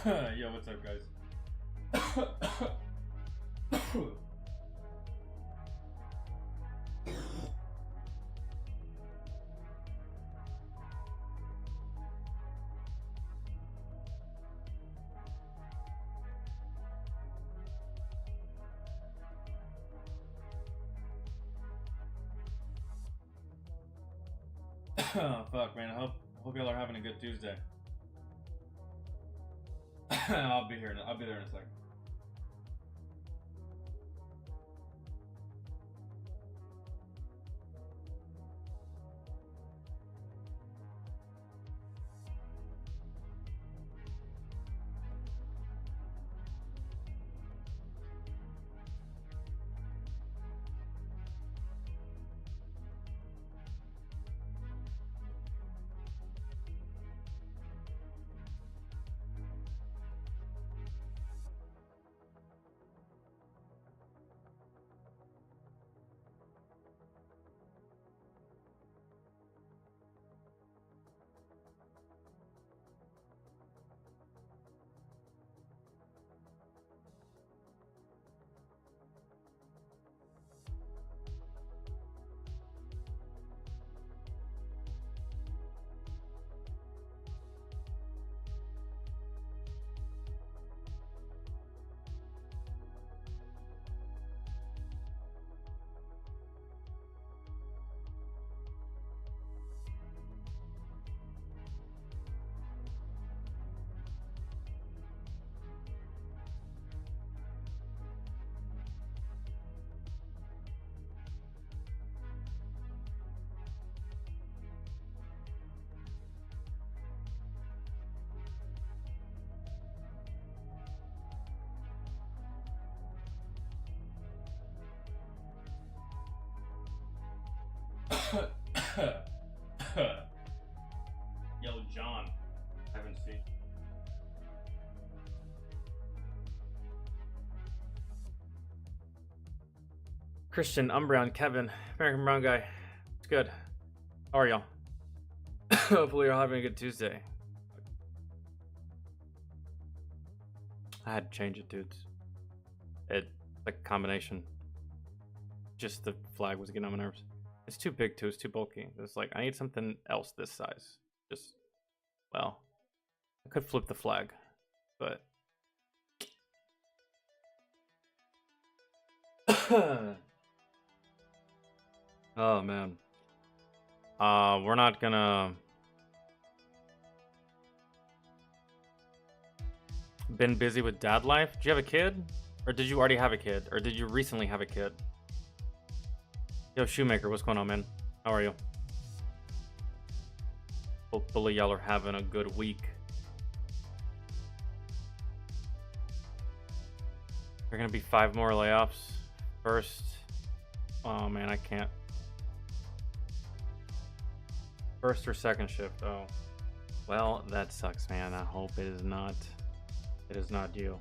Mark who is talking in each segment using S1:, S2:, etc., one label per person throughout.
S1: Yo, what's up, guys? Fuck, man. Hope y'all are having a good Tuesday. I'll be there in a second. Yo, John. Haven't seen. Christian, Umbreon, Kevin, American Brown Guy. It's good. How are y'all? Hopefully you're having a good Tuesday. I had to change it, dudes. It like a combination. Just the flag was getting on my nerves. It's too big too, it's too bulky. It's like I need something else this size. Just well, I could flip the flag, but oh man. We're not gonna been busy with dad life. Do you have a kid? Or did you already have a kid? Or did you recently have a kid? Yo, Shoemaker, what's going on, man? How are you? Hopefully y'all are having a good week. There are gonna be 5 more layoffs first. Oh man, I can't. First or second shift. Oh, well, that sucks, man. I hope it is not. It is not you.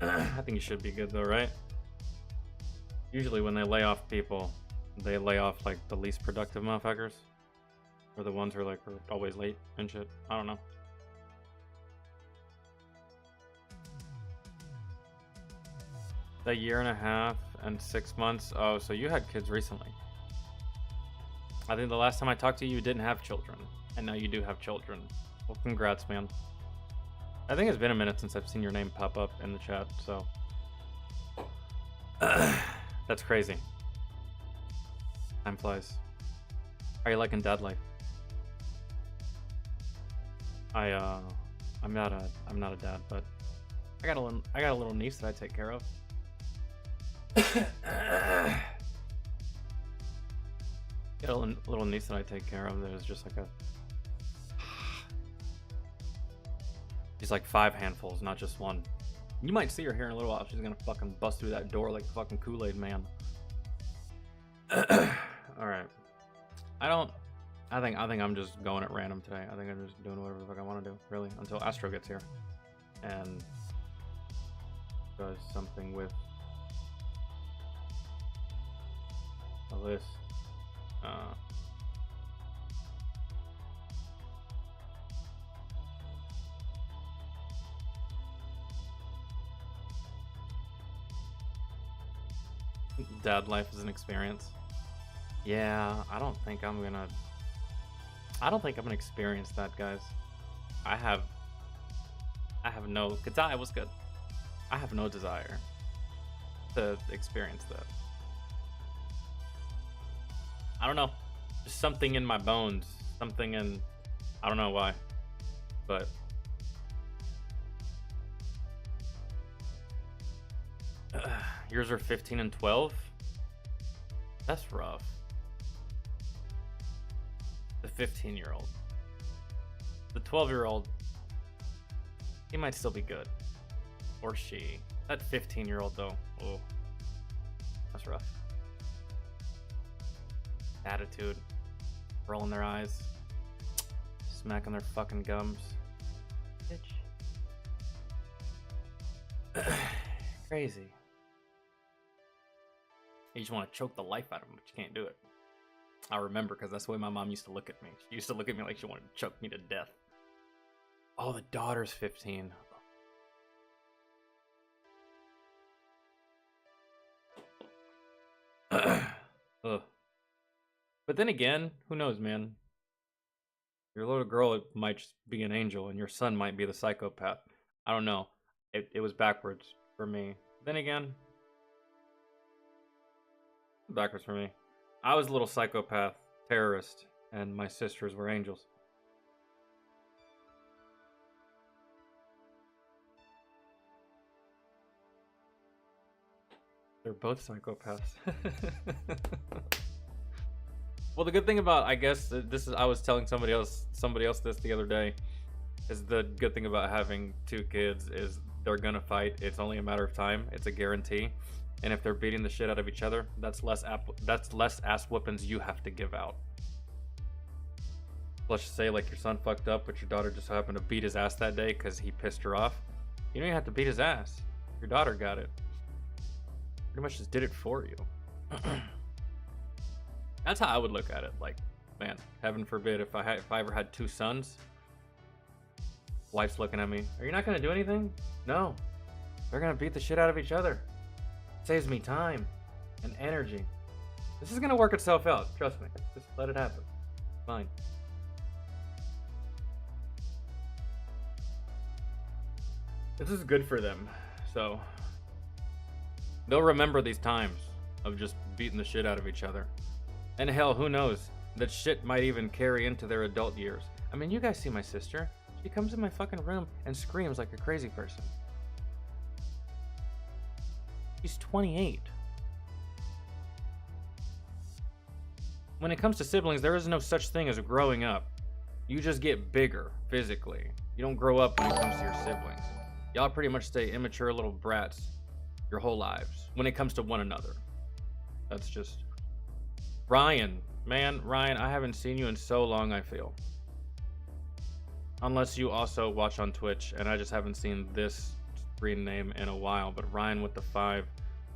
S1: I think you should be good though, right? Usually when they lay off people, they lay off like the least productive motherfuckers, or the ones who are like are always late and shit. I don't know. A year and a half and 6 months. Oh, so you had kids recently. I think the last time I talked to you, you didn't have children, and now you do have children. Well, congrats, man. I think it's been a minute since I've seen your name pop up in the chat, so that's crazy. Time flies. How are you liking dad life? I'm not a dad, but I got a little niece that I take care of. Got a little niece that I take care of. There's just like she's like 5 handfuls, not just one. You might see her here in a little while. She's gonna fucking bust through that door like fucking Kool-Aid man. All right. I think I'm just going at random today. I think I'm just doing whatever the fuck I want to do, really, until Astro gets here and does something with a list. Dad life is an experience. Yeah, I don't think I'm gonna experience that, guys. I have no, Gadai was good. I have no desire to experience that. I don't know. Just something in my bones. Something in, I don't know why. But yours are 15 and 12? That's rough. The 15-year-old. The 12-year-old, he might still be good. Or she. That 15-year-old, though. Oh. That's rough. Attitude. Rolling their eyes. Smacking their fucking gums. Bitch. Crazy. You just want to choke the life out of them, but you can't do it. I remember, because that's the way my mom used to look at me. She used to look at me like she wanted to choke me to death. Oh, the daughter's 15. Ugh. But then again, who knows, man? Your little girl, it might just be an angel, and your son might be the psychopath. I don't know. It was backwards for me. Then again, backwards for me. I was a little psychopath terrorist, and my sisters were angels. They're both psychopaths. Well, the good thing about, I guess, I was telling somebody else this the other day, is the good thing about having two kids is they're gonna fight. It's only a matter of time. It's a guarantee. And if they're beating the shit out of each other, that's less ass whoopings you have to give out. Let's just say, like, your son fucked up, but your daughter just happened to beat his ass that day because he pissed her off. You don't even have to beat his ass. Your daughter got it. Pretty much just did it for you. That's how I would look at it. Like, man, heaven forbid if I ever had two sons. Wife's looking at me. Are you not gonna do anything? No. They're gonna beat the shit out of each other. Saves me time and energy. This is gonna work itself out. Trust me. Just let it happen. Fine. This is good for them. So they'll remember these times of just beating the shit out of each other. And hell, who knows? That shit might even carry into their adult years. I mean, you guys see my sister. She comes in my fucking room and screams like a crazy person. She's 28. When it comes to siblings, there is no such thing as growing up. You just get bigger physically. You don't grow up when it comes to your siblings. Y'all pretty much stay immature little brats your whole lives when it comes to one another. That's just... Ryan, man, Ryan, I haven't seen you in so long, I feel. Unless you also watch on Twitch, and I just haven't seen this screen name in a while. But Ryan with the 5.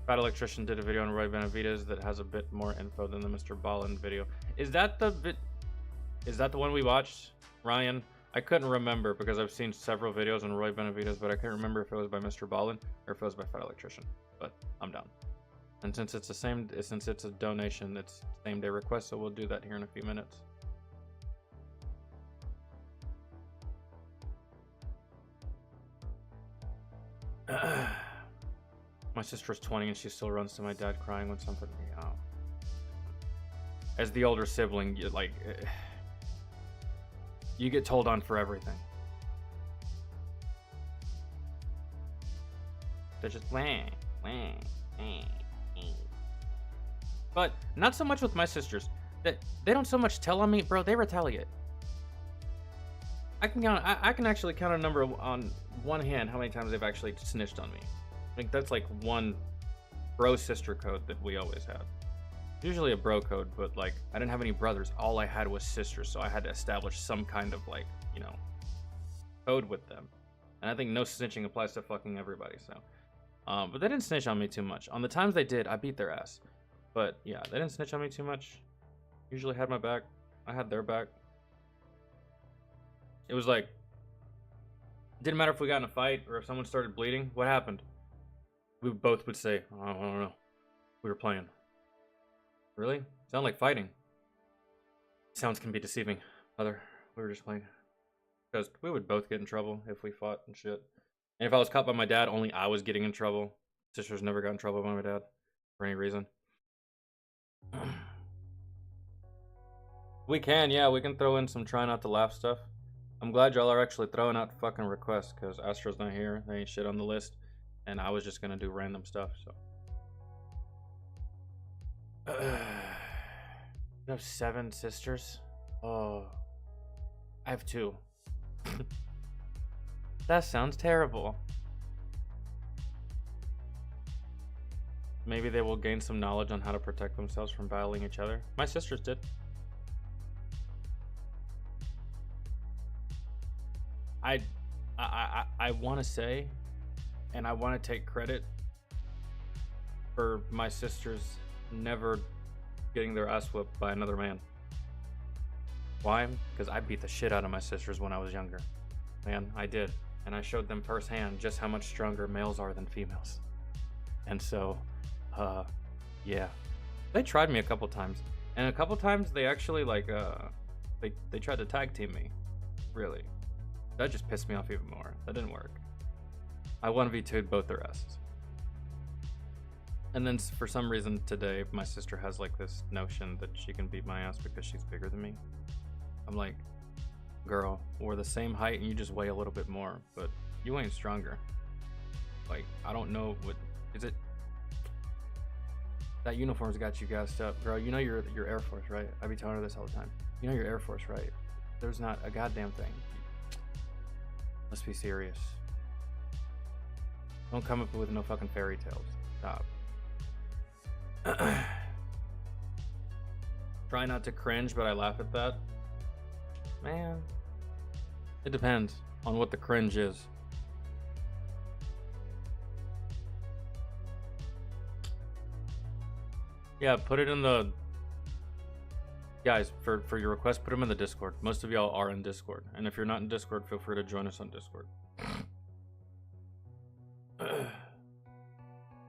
S1: Fat Electrician did a video on Roy Benavides that has a bit more info than the Mr. Ballin video. Is that the one we watched, Ryan? I couldn't remember because I've seen several videos on Roy Benavides, but I couldn't remember if it was by Mr. Ballin or if it was by Fat Electrician. But I'm down. And since it's a donation, it's same day request, so we'll do that here in a few minutes. My sister's 20 and she still runs to my dad crying when something. Oh. As the older sibling, you get told on for everything. They're just wah. But not so much with my sisters. They don't so much tell on me, bro. They retaliate. I can actually count a number on one hand how many times they've actually snitched on me. I think that's like one bro sister code that we always had. Usually a bro code, but like I didn't have any brothers. All I had was sisters, so I had to establish some kind of like, you know, code with them. And I think no snitching applies to fucking everybody. So, but they didn't snitch on me too much. On the times they did, I beat their ass. But yeah, they didn't snitch on me too much. Usually had my back. I had their back. It was like, didn't matter if we got in a fight or if someone started bleeding. What happened? We both would say, oh, I don't know. We were playing. Really? Sound like fighting. Sounds can be deceiving. Mother, we were just playing. Because we would both get in trouble if we fought and shit. And if I was caught by my dad, only I was getting in trouble. Sisters never got in trouble by my dad for any reason. We can, yeah, we can throw in some try not to laugh stuff. I'm glad y'all are actually throwing out fucking requests, because Astro's not here. There ain't shit on the list. And I was just gonna do random stuff, so. You have 7 sisters? Oh. I have 2. That sounds terrible. Maybe they will gain some knowledge on how to protect themselves from battling each other. My sisters did. I want to say, and I want to take credit for my sisters never getting their ass whipped by another man. Why? Because I beat the shit out of my sisters when I was younger. Man, I did. And I showed them firsthand just how much stronger males are than females. And so, yeah. They tried me a couple times. And a couple times they actually, like, they tried to tag team me. Really. That just pissed me off even more. That didn't work. I 1v2'd both their asses. And then for some reason today, my sister has like this notion that she can beat my ass because she's bigger than me. I'm like, girl, we're the same height and you just weigh a little bit more, but you ain't stronger. Like, I don't know what, is it? That uniform's got you gassed up. Girl, you know you're Air Force, right? I be telling her this all the time. You know you're Air Force, right? There's not a goddamn thing. Let's be serious. Don't come up with no fucking fairy tales. Stop. Try not to cringe, but I laugh at that. Man, it depends on what the cringe is. Yeah, put it in the... Guys, for your request, put them in the Discord. Most of y'all are in Discord. And if you're not in Discord, feel free to join us on Discord.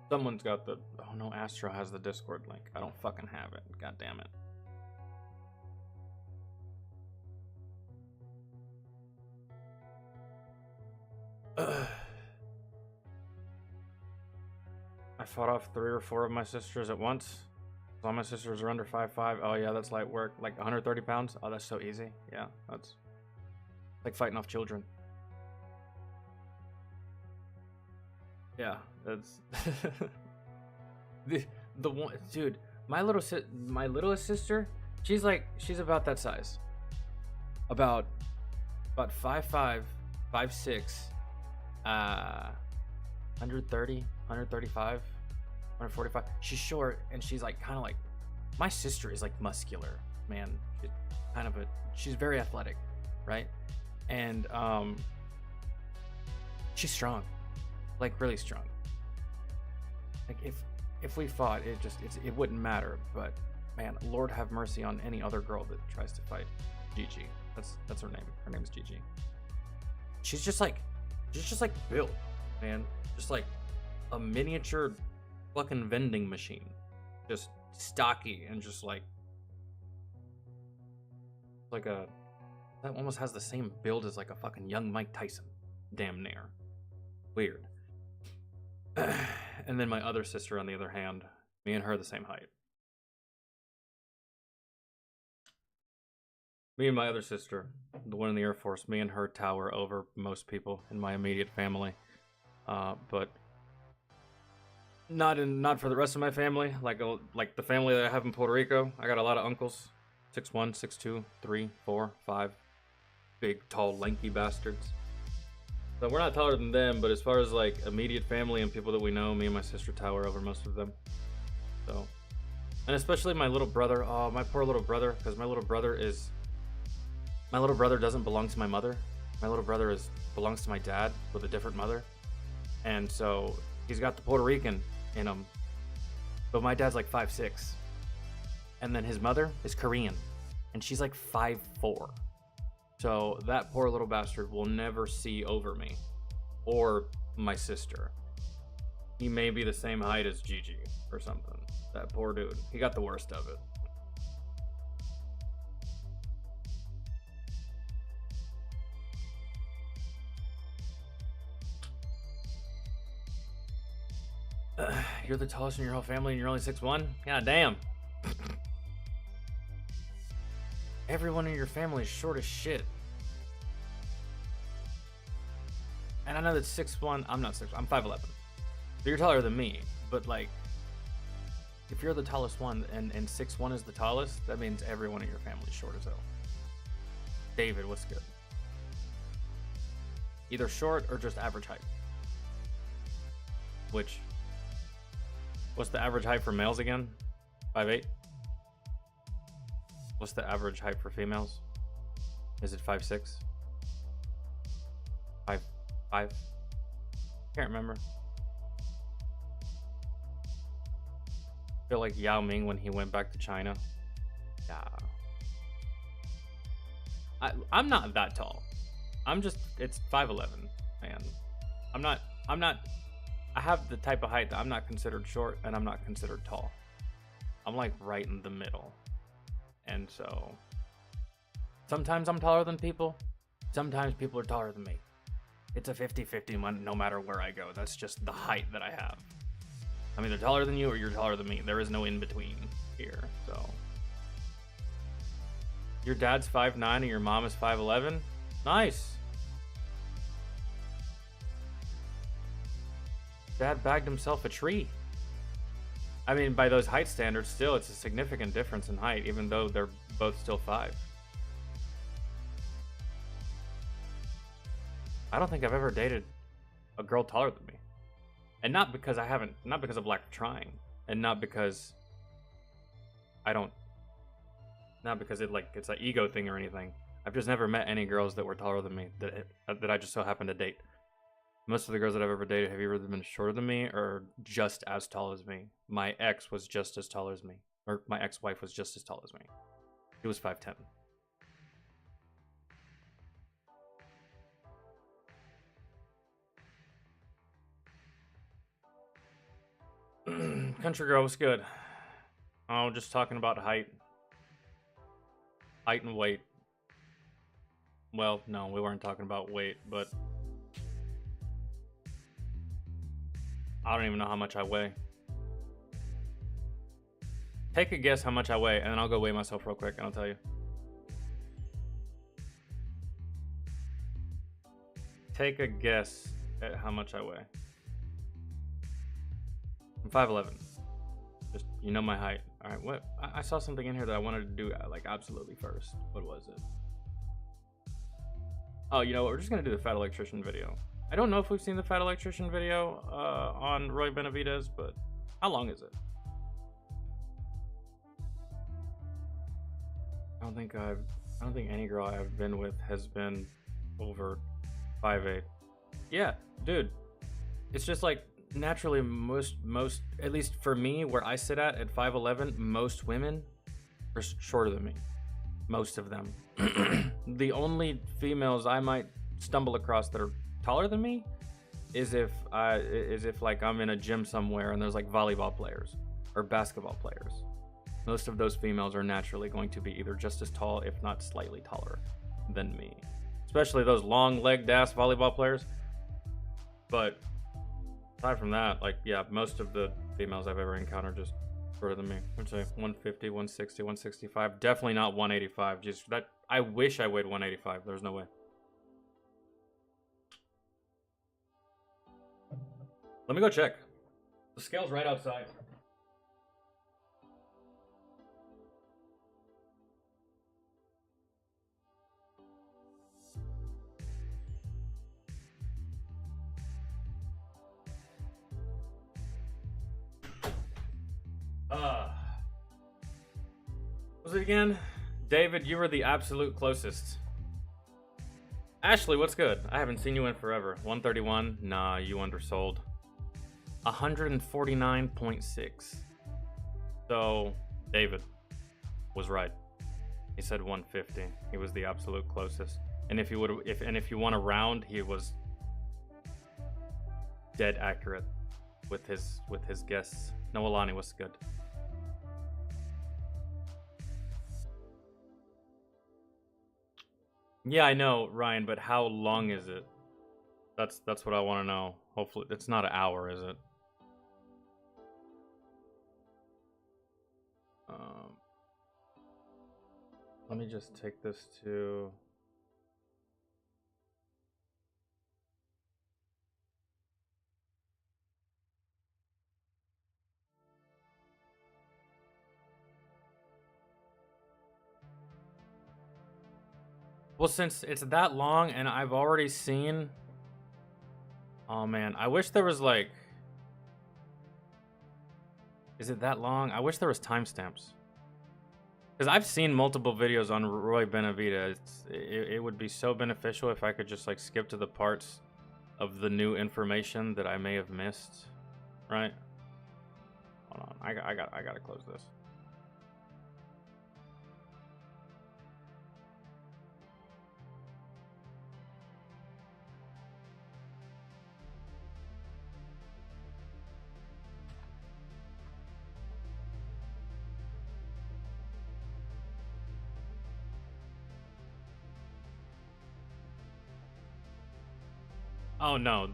S1: Someone's got the... Oh no, Astro has the Discord link. I don't fucking have it. God damn it. I fought off 3 or 4 of my sisters at once. All my sisters are under 5'5". Oh yeah, that's light work. Like 130 pounds. Oh, that's so easy. Yeah, that's like fighting off children. Yeah, that's the one, dude. My littlest sister, she's about that size. About 5'5", 5'6", 130, 135. 145. She's short and she's like kind of like, my sister is like muscular, man. She's very athletic, right? And she's strong, like really strong. Like if we fought, it wouldn't matter. But man, Lord have mercy on any other girl that tries to fight. Gigi, that's her name. Her name is Gigi. She's just like built, man. Just like a miniature fucking vending machine, just stocky and just like that almost has the same build as like a fucking young Mike Tyson, damn near. Weird. And then my other sister, on the other hand, me and her the same height. Me and my other sister, the one in the Air Force, me and her tower over most people in my immediate family, but not for the rest of my family. Like the family that I have in Puerto Rico, I got a lot of uncles, 6'1", 6'2", 3, 4, 5, big, tall, lanky bastards. So we're not taller than them, but as far as like immediate family and people that we know, me and my sister tower over most of them. So, and especially my little brother. Oh, my poor little brother, because my little brother doesn't belong to my mother. My little brother belongs to my dad with a different mother, and so he's got the Puerto Rican in him, but my dad's like 5'6", and then his mother is Korean, and she's like 5'4". So that poor little bastard will never see over me or my sister. he may be the same height as Gigi or something. That poor dude. He got the worst of it. You're the tallest in your whole family and you're only 6'1"? God damn. Everyone in your family is short as shit. And I know that 6'1", I'm not 6'1", I'm 5'11". So you're taller than me, but like, if you're the tallest one and 6'1" is the tallest, that means everyone in your family is short as hell. David, what's good? Either short or just average height. Which, what's the average height for males again? 5'8"? What's the average height for females? Is it 5'6"? 5'5"? Can't remember. I feel like Yao Ming when he went back to China. Yeah. I'm not that tall. I'm just, it's 5'11", man. I'm not, I have the type of height that I'm not considered short and I'm not considered tall. I'm like right in the middle. And so, sometimes I'm taller than people. Sometimes people are taller than me. It's a 50-50 one no matter where I go. That's just the height that I have. I'm either taller than you or you're taller than me. There is no in between here, so. Your dad's 5'9" and your mom is 5'11"? Nice. Dad bagged himself a tree. I mean, by those height standards, still, it's a significant difference in height, even though they're both still 5. I don't think I've ever dated a girl taller than me. And not because I haven't, not because of lack of trying, and not because not because it's an ego thing or anything. I've just never met any girls that were taller than me that I just so happened to date. Most of the girls that I've ever dated have either been shorter than me or just as tall as me. My ex was just as tall as me, or my ex-wife was just as tall as me. She was 5'10". Country girl, what's good? Oh, just talking about height. Height and weight. Well, no, we weren't talking about weight, but I don't even know how much I weigh. Take a guess how much I weigh, and then I'll go weigh myself real quick, and I'll tell you. Take a guess at how much I weigh. I'm 5'11". Just, you know my height. All right, what? I saw something in here that I wanted to do, like, absolutely first. What was it? Oh, you know what? We're just going to do the Fat Electrician video. I don't know if we've seen the Fat Electrician video on Roy Benavidez, but how long is it? I don't think any girl I've been with has been over 5'8". Yeah, dude. It's just like naturally most at least for me where I sit at 5'11", most women are shorter than me. Most of them. The only females I might stumble across that are taller than me is if like I'm in a gym somewhere and there's like volleyball players or basketball players. Most of those females are naturally going to be either just as tall, if not slightly taller than me. Especially those long-legged ass volleyball players. But aside from that, like, yeah, most of the females I've ever encountered just shorter than me. I'd say 150, 160, 165. Definitely not 185. Just that, I wish I weighed 185. There's no way. Let me go check. The scale's right outside. Was it again? David, you were the absolute closest. Ashley, what's good? I haven't seen you in forever. 131? Nah, you undersold. 149.6. So, David was right. He said 150. He was the absolute closest. And if you want to round, he was dead accurate with his guests. Noelani, what's good? Yeah, I know, Ryan, but how long is it? That's what I want to know. Hopefully, it's not an hour, is it? Let me just take this to. Well, since it's that long and I've already seen. Oh man, I wish there was like. Is it that long? I wish there was timestamps. Because I've seen multiple videos on Roy Benavidez. It would be so beneficial if I could just like skip to the parts of the new information that I may have missed. Right? Hold on, I gotta close this. Oh no,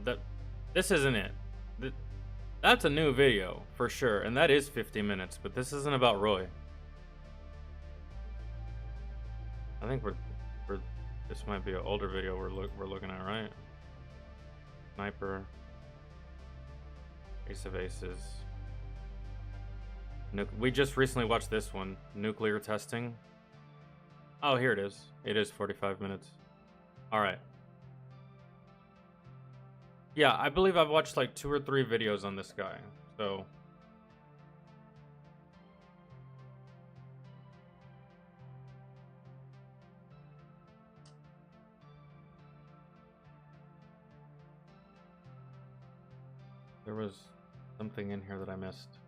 S1: this isn't it. That's a new video for sure, and that is 50 minutes. But this isn't about Roy. I think this might be an older video we're looking at, right? Sniper, Ace of Aces. We just recently watched this one, nuclear testing. Oh, here it is. It is 45 minutes. All right. Yeah, I believe I've watched like 2 or 3 videos on this guy. So there was something in here that I missed.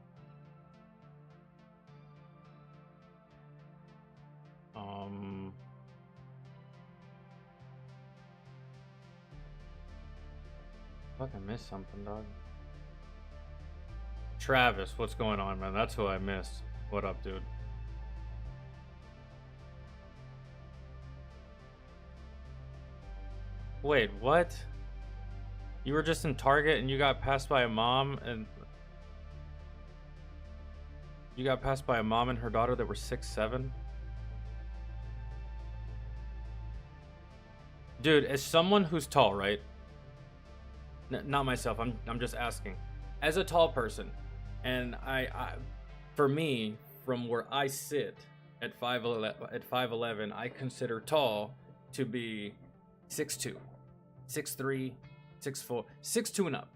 S1: Fucking missed something, dog. Travis, what's going on, man? That's who I missed. What up, dude? Wait, what? You were just in Target and you got passed by a mom and her daughter that were 6'7"? Dude, as someone who's tall, right? Not myself. I'm just asking. As a tall person, and I for me, from where I sit at 5'11", I consider tall to be 6'2", 6'3", 6'4", 6'2" and up.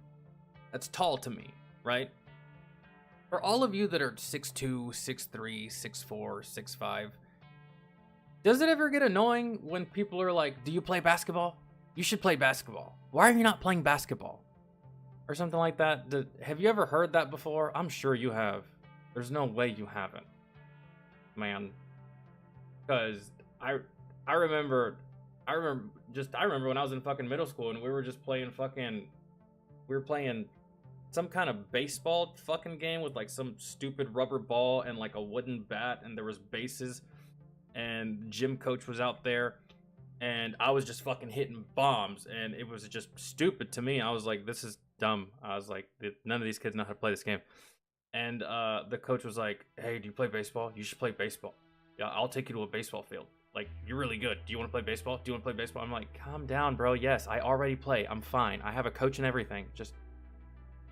S1: That's tall to me, right? For all of you that are 6'2", 6'3", 6'4", 6'5", does it ever get annoying when people are like, "Do you play basketball? You should play basketball. Why are you not playing basketball?" Or something like that. Have you ever heard that before? I'm sure you have. There's no way you haven't, man. Because I remember when I was in fucking middle school and we were just playing some kind of baseball fucking game with like some stupid rubber ball and like a wooden bat, and there was bases, and gym coach was out there. And I was just fucking hitting bombs, and it was just stupid to me. I was like, this is dumb. I was like, none of these kids know how to play this game. And the coach was like, "Hey, do you play baseball? You should play baseball. Yeah, I'll take you to a baseball field. Like, you're really good. Do you want to play baseball? Do you want to play baseball?" I'm like, calm down, bro. Yes, I already play. I'm fine. I have a coach and everything. Just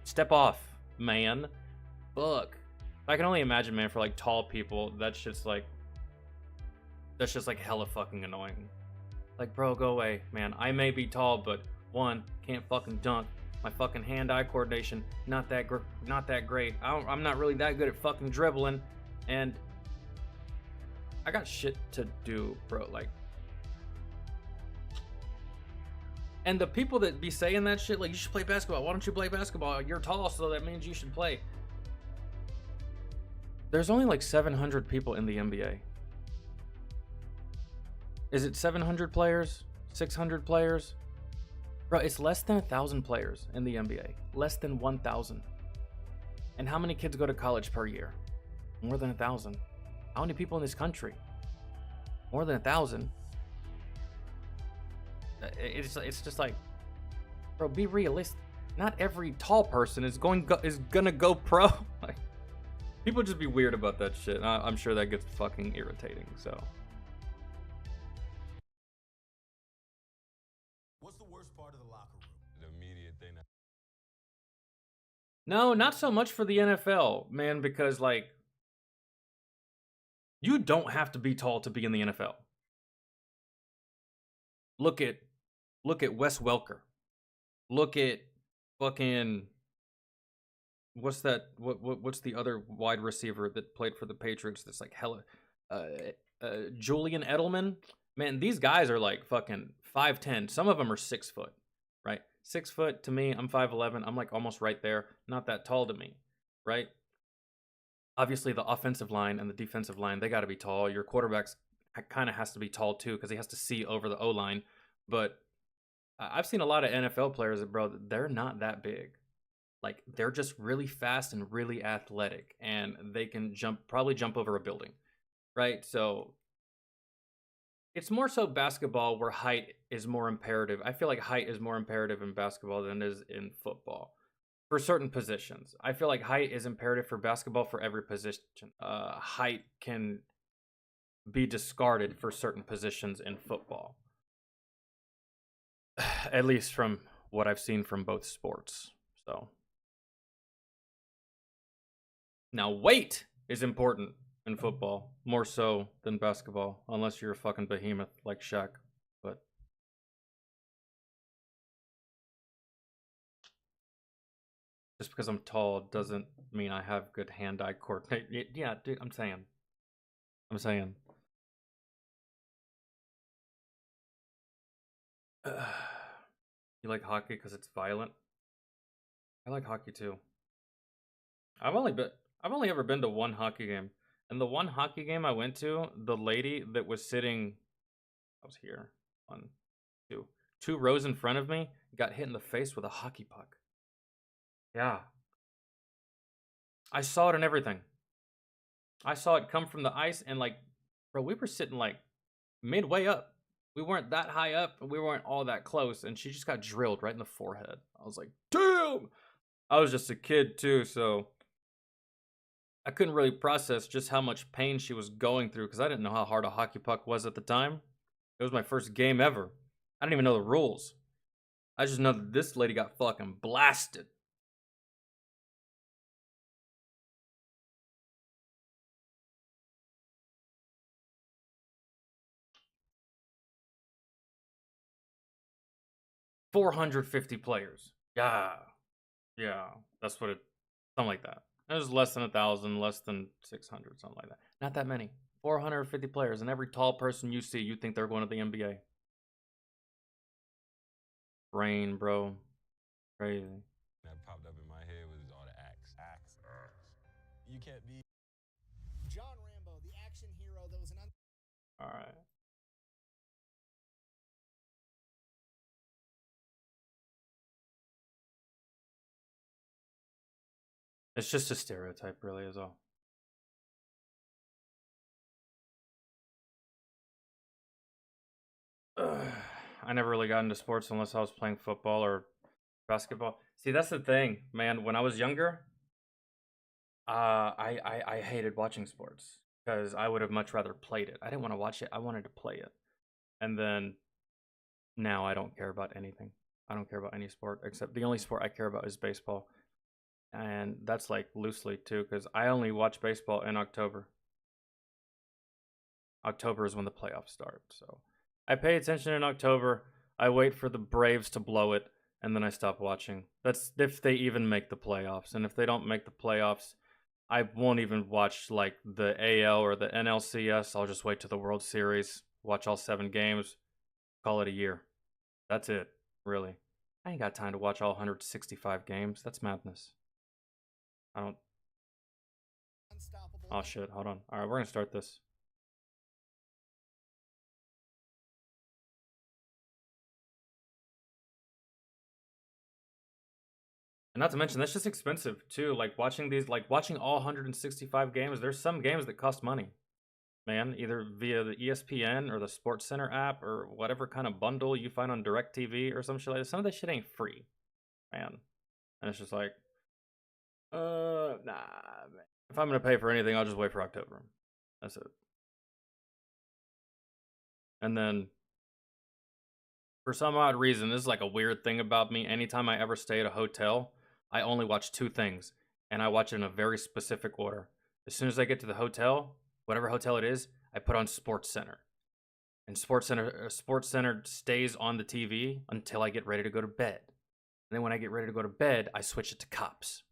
S1: step off, man. Fuck. I can only imagine, man, for like tall people, that's just like hella fucking annoying. Like, bro, go away, man. I may be tall, but one, can't fucking dunk. My fucking hand-eye coordination, not that great. I'm not really that good at fucking dribbling, and I got shit to do, bro. Like, and the people that be saying that shit, like, you should play basketball. Why don't you play basketball? You're tall, so that means you should play. There's only like 700 people in the NBA. Is it 700 players? 600 players? Bro, it's less than 1,000 players in the NBA. Less than 1,000. And how many kids go to college per year? More than 1,000. How many people in this country? More than 1,000. It's just like, bro, be realistic. Not every tall person is gonna go pro. Like, people just be weird about that shit. I'm sure that gets fucking irritating. So.
S2: What's the worst part of the locker room? The immediate thing.
S1: No, not so much for the NFL, man, because like, you don't have to be tall to be in the NFL. Look at Wes Welker. Look at fucking what's the other wide receiver that played for the Patriots that's like hella Julian Edelman. Man, these guys are like fucking 5'10". Some of them are 6 foot, right? 6 foot to me, I'm 5'11". I'm like almost right there. Not that tall to me, right? Obviously, the offensive line and the defensive line, they got to be tall. Your quarterback's kind of has to be tall too because he has to see over the O-line. But I've seen a lot of NFL players that, bro, they're not that big. Like, they're just really fast and really athletic, and they can probably jump over a building, right? So it's more so basketball where height is more imperative. I feel like height is more imperative in basketball than it is in football for certain positions. I feel like height is imperative for basketball for every position. Height can be discarded for certain positions in football. At least from what I've seen from both sports. So now weight is important in football, more so than basketball, unless you're a fucking behemoth like Shaq. But just because I'm tall doesn't mean I have good hand-eye coordination. Yeah, dude, I'm saying. You like hockey because it's violent? I like hockey too. I've only ever been to one hockey game. And the one hockey game I went to, the lady that was sitting, I was here, 1, 2, 2 rows in front of me, got hit in the face with a hockey puck. Yeah. I saw it and everything. I saw it come from the ice and like, bro, we were sitting like midway up. We weren't that high up, and we weren't all that close, and she just got drilled right in the forehead. I was like, damn! I was just a kid too, so I couldn't really process just how much pain she was going through because I didn't know how hard a hockey puck was at the time. It was my first game ever. I didn't even know the rules. I just know that this lady got fucking blasted. $450 players. Yeah. Yeah. That's what it, something like that. It was less than 1,000, less than 600, something like that. Not that many. 450 players, and every tall person you see, you think they're going to the NBA. Brain, bro. Crazy.
S2: That popped up in my head was all the acts. You can't be
S3: John Rambo, the action hero that was an
S1: All right. It's just a stereotype, really, is all. I never really got into sports unless I was playing football or basketball. See, that's the thing, man. When I was younger, I hated watching sports because I would have much rather played it. I didn't want to watch it. I wanted to play it. And then now I don't care about anything. I don't care about any sport except the only sport I care about is baseball. And that's like loosely too because I only watch baseball in October. October is when the playoffs start. So I pay attention in October. I wait for the Braves to blow it, and then I stop watching. That's if they even make the playoffs. And if they don't make the playoffs, I won't even watch like the AL or the NLCS. I'll just wait to the World Series, watch all 7 games, call it a year. That's it, really. I ain't got time to watch all 165 games. That's madness. I don't.
S3: unstoppable.
S1: Oh shit, hold on. All right, we're gonna start this. And not to mention, that's just expensive too. Like watching these, like watching all 165 games. There's some games that cost money, man. Either via the ESPN or the Sports Center app or whatever kind of bundle you find on DirecTV or some shit like that. Some of that shit ain't free, man. And it's just like, nah, man. If I'm gonna pay for anything, I'll just wait for October. That's it. And then, for some odd reason, this is like a weird thing about me. Anytime I ever stay at a hotel, I only watch two things, and I watch it in a very specific order. As soon as I get to the hotel, whatever hotel it is, I put on Sports Center. And Sports Center stays on the TV until I get ready to go to bed. And then when I get ready to go to bed, I switch it to Cops.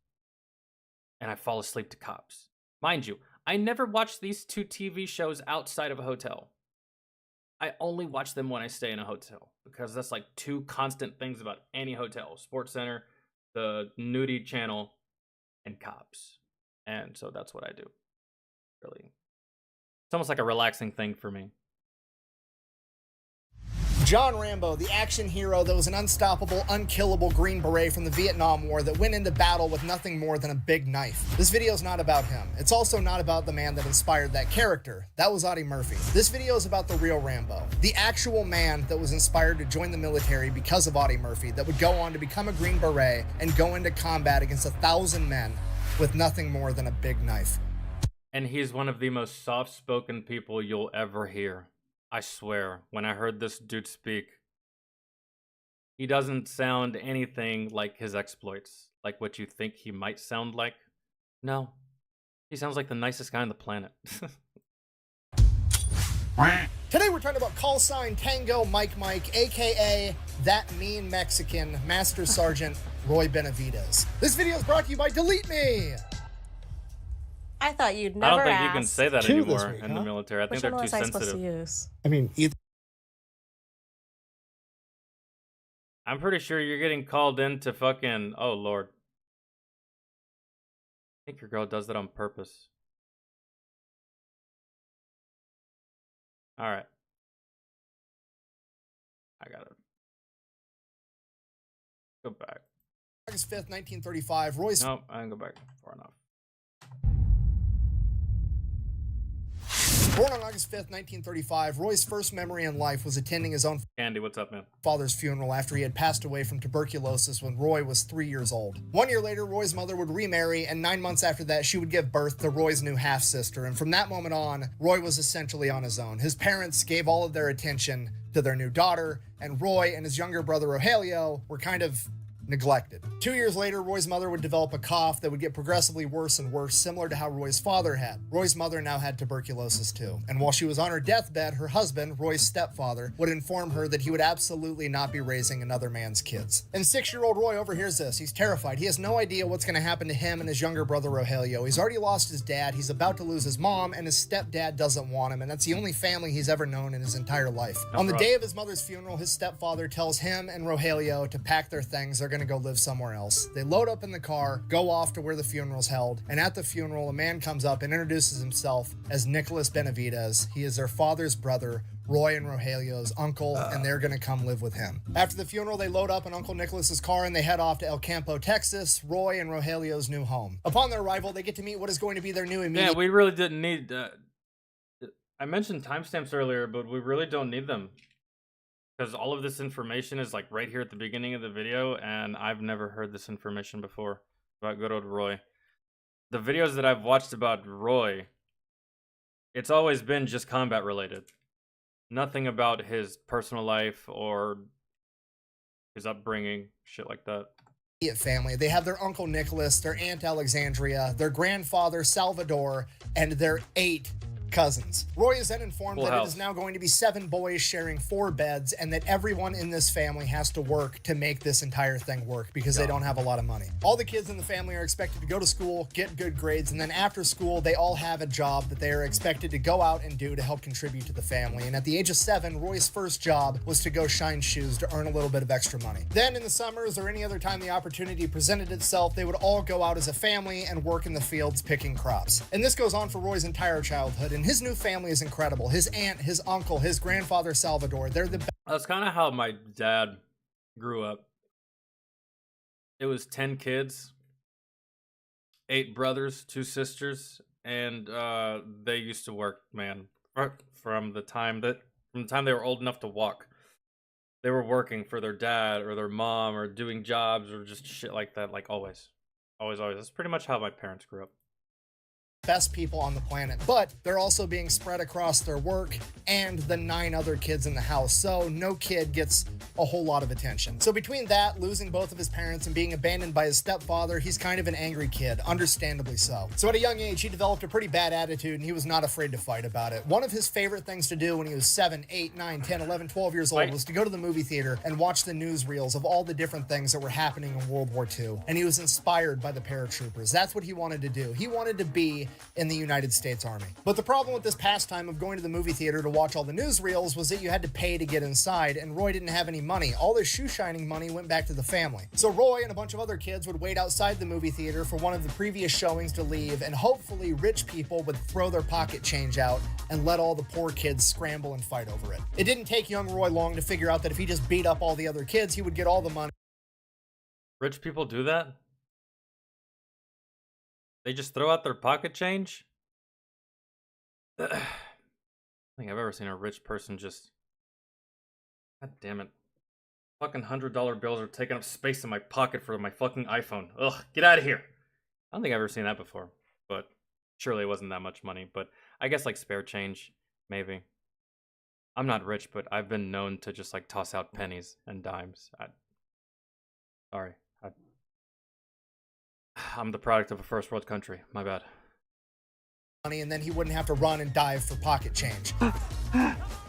S1: And I fall asleep to Cops. Mind you, I never watch these two TV shows outside of a hotel. I only watch them when I stay in a hotel because that's like two constant things about any hotel: Sports Center, the nudie channel, and Cops. And so that's what I do. Really, it's almost like a relaxing thing for me.
S3: John Rambo, the action hero that was an unstoppable, unkillable Green Beret from the Vietnam War that went into battle with nothing more than a big knife. This video is not about him. It's also not about the man that inspired that character. That was Audie Murphy. This video is about the real Rambo, the actual man that was inspired to join the military because of Audie Murphy, that would go on to become a Green Beret and go into combat against 1,000 men with nothing more than a big knife.
S1: And he's one of the most soft-spoken people you'll ever hear. I swear, when I heard this dude speak, he doesn't sound anything like his exploits, like what you think he might sound like. No, he sounds like the nicest guy on the planet.
S3: Today we're talking about Call Sign Tango Mike, aka that mean Mexican Master Sergeant Roy Benavidez. This video is brought to you by Delete Me!
S4: I thought you'd
S1: I
S4: never
S1: don't think
S4: ask.
S1: you can say that
S3: Two this
S1: anymore
S3: week,
S1: in the
S3: huh?
S1: military. I think
S4: Which
S1: they're
S4: one
S1: too
S4: was I supposed to
S1: sensitive.
S4: use?
S3: I mean, either.
S1: I'm pretty sure you're getting called in to fucking... Oh, Lord. I think your girl does that on purpose. Alright. I gotta... Go back.
S3: August 5th, 1935, Roy's
S1: Nope, I didn't go back far enough.
S3: Born on August 5th, 1935, Roy's first memory in life was attending his own
S1: Candy, what's up, man?
S3: father's funeral after he had passed away from tuberculosis when Roy was 3 years old. 1 year later, Roy's mother would remarry, and 9 months after that, she would give birth to Roy's new half-sister. And from that moment on, Roy was essentially on his own. His parents gave all of their attention to their new daughter, and Roy and his younger brother Rogelio were kind of neglected. 2 years later, Roy's mother would develop a cough that would get progressively worse and worse, similar to how Roy's father had. Roy's mother now had tuberculosis too. And while she was on her deathbed, her husband, Roy's stepfather, would inform her that he would absolutely not be raising another man's kids. And 6-year-old Roy overhears this. He's terrified. He has no idea what's going to happen to him and his younger brother Rogelio. He's already lost his dad, he's about to lose his mom, and his stepdad doesn't want him, and that's the only family he's ever known in his entire life. On the day of his mother's funeral, his stepfather tells him and Rogelio to pack their things. They're going to go live somewhere else. They load up in the car, go off to where the funeral's held, and at the funeral, a man comes up and introduces himself as Nicholas Benavidez. He is their father's brother, Roy and Rogelio's uncle, and they're gonna come live with him. After the funeral, they load up in Uncle Nicholas's car and they head off to El Campo, Texas, Roy and Rogelio's new home. Upon their arrival, they get to meet what is going to be their new immediate...
S1: Yeah, we really didn't need... I mentioned timestamps earlier, but we really don't need them. Because all of this information is like right here at the beginning of the video, and I've never heard this information before about good old Roy. The videos that I've watched about Roy, it's always been just combat related. Nothing about his personal life or his upbringing, shit like that.
S3: Family. They have their Uncle Nicholas, their Aunt Alexandria, their grandfather Salvador, and their 8 cousins. Roy is then informed that it is now going to be 7 boys sharing 4 beds, and that everyone in this family has to work to make this entire thing work because they don't have a lot of money. All the kids in the family are expected to go to school, get good grades, and then after school, they all have a job that they are expected to go out and do to help contribute to the family. And at the age of 7, Roy's first job was to go shine shoes to earn a little bit of extra money. Then in the summers or any other time the opportunity presented itself, they would all go out as a family and work in the fields picking crops. And this goes on for Roy's entire childhood, and his new family is incredible. His aunt, his uncle, his grandfather Salvador, they're the best.
S1: That's kind of how my dad grew up. it was 10 kids, 8 brothers, 2 sisters, and they used to work, man, from the time they were old enough to walk. They were working for their dad or their mom or doing jobs or just shit like that, like always. Always. That's pretty much how my parents grew up.
S3: Best people on the planet, but they're also being spread across their work and the 9 other kids in the house, so no kid gets a whole lot of attention. So between that, losing both of his parents, and being abandoned by his stepfather, he's kind of an angry kid, understandably so. So at a young age, he developed a pretty bad attitude, and he was not afraid to fight about it. One of his favorite things to do when he was 7, 8, 9, 10, 11, 12 years old was to go to the movie theater and watch the newsreels of all the different things that were happening in World War II, and he was inspired by the paratroopers. That's what he wanted to do. He wanted to be in the United States Army. But the problem with this pastime of going to the movie theater to watch all the newsreels was that you had to pay to get inside, and Roy didn't have any money. All his shoe shining money went back to the family. So Roy and a bunch of other kids would wait outside the movie theater for one of the previous showings to leave, and hopefully rich people would throw their pocket change out and let all the poor kids scramble and fight over it. It didn't take young Roy long to figure out that if he just beat up all the other kids, he would get all the money.
S1: Rich people do that? They just throw out their pocket change? I don't think I've ever seen a rich person just... God damn it. Fucking $100 bills are taking up space in my pocket for my fucking iPhone. Ugh, get out of here. I don't think I've ever seen that before. But surely it wasn't that much money. But I guess like spare change, maybe. I'm not rich, but I've been known to just like toss out pennies and dimes. Sorry. I'm the product of a first world country. My bad.
S3: And then he wouldn't have to run and dive for pocket change.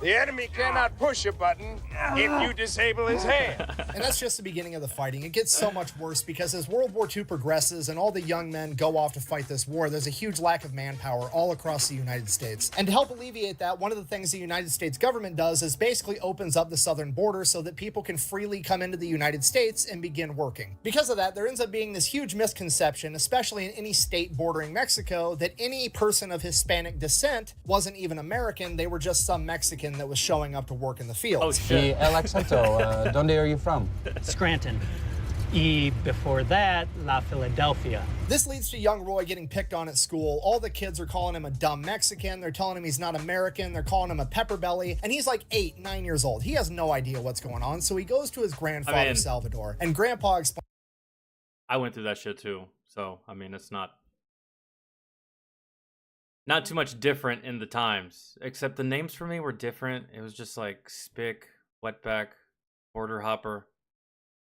S5: The enemy cannot push a button if you disable his hand.
S3: And that's just the beginning of the fighting. It gets so much worse because as World War II progresses and all the young men go off to fight this war, there's a huge lack of manpower all across the United States. And to help alleviate that, one of the things the United States government does is basically opens up the southern border so that people can freely come into the United States and begin working. Because of that, there ends up being this huge misconception, especially in any state bordering Mexico, that any person of Hispanic descent wasn't even American, they were just some Mexican that was showing up to work in the fields.
S1: Oh shit.
S6: El accento, ¿dónde are you from?
S7: Scranton. Y before that, La Philadelphia.
S3: This leads to young Roy getting picked on at school. All the kids are calling him a dumb Mexican. They're telling him he's not American. They're calling him a pepper belly. And he's like 8, 9 years old. He has no idea what's going on. So he goes to his grandfather, Salvador. And Grandpa explains.
S1: I went through that shit too. So, I mean, it's not too much different in the times. Except the names for me were different. It was just like Spick, Wetback, Border Hopper.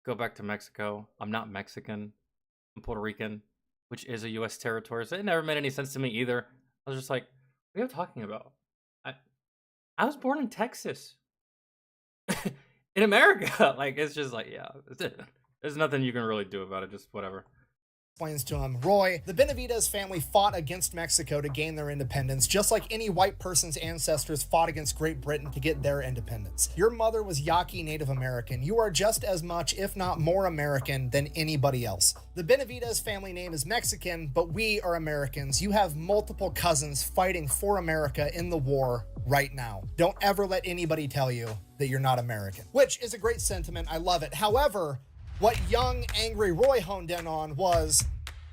S1: Go back to Mexico. I'm not Mexican. I'm Puerto Rican, which is a U.S. territory. So it never made any sense to me either. I was just like, what are you talking about? I was born in Texas. In America. Like, it's just like, yeah. There's nothing you can really do about it. Just whatever.
S3: Explains to him, Roy, the Benavides family fought against Mexico to gain their independence, just like any white person's ancestors fought against Great Britain to get their independence. Your mother was Yaqui Native American. You are just as much, if not more American than anybody else. The Benavides family name is Mexican, but we are Americans. You have multiple cousins fighting for America in the war right now. Don't ever let anybody tell you that you're not American, which is a great sentiment. I love it. However, what young, angry Roy honed in on was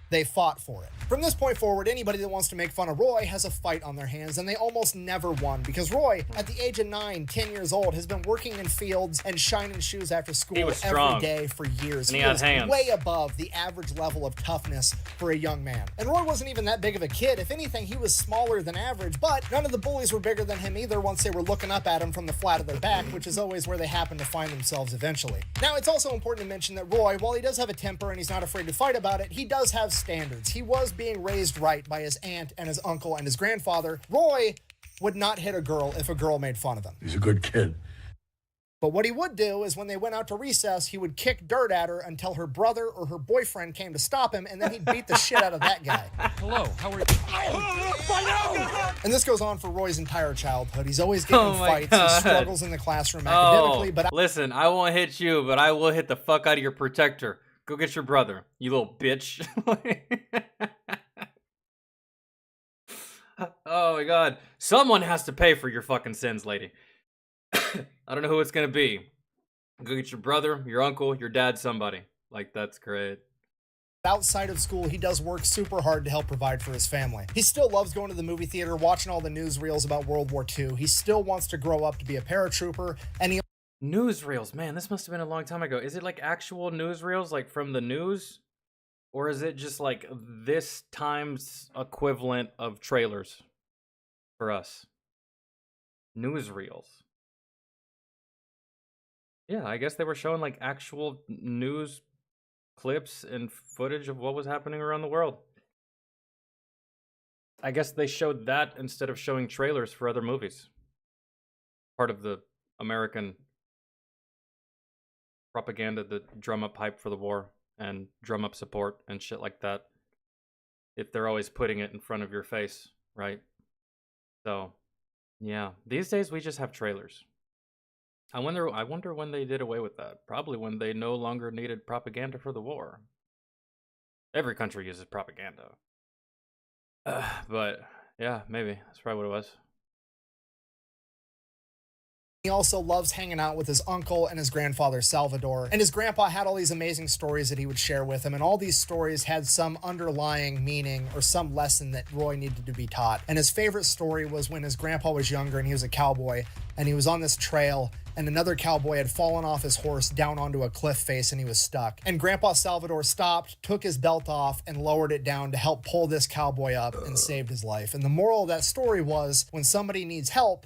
S3: they fought for it. From this point forward, anybody that wants to make fun of Roy has a fight on their hands, and they almost never won because Roy, at the age of 9, 10 years old, has been working in fields and shining shoes after school every day for years.
S1: And he had hands.
S3: Way above the average level of toughness for a young man. And Roy wasn't even that big of a kid. If anything, he was smaller than average, but none of the bullies were bigger than him either once they were looking up at him from the flat of their back, which is always where they happen to find themselves eventually. Now, it's also important to mention that Roy, while he does have a temper and he's not afraid to fight about it, he does have standards. He was being raised right by his aunt and his uncle and his grandfather. Roy would not hit a girl if a girl made fun of him.
S8: He's a good kid.
S3: But what he would do is when they went out to recess, he would kick dirt at her until her brother or her boyfriend came to stop him, and then he'd beat the shit out of that guy.
S6: Hello, how are you?
S3: And this goes on for Roy's entire childhood. He's always getting fights. He struggles in the classroom academically, but
S1: listen, I won't hit you, but I will hit the fuck out of your protector. Go get your brother, you little bitch. Oh my god. Someone has to pay for your fucking sins, lady. I don't know who it's gonna be. Go get your brother, your uncle, your dad, somebody. Like, that's great.
S3: Outside of school, he does work super hard to help provide for his family. He still loves going to the movie theater, watching all the newsreels about World War II. He still wants to grow up to be a paratrooper, and he
S1: Newsreels, man, this must have been a long time ago. Is it like actual newsreels, like from the news? Or is it just like this time's equivalent of trailers for us? Newsreels. Yeah, I guess they were showing like actual news clips and footage of what was happening around the world. I guess they showed that instead of showing trailers for other movies. Part of the American propaganda that drum up hype for the war and drum up support and shit like that. If they're always putting it in front of your face, right? So, yeah. These days we just have trailers. I wonder when they did away with that. Probably when they no longer needed propaganda for the war. Every country uses propaganda. But yeah, maybe that's probably what it was.
S3: He also loves hanging out with his uncle and his grandfather Salvador. And his grandpa had all these amazing stories that he would share with him, and all these stories had some underlying meaning or some lesson that Roy needed to be taught. And his favorite story was when his grandpa was younger and he was a cowboy, and he was on this trail, and another cowboy had fallen off his horse down onto a cliff face and he was stuck. And Grandpa Salvador stopped, took his belt off, and lowered it down to help pull this cowboy up and saved his life. And the moral of that story was, when somebody needs help,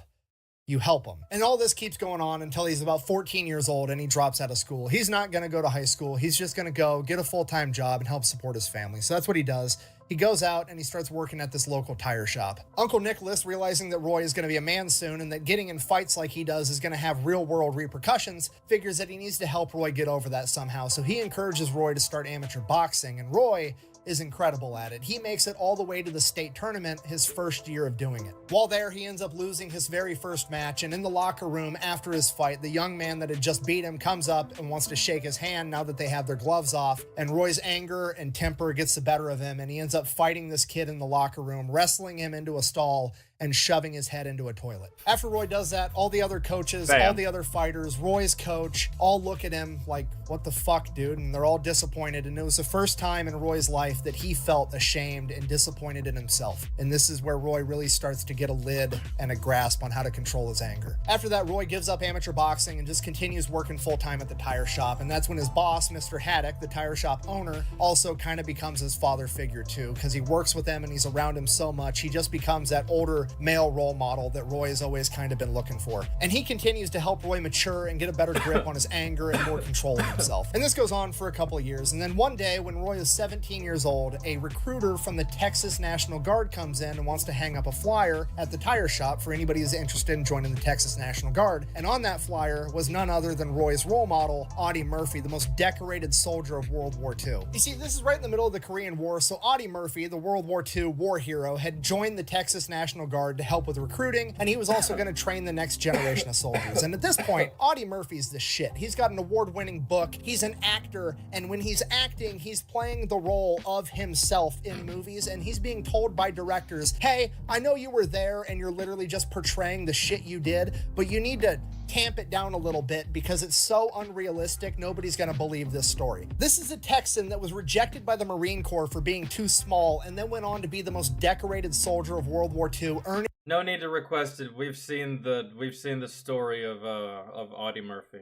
S3: you help him. And all this keeps going on until he's about 14 years old and he drops out of school. He's not going to go to high school. He's just going to go get a full-time job and help support his family. So that's what he does. He goes out and he starts working at this local tire shop. Uncle Nicholas, realizing that Roy is going to be a man soon and that getting in fights like he does is going to have real-world repercussions, figures that he needs to help Roy get over that somehow. So he encourages Roy to start amateur boxing, and Roy is incredible at it. He makes it all the way to the state tournament his first year of doing it. While there, he ends up losing his very first match, and in the locker room after his fight, the young man that had just beat him comes up and wants to shake his hand now that they have their gloves off, and Roy's anger and temper gets the better of him, and he ends up fighting this kid in the locker room, wrestling him into a stall and shoving his head into a toilet. After Roy does that, all the other coaches, all the other fighters, Roy's coach, all look at him like, what the fuck, dude? And they're all disappointed. And it was the first time in Roy's life that he felt ashamed and disappointed in himself. And this is where Roy really starts to get a lid and a grasp on how to control his anger. After that, Roy gives up amateur boxing and just continues working full-time at the tire shop. And that's when his boss, Mr. Haddock, the tire shop owner, also kind of becomes his father figure too, because he works with him and he's around him so much. He just becomes that older male role model that Roy has always kind of been looking for. And he continues to help Roy mature and get a better grip on his anger and more control of himself. And this goes on for a couple of years. And then one day when Roy is 17 years old, a recruiter from the Texas National Guard comes in and wants to hang up a flyer at the tire shop for anybody who's interested in joining the Texas National Guard. And on that flyer was none other than Roy's role model, Audie Murphy, the most decorated soldier of World War II. You see, this is right in the middle of the Korean War, so Audie Murphy, the World War II war hero, had joined the Texas National Guard to help with recruiting, and he was also going to train the next generation of soldiers. And at this point, Audie Murphy's the shit. He's got an award-winning book, he's an actor, and when he's acting, he's playing the role of himself in movies, and he's being told by directors, hey, I know you were there and you're literally just portraying the shit you did, but you need to tamp it down a little bit because it's so unrealistic, nobody's gonna believe this story. This is a Texan that was rejected by the Marine Corps for being too small and then went on to be the most decorated soldier of World War II, earning
S1: No need to request it. We've seen the story of Audie Murphy.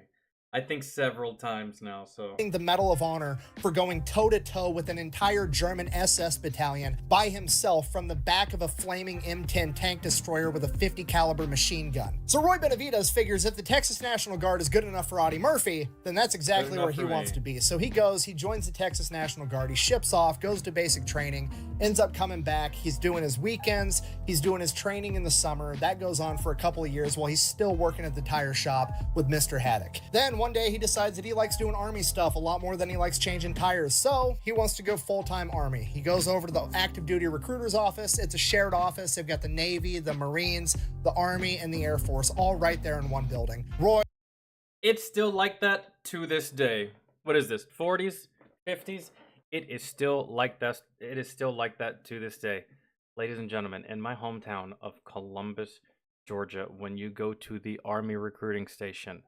S1: I think several times now, so.
S3: The Medal of Honor for going toe-to-toe with an entire German SS battalion by himself from the back of a flaming M10 tank destroyer with a 50 caliber machine gun. So Roy Benavidez figures if the Texas National Guard is good enough for Audie Murphy, then that's exactly where he wants to be. So he joins the Texas National Guard, he ships off, goes to basic training, ends up coming back, he's doing his weekends, he's doing his training in the summer. That goes on for a couple of years while he's still working at the tire shop with Mr. Haddock. Then one day he decides that he likes doing Army stuff a lot more than he likes changing tires, so he wants to go full-time Army. He goes over to the active duty recruiter's office. It's a shared office. They've got the Navy, the Marines, the Army, and the Air Force all right there in one building. Roy...
S1: It's still like that to this day. What is this, 40s, 50s? It is still like that. It is still like that to this day. Ladies and gentlemen, in my hometown of Columbus, Georgia, when you go to the Army recruiting station,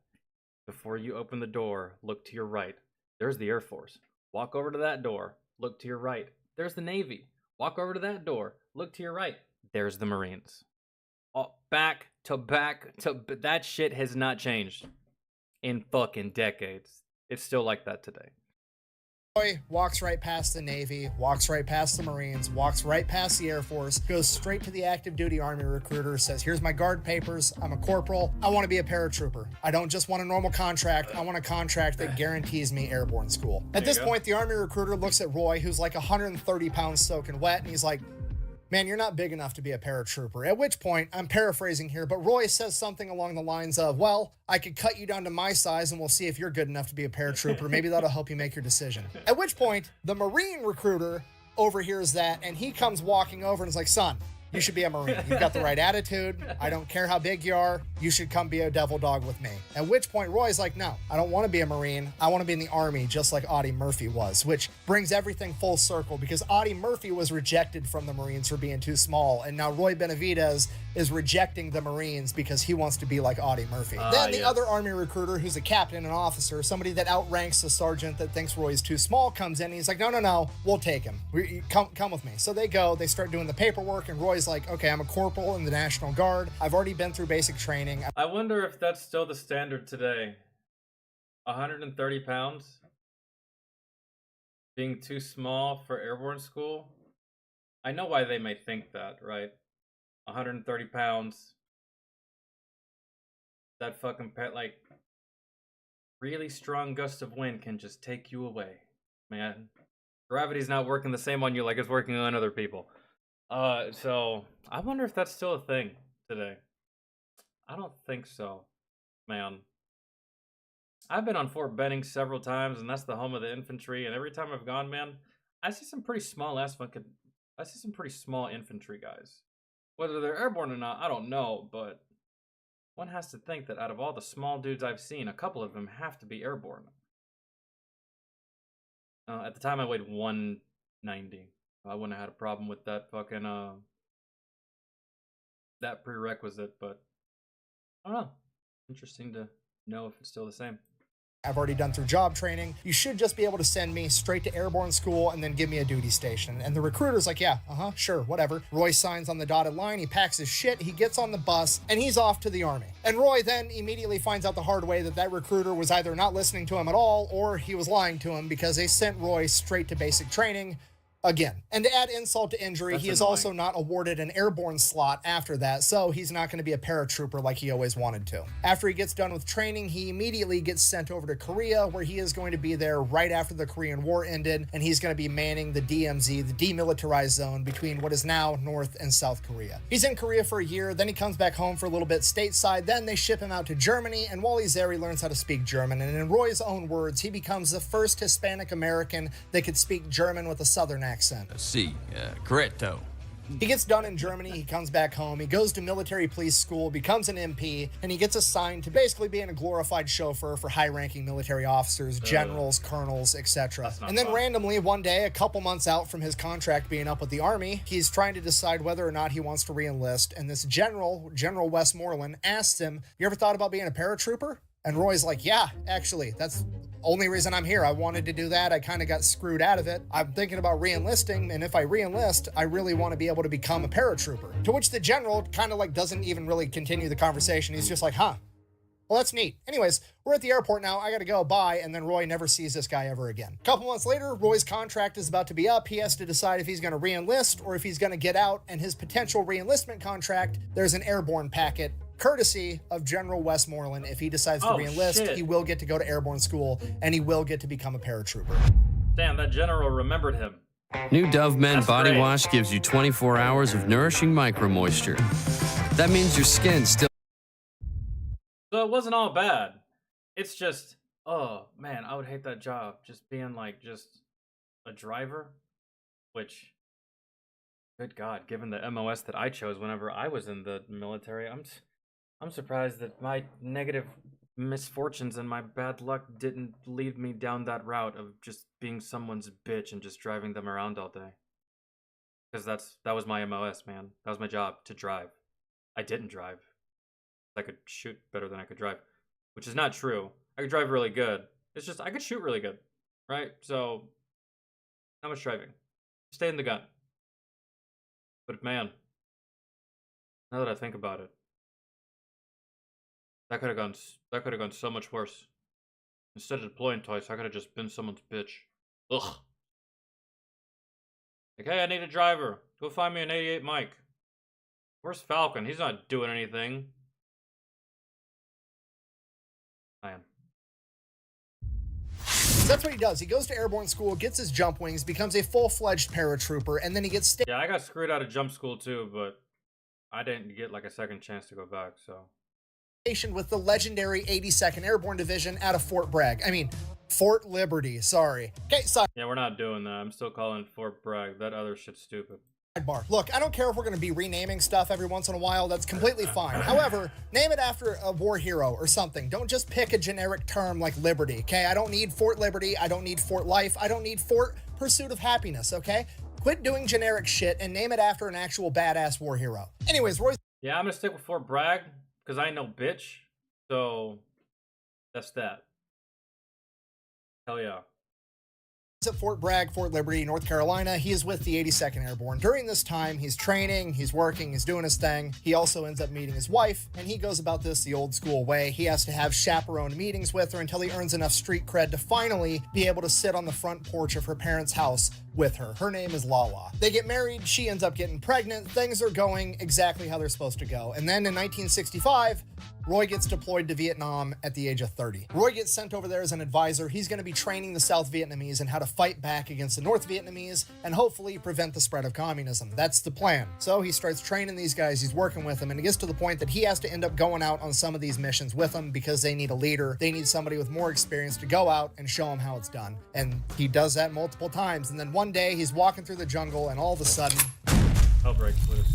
S1: before you open the door, look to your right. There's the Air Force. Walk over to that door. look to your right. There's the Navy. Walk over to that door. Look to your right. There's the Marines. Back to back to... That shit has not changed in fucking decades. It's still like that today.
S3: Roy walks right past the Navy, walks right past the Marines, walks right past the Air Force, goes straight to the active duty Army recruiter, says, here's my guard papers, I'm a corporal, I want to be a paratrooper. I don't just want a normal contract, I want a contract that guarantees me airborne school. At this point, the Army recruiter looks at Roy, who's like 130 pounds soaking wet, and he's like, man, you're not big enough to be a paratrooper. At which point, I'm paraphrasing here, but Roy says something along the lines of, well, I could cut you down to my size and we'll see if you're good enough to be a paratrooper. Maybe that'll help you make your decision. At which point, the Marine recruiter overhears that and he comes walking over and is like, son, you should be a Marine. You've got the right attitude. I don't care how big you are. You should come be a devil dog with me. At which point, Roy's like, no, I don't want to be a Marine. I want to be in the Army, just like Audie Murphy was, which brings everything full circle because Audie Murphy was rejected from the Marines for being too small. And now Roy Benavidez is rejecting the Marines because he wants to be like Audie Murphy. Then the other Army recruiter, who's a captain, an officer, somebody that outranks the sergeant that thinks Roy's too small, comes in and he's like, no, we'll take him. Come with me. So they go, they start doing the paperwork, and Roy's like, okay, I'm a corporal in the National Guard. I've already been through basic training.
S1: I wonder if that's still the standard today. 130 pounds? Being too small for airborne school? I know why they may think that, right? 130 pounds. That fucking pet, like, really strong gust of wind can just take you away, man. Gravity's not working the same on you like it's working on other people. So I wonder if that's still a thing today. I don't think so, man. I've been on Fort Benning several times, and that's the home of the infantry. And every time I've gone, man, I see some pretty small infantry guys. Whether they're airborne or not, I don't know, but one has to think that out of all the small dudes I've seen, a couple of them have to be airborne. At the time, I weighed 190. I wouldn't have had a problem with that fucking, that prerequisite, but I don't know. Interesting to know if it's still the same.
S3: I've already done through job training. You should just be able to send me straight to airborne school and then give me a duty station. And the recruiter's like, yeah, sure, whatever. Roy signs on the dotted line, he packs his shit, he gets on the bus, and he's off to the Army. And Roy then immediately finds out the hard way that recruiter was either not listening to him at all or he was lying to him because they sent Roy straight to basic training again. And to add insult to injury, he is also not awarded an airborne slot after that, so he's not going to be a paratrooper like he always wanted to. After he gets done with training, he immediately gets sent over to Korea, where he is going to be there right after the Korean War ended, and he's going to be manning the DMZ, the demilitarized zone, between what is now North and South Korea. He's in Korea for a year, then he comes back home for a little bit stateside, then they ship him out to Germany, and while he's there, he learns how to speak German, and in Roy's own words, he becomes the first Hispanic American that could speak German with a Southern accent.
S8: Correcto.
S3: He gets done in Germany, he comes back home, he goes to military police school, becomes an MP, and he gets assigned to basically being a glorified chauffeur for high-ranking military officers, generals, colonels, etc. And then randomly, one day, a couple months out from his contract being up with the Army, he's trying to decide whether or not he wants to re-enlist, and this General Westmoreland, asks him, you ever thought about being a paratrooper? And Roy's like, yeah, actually, that's the only reason I'm here. I wanted to do that. I kind of got screwed out of it. I'm thinking about re-enlisting, and if I re-enlist, I really want to be able to become a paratrooper. To which the general kind of like doesn't even really continue the conversation. He's just like, huh, well, that's neat. Anyways, we're at the airport now. I gotta go, bye. And then Roy never sees this guy ever again. A couple months later, Roy's contract is about to be up. He has to decide if he's gonna re-enlist or if he's gonna get out. And his potential re-enlistment contract, there's an airborne packet courtesy of General Westmoreland. If he decides to re-enlist, he will get to go to airborne school and he will get to become a paratrooper.
S1: Damn, that general remembered him.
S9: New Dove Men Body Wash gives you 24 hours of nourishing micro moisture. That means your skin still...
S1: So it wasn't all bad. It's just, oh man, I would hate that job. Just being like just a driver, which, good God, given the MOS that I chose whenever I was in the military, I'm surprised that my negative misfortunes and my bad luck didn't lead me down that route of just being someone's bitch and just driving them around all day. Because that was my MOS, man. That was my job, to drive. I didn't drive. I could shoot better than I could drive, which is not true. I could drive really good. It's just I could shoot really good, right? So How much driving? Stay in the gun. But man, now that I think about it, that could have gone so much worse. Instead of deploying twice, I could have just been someone's bitch. Ugh. Like, hey, I need a driver. Go find me an 88 Mike. Where's Falcon? He's not doing anything. Man.
S3: That's what he does. He goes to airborne school, gets his jump wings, becomes a full-fledged paratrooper, and then he gets
S1: Yeah, I got screwed out of jump school too, but I didn't get like a second chance to go back, so.
S3: stationed with the legendary 82nd Airborne Division out of Fort Bragg. I mean, Fort Liberty, sorry. Okay,
S1: Yeah, we're not doing that. I'm still calling it Fort Bragg. That other shit's stupid.
S3: sidebar. Look, I don't care if we're going to be renaming stuff every once in a while. That's completely fine. However, name it after a war hero or something. Don't just pick a generic term like Liberty, okay? I don't need Fort Liberty. I don't need Fort Life. I don't need Fort Pursuit of Happiness, okay? Quit doing generic shit and name it after an actual badass war hero. Anyways, Roy's
S1: Yeah, I'm gonna stick with Fort Bragg because I ain't no bitch. So that's that. Hell yeah.
S3: at Fort Bragg, Fort Liberty, North Carolina. He is with the 82nd Airborne. During this time, he's training, he's working, he's doing his thing. He also ends up meeting his wife, and he goes about this the old school way. He has to have chaperone meetings with her until he earns enough street cred to finally be able to sit on the front porch of her parents' house with her. Her name is Lala. They get married, she ends up getting pregnant, things are going exactly how they're supposed to go. And then in 1965, Roy gets deployed to Vietnam at the age of 30. Roy gets sent over there as an advisor. He's going to be training the South Vietnamese in how to fight back against the North Vietnamese and hopefully prevent the spread of communism. That's the plan. So he starts training these guys, he's working with them, and it gets to the point that he has to end up going out on some of these missions with them because they need a leader. They need somebody with more experience to go out and show them how it's done. And he does that multiple times. And then one day he's walking through the jungle and all of a sudden,
S1: hell breaks loose.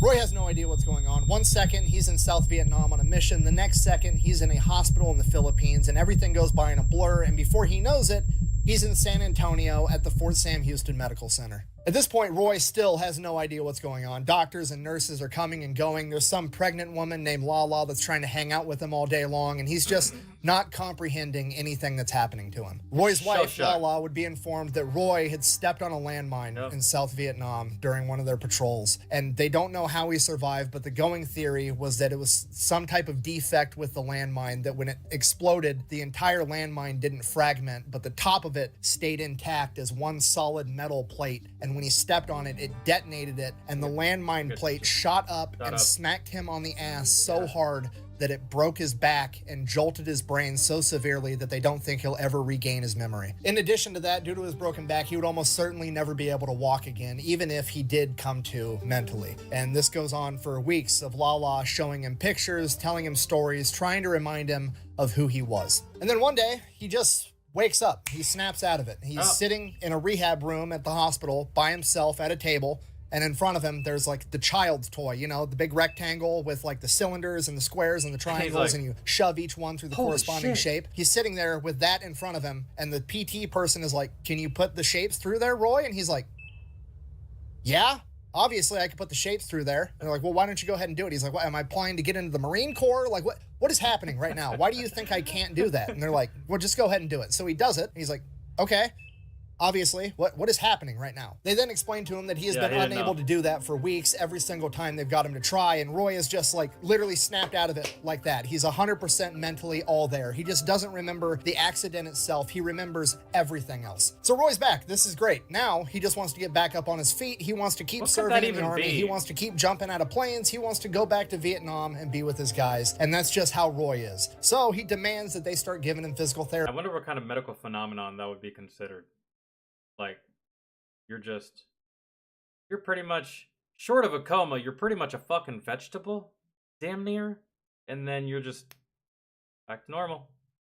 S3: Roy has no idea what's going on. 1 second, he's in South Vietnam on a mission. The next second, he's in a hospital in the Philippines, and everything goes by in a blur. And before he knows it, he's in San Antonio at the Fort Sam Houston Medical Center. At this point, Roy still has no idea what's going on. Doctors and nurses are coming and going. There's some pregnant woman named Lala that's trying to hang out with him all day long, and he's just not comprehending anything that's happening to him. Roy's wife, Lala, would be informed that Roy had stepped on a landmine in South Vietnam during one of their patrols, and they don't know how he survived, but the going theory was that it was some type of defect with the landmine, that when it exploded, the entire landmine didn't fragment, but the top of it stayed intact as one solid metal plate, and when he stepped on it, it detonated it, and the landmine plate shot up and smacked him on the ass so hard that it broke his back and jolted his brain so severely that they don't think he'll ever regain his memory. In addition to that, due to his broken back, he would almost certainly never be able to walk again, even if he did come to mentally. And this goes on for weeks of Lala showing him pictures, telling him stories, trying to remind him of who he was. And then one day, he just wakes up. He snaps out of it. He's sitting in a rehab room at the hospital by himself at a table, and in front of him, there's like the child's toy, you know, the big rectangle with like the cylinders and the squares and the triangles, and you shove each one through the corresponding shape. He's sitting there with that in front of him, and the PT person is like, "Can you put the shapes through there, Roy?" And he's like, "Yeah, obviously I could put the shapes through there." And they're like, "Well, why don't you go ahead and do it?" He's like, "What, am I applying to get into the Marine Corps? Like, what is happening right now? Why do you think I can't do that?" And they're like, "Well, just go ahead and do it." So he does it, and he's like, "Okay. Obviously, what is happening right now?" They then explain to him that he has been unable to do that for weeks every single time they've got him to try, and Roy is just like literally snapped out of it like that. He's 100% mentally all there. He just doesn't remember the accident itself. He remembers everything else. So Roy's back. This is great. Now he just wants to get back up on his feet. He wants to keep serving in the army. He wants to keep jumping out of planes. He wants to go back to Vietnam and be with his guys, and that's just how Roy is. So he demands that they start giving him physical therapy.
S1: I wonder what kind of medical phenomenon that would be considered. Like, you're pretty much, short of a coma, you're pretty much a fucking vegetable, damn near, and then you're just back to normal.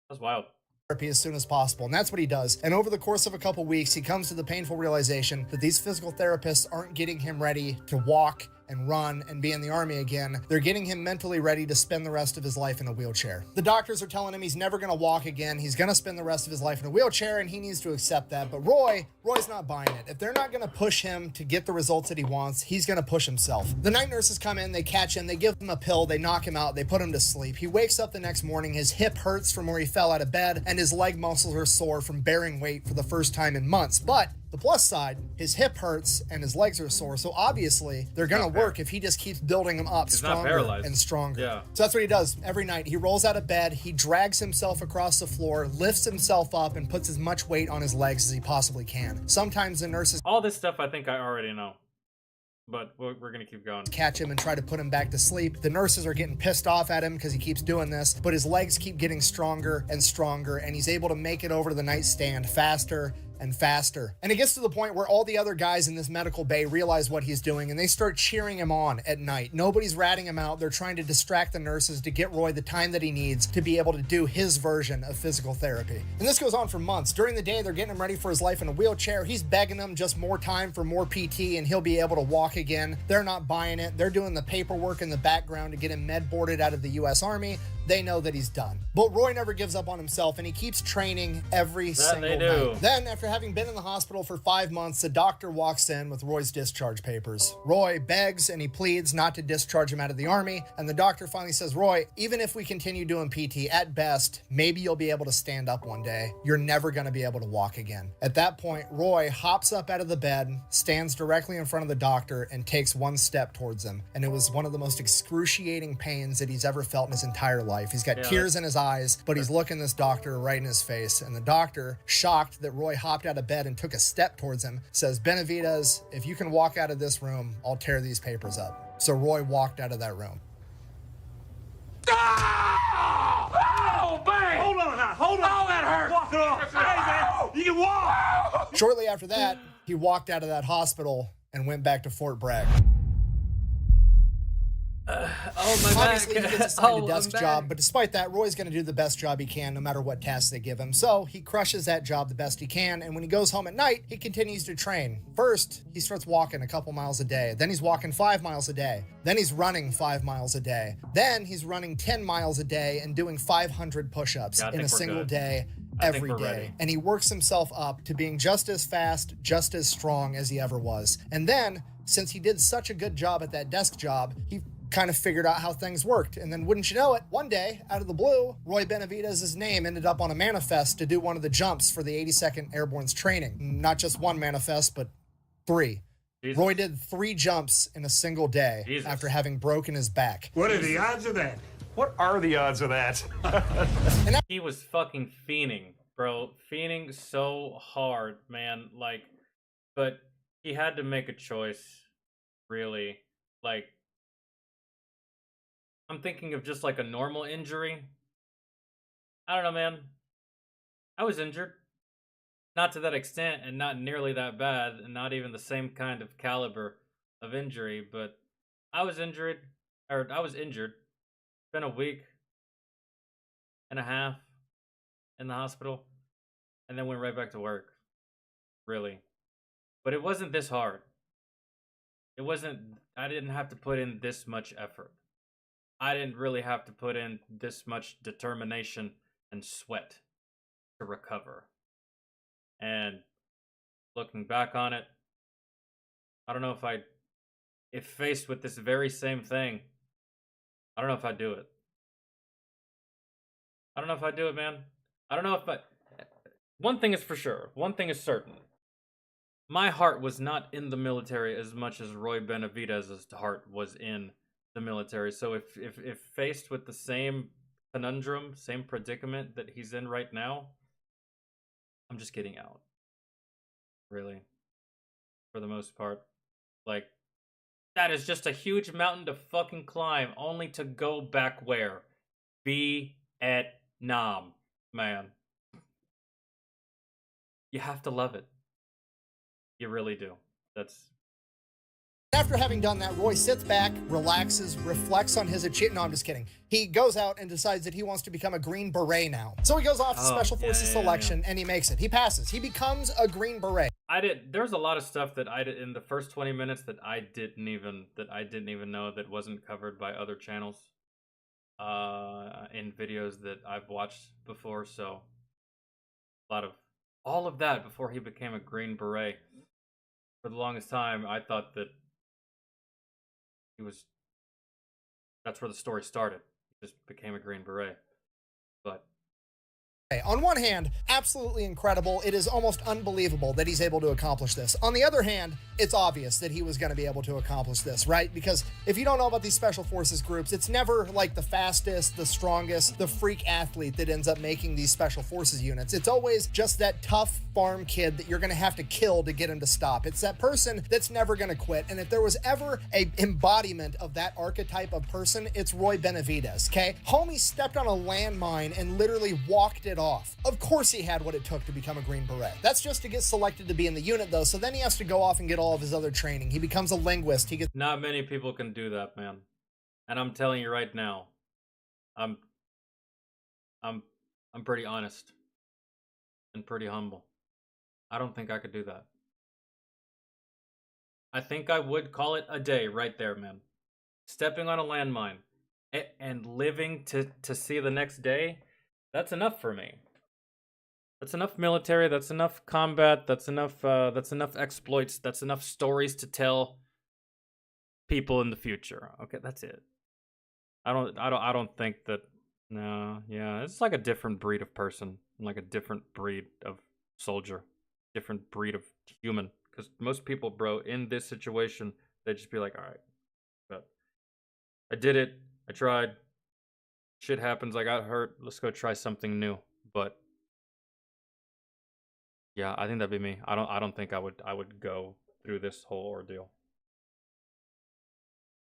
S1: That's wild.
S3: As soon as possible, and that's what he does. And over the course of a couple weeks, he comes to the painful realization that these physical therapists aren't getting him ready to walk and run and be in the army again. They're getting him mentally ready to spend the rest of his life in a wheelchair. The doctors are telling him he's never going to walk again. He's going to spend the rest of his life in a wheelchair, and he needs to accept that. But Roy's not buying it. If they're not going to push him to get the results that he wants, he's going to push himself. The night nurses come in, they catch him, they give him a pill, they knock him out, they put him to sleep. He wakes up the next morning, his hip hurts from where he fell out of bed, and his leg muscles are sore from bearing weight for the first time in months. But The plus side, his hip hurts and his legs are sore, so obviously they're gonna work if he just keeps building them up stronger and stronger.
S1: Yeah.
S3: So that's what he does every night. He rolls out of bed, he drags himself across the floor, lifts himself up, and puts as much weight on his legs as he possibly can. Sometimes the nurses
S1: All this stuff I think I already know, but we're gonna keep going.
S3: catch him and try to put him back to sleep. The nurses are getting pissed off at him because he keeps doing this, but his legs keep getting stronger and stronger, and he's able to make it over to the nightstand faster and faster. And it gets to the point where all the other guys in this medical bay realize what he's doing and they start cheering him on at night. Nobody's ratting him out. They're trying to distract the nurses to get Roy the time that he needs to be able to do his version of physical therapy. And this goes on for months. During the day, they're getting him ready for his life in a wheelchair. He's begging them just more time for more PT and he'll be able to walk again. They're not buying it. They're doing the paperwork in the background to get him med boarded out of the US Army. They know that he's done. But Roy never gives up on himself and he keeps training every single night. Then, after having been in the hospital for 5 months, the doctor walks in with Roy's discharge papers. Roy begs and he pleads not to discharge him out of the Army, and the doctor finally says, Roy, even if we continue doing PT, at best, maybe you'll be able to stand up one day. You're never going to be able to walk again. At that point, Roy hops up out of the bed, stands directly in front of the doctor, and takes one step towards him. And it was one of the most excruciating pains that he's ever felt in his entire life. He's got tears in his eyes, but he's looking this doctor right in his face. And the doctor, shocked that Roy hopped out of bed and took a step towards him, says, Benavidez, if you can walk out of this room, I'll tear these papers up. So Roy walked out of that room.
S5: Oh, bang! Hold on now, hold on. Oh, that hurt. Walk it off. Hey, man, you can walk.
S3: Shortly after that, he walked out of that hospital and went back to Fort Bragg. Obviously, he gets assigned a desk job, but despite that, Roy's going to do the best job he can no matter what tasks they give him. So he crushes that job the best he can, and when he goes home at night, he continues to train. First, he starts walking a couple miles a day. Then he's walking 5 miles a day. Then he's running 5 miles a day. Then he's running 10 miles a day and doing 500 push-ups in a single day. Every day. And he works himself up to being just as fast, just as strong as he ever was. And then, since he did such a good job at that desk job, he kind of figured out how things worked. And then wouldn't you know it, one day, out of the blue, Roy Benavidez's name ended up on a manifest to do one of the jumps for the 82nd Airborne's training. Not just one manifest, but 3. Jesus. Roy did 3 jumps in a single day after having broken his back.
S5: What are the odds of that? What are the odds of that?
S1: He was fucking fiending, bro. Fiending so hard, man. Like, but he had to make a choice, really. Like, I'm thinking of just like a normal injury. I don't know, man. I was injured. Not to that extent and not nearly that bad and not even the same kind of caliber of injury, but I was injured. Been a week and a half in the hospital and then went right back to work. Really. But it wasn't this hard. I didn't have to put in this much effort. I didn't really have to put in this much determination and sweat to recover. And looking back on it, I don't know if faced with this very same thing, I don't know if I'd do it. I don't know if I'd do it, man. I don't know if one thing is for sure. One thing is certain. My heart was not in the military as much as Roy Benavidez's heart was in the military. So if faced with the same conundrum, same predicament that he's in right now, I'm just getting out. Really. For the most part. Like, that is just a huge mountain to fucking climb, only to go back where? Vietnam, man. You have to love it. You really do.
S3: After having done that, Roy sits back, relaxes, reflects on his achievement. No, I'm just kidding. He goes out and decides that he wants to become a Green Beret now. So he goes off to Special Forces selection and he makes it. He passes. He becomes a Green Beret.
S1: There's a lot of stuff that I did in the first 20 minutes that I didn't even know that wasn't covered by other channels in videos that I've watched before. So a lot of all of that before he became a Green Beret. For the longest time, I thought that that's where the story started. He just became a Green Beret. But
S3: On one hand, absolutely incredible. It is almost unbelievable that he's able to accomplish this. On the other hand, it's obvious that he was going to be able to accomplish this, right? Because if you don't know about these special forces groups, it's never like the fastest, the strongest, the freak athlete that ends up making these special forces units. It's always just that tough farm kid that you're going to have to kill to get him to stop. It's that person that's never going to quit. And if there was ever a embodiment of that archetype of person, it's Roy Benavidez, okay? Homie stepped on a landmine and literally walked it off. Of course he had what it took to become a Green Beret. That's just to get selected to be in the unit though, so then he has to go off and get all of his other training. He becomes a linguist. He gets
S1: Not many people can do that, man. And I'm telling you right now, I'm pretty honest and pretty humble. I don't think I could do that. I think I would call it a day right there, man. Stepping on a landmine and living to see the next day, that's enough for me. That's enough military, that's enough combat, that's enough exploits, that's enough stories to tell people in the future. Okay, that's it. I don't think that. No, yeah, it's like a different breed of person, like a different breed of soldier, different breed of human. Because most people, bro, in this situation, they just be like, all right, but I did it, I tried, shit happens, I got hurt, let's go try something new. But yeah, I think that'd be me. I don't think I would go through this whole ordeal.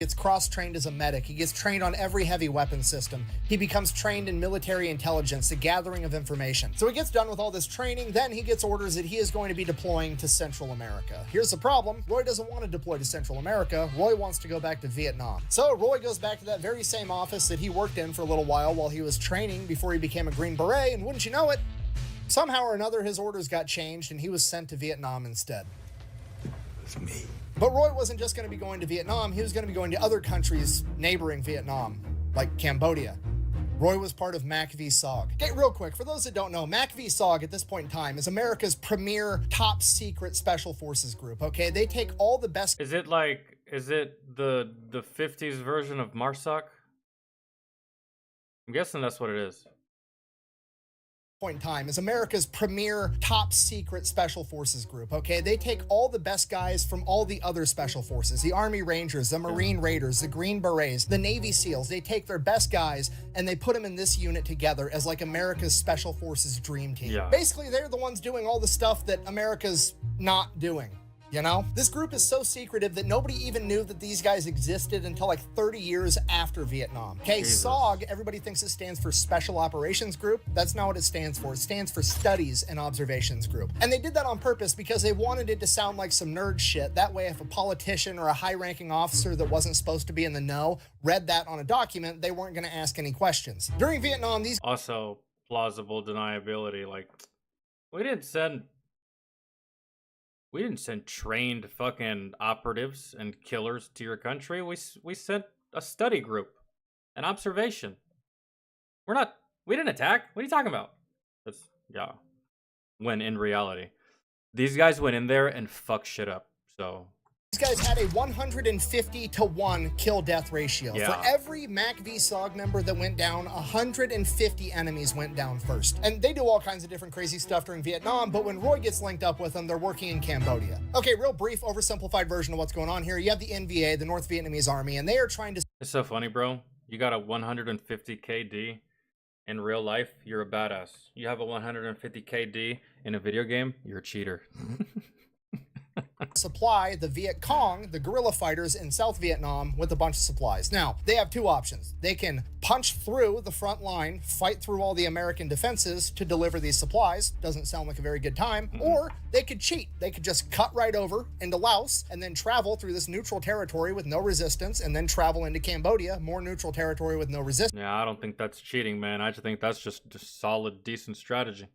S3: gets cross-trained as a medic. He gets trained on every heavy weapon system. He becomes trained in military intelligence, the gathering of information. So he gets done with all this training, then he gets orders that he is going to be deploying to Central America. Here's the problem. Roy doesn't want to deploy to Central America. Roy wants to go back to Vietnam. So Roy goes back to that very same office that he worked in for a little while he was training before he became a Green Beret, and wouldn't you know it, somehow or another his orders got changed and he was sent to Vietnam instead.
S2: It's me.
S3: But Roy wasn't just going to be going to Vietnam, he was going to be going to other countries neighboring Vietnam, like Cambodia. Roy was part of MACV-SOG. Okay, real quick, for those that don't know, MACV-SOG at this point in time is America's premier top secret special forces group, okay? They take all the best...
S1: Is it the 50s version of MARSOC? I'm guessing that's what it is.
S3: Point in time is America's premier top secret special forces group, okay? They take all the best guys from all the other special forces, the Army Rangers, the Marine Raiders, the Green Berets, the Navy SEALs. They take their best guys and they put them in this unit together as like America's special forces dream team.
S1: Yeah.
S3: Basically, they're the ones doing all the stuff that America's not doing. You know, this group is so secretive that nobody even knew that these guys existed until like 30 years after Vietnam. Okay, SOG, everybody thinks it stands for Special Operations Group. That's not what it stands for. It stands for Studies and Observations Group. And they did that on purpose because they wanted it to sound like some nerd shit. That way, if a politician or a high-ranking officer that wasn't supposed to be in the know read that on a document, they weren't going to ask any questions. During Vietnam, these...
S1: Also, plausible deniability. Like, we didn't send trained fucking operatives and killers to your country. We sent a study group, an observation. We didn't attack. What are you talking about? Yeah. When in reality, these guys went in there and fucked shit up. So
S3: these guys had a 150-to-1 kill-death ratio.
S1: Yeah.
S3: For every MACV-SOG member that went down, 150 enemies went down first. And they do all kinds of different crazy stuff during Vietnam, but when Roy gets linked up with them, they're working in Cambodia. Okay, real brief, oversimplified version of what's going on here. You have the NVA, the North Vietnamese Army, and they are trying to...
S1: It's so funny, bro. You got a 150 KD. In real life, you're a badass. You have a 150 KD in a video game, you're a cheater.
S3: supply the Viet Cong, the guerrilla fighters in South Vietnam, with a bunch of supplies. Now, they have two options. They can punch through the front line, fight through all the American defenses to deliver these supplies. Doesn't sound like a very good time. Or they could cheat. They could just cut right over into Laos and then travel through this neutral territory with no resistance and then travel into Cambodia, more neutral territory with no resistance.
S1: Yeah, I don't think that's cheating, man. I just think that's just solid, decent strategy.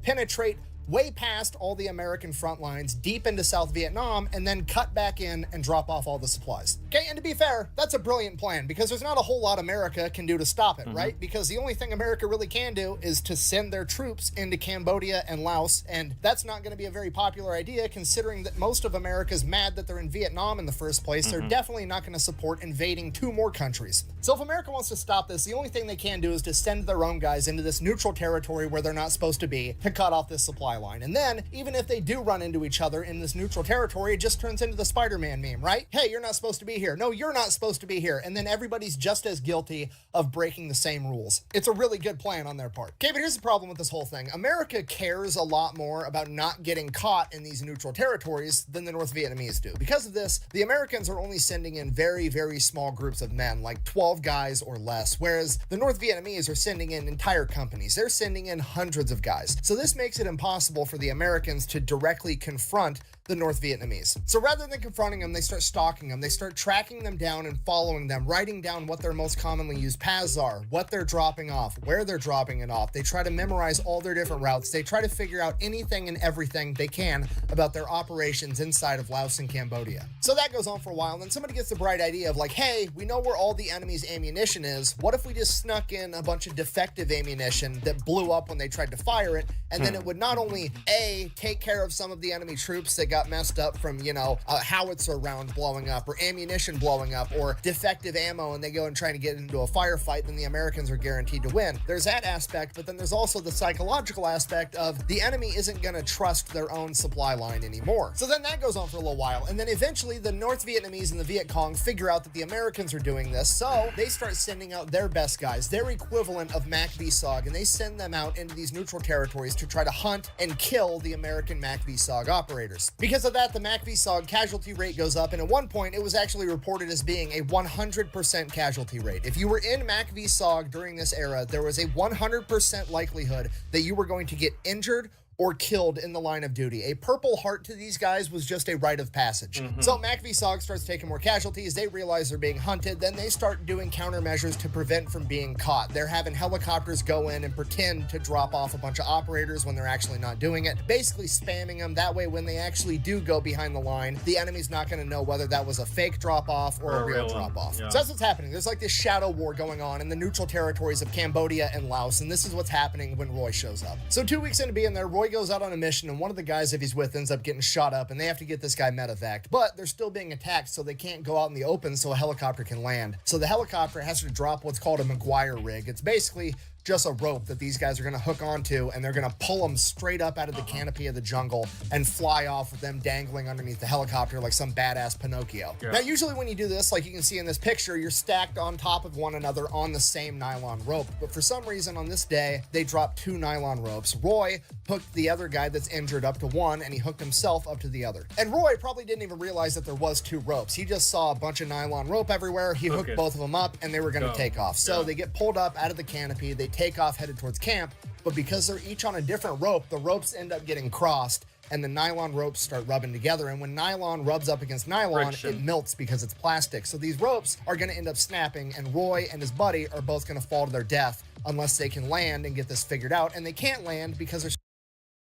S3: Penetrate way past all the American front lines, deep into South Vietnam, and then cut back in and drop off all the supplies. Okay, and to be fair, that's a brilliant plan because there's not a whole lot America can do to stop it, right? Because the only thing America really can do is to send their troops into Cambodia and Laos, and that's not going to be a very popular idea considering that most of America's mad that they're in Vietnam in the first place. They're definitely not going to support invading 2 more countries. So if America wants to stop this, the only thing they can do is to send their own guys into this neutral territory where they're not supposed to be to cut off this supply line. And then, even if they do run into each other in this neutral territory, it just turns into the Spider-Man meme, right? Hey, you're not supposed to be here. No, you're not supposed to be here. And then everybody's just as guilty of breaking the same rules. It's a really good plan on their part. Okay, but here's the problem with this whole thing. America cares a lot more about not getting caught in these neutral territories than the North Vietnamese do. Because of this, the Americans are only sending in very, very small groups of men, like 12 guys or less, whereas the North Vietnamese are sending in entire companies. They're sending in hundreds of guys. So this makes it impossible for the Americans to directly confront the North Vietnamese. So rather than confronting them, they start stalking them. They start tracking them down and following them, writing down what their most commonly used paths are, what they're dropping off, where they're dropping it off. They try to memorize all their different routes. They try to figure out anything and everything they can about their operations inside of Laos and Cambodia. So that goes on for a while, and then somebody gets the bright idea of like, hey, we know where all the enemy's ammunition is. What if we just snuck in a bunch of defective ammunition that blew up when they tried to fire it, and then it would not only A, take care of some of the enemy troops that got messed up from, you know, a howitzer round blowing up or ammunition blowing up or defective ammo, and they go and try to get into a firefight, then the Americans are guaranteed to win. There's that aspect, but then there's also the psychological aspect of the enemy isn't going to trust their own supply line anymore. So then that goes on for a little while, and then eventually the North Vietnamese and the Viet Cong figure out that the Americans are doing this, so they start sending out their best guys, their equivalent of Mac VSOG, and they send them out into these neutral territories to try to hunt and kill the American Mac VSOG operators. Because of that, the Mac VSOG casualty rate goes up, and at one point it was actually reported as being a 100% casualty rate. If you were in Mac VSOG during this era, there was a 100% likelihood that you were going to get injured or killed in the line of duty. A Purple Heart to these guys was just a rite of passage. So Mac VSOG starts taking more casualties. They realize they're being hunted. Then they start doing countermeasures to prevent from being caught. They're having helicopters go in and pretend to drop off a bunch of operators when they're actually not doing it, basically spamming them. That way, when they actually do go behind the line, the enemy's not gonna know whether that was a fake drop-off or a real drop-off.
S1: Yeah.
S3: So that's what's happening. There's like this shadow war going on in the neutral territories of Cambodia and Laos, and this is what's happening when Roy shows up. So 2 weeks into being there, Roy goes out on a mission, and one of the guys, if he's with, ends up getting shot up, and they have to get this guy medevaced, but they're still being attacked, so they can't go out in the open so a helicopter can land. So the helicopter has to drop what's called a McGuire rig. It's basically just a rope that these guys are going to hook onto, and they're going to pull them straight up out of the canopy of the jungle and fly off with them dangling underneath the helicopter like some badass Pinocchio.
S1: Yeah.
S3: Now, usually when you do this, like you can see in this picture, you're stacked on top of one another on the same nylon rope. But for some reason on this day, they dropped 2 nylon ropes. Roy hooked the other guy that's injured up to one, and he hooked himself up to the other. And Roy probably didn't even realize that there was 2 ropes. He just saw a bunch of nylon rope everywhere. He hooked both of them up, and they were going to take off. So they get pulled up out of the canopy. They take off headed towards camp, but because they're each on a different rope, the ropes end up getting crossed, and the nylon ropes start rubbing together. And when nylon rubs up against nylon, it melts because it's plastic. So these ropes are going to end up snapping, and Roy and his buddy are both going to fall to their death unless they can land and get this figured out. And they can't land because they're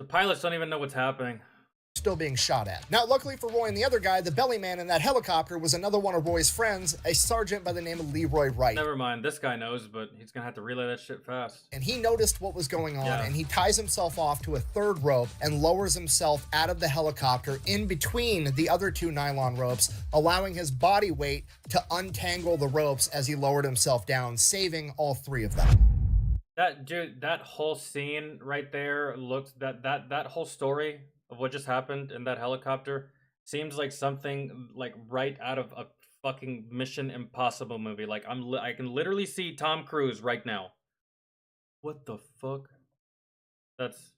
S1: The pilots don't even know what's happening.
S3: still being shot at. Now, luckily for Roy and the other guy, the belly man in that helicopter was another one of Roy's friends, a sergeant by the name of Leroy Wright.
S1: Never mind, this guy knows, but he's gonna have to relay that shit fast.
S3: And he noticed what was going on, and he ties himself off to a 3rd rope and lowers himself out of the helicopter in between the other 2 nylon ropes, allowing his body weight to untangle the ropes as he lowered himself down, saving all 3 of them.
S1: That dude, that whole scene right there looked that whole story of what just happened in that helicopter seems like something like right out of a fucking Mission Impossible movie. Like I can literally see Tom Cruise right now. What the fuck? That's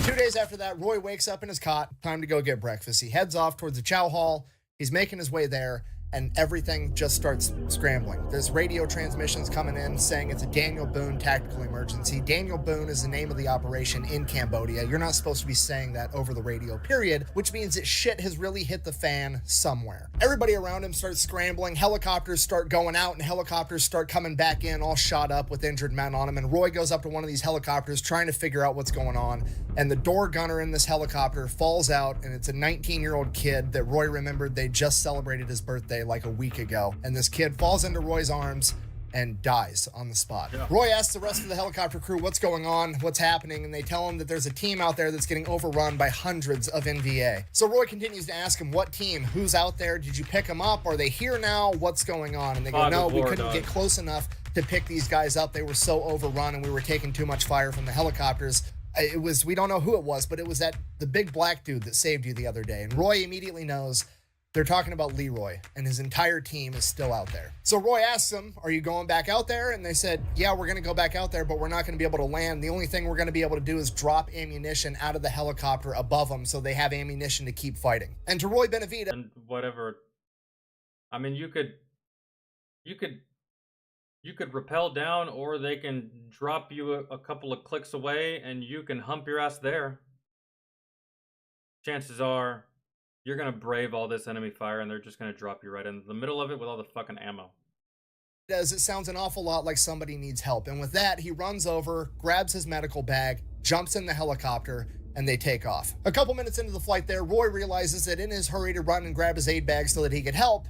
S3: 2 days after that, Roy wakes up in his cot. Time to go get breakfast. He heads off towards the chow hall. He's making his way there, and everything just starts scrambling. There's radio transmissions coming in saying it's a Daniel Boone tactical emergency. Daniel Boone is the name of the operation in Cambodia. You're not supposed to be saying that over the radio, period, which means that shit has really hit the fan somewhere. Everybody around him starts scrambling. Helicopters start going out and helicopters start coming back in all shot up with injured men on them. And Roy goes up to one of these helicopters trying to figure out what's going on. And the door gunner in this helicopter falls out, and it's a 19-year-old kid that Roy remembered they just celebrated his birthday like a week ago. And this kid falls into Roy's arms and dies on the spot. Yeah. Roy asks the rest of the helicopter crew what's going on, what's happening, and they tell him that there's a team out there that's getting overrun by hundreds of NVA. So Roy continues to ask him, what team? Who's out there? Did you pick them up? Are they here now? What's going on? And they go, no, we couldn't get close enough to pick these guys up. They were so overrun and we were taking too much fire from the helicopters. We don't know who it was, but it was the big black dude that saved you the other day. And Roy immediately knows they're talking about Leroy, and his entire team is still out there. So Roy asks them, are you going back out there? And they said, yeah, we're going to go back out there, but we're not going to be able to land. The only thing we're going to be able to do is drop ammunition out of the helicopter above them so they have ammunition to keep fighting. And to Roy Benavida...
S1: And whatever. I mean, you could rappel down, or they can drop you a couple of clicks away, and you can hump your ass there. Chances are you're going to brave all this enemy fire, and they're just going to drop you right in the middle of it with all the fucking ammo.
S3: It sounds an awful lot like somebody needs help. And with that, he runs over, grabs his medical bag, jumps in the helicopter, and they take off. A couple minutes into the flight there, Roy realizes that in his hurry to run and grab his aid bag so that he could help,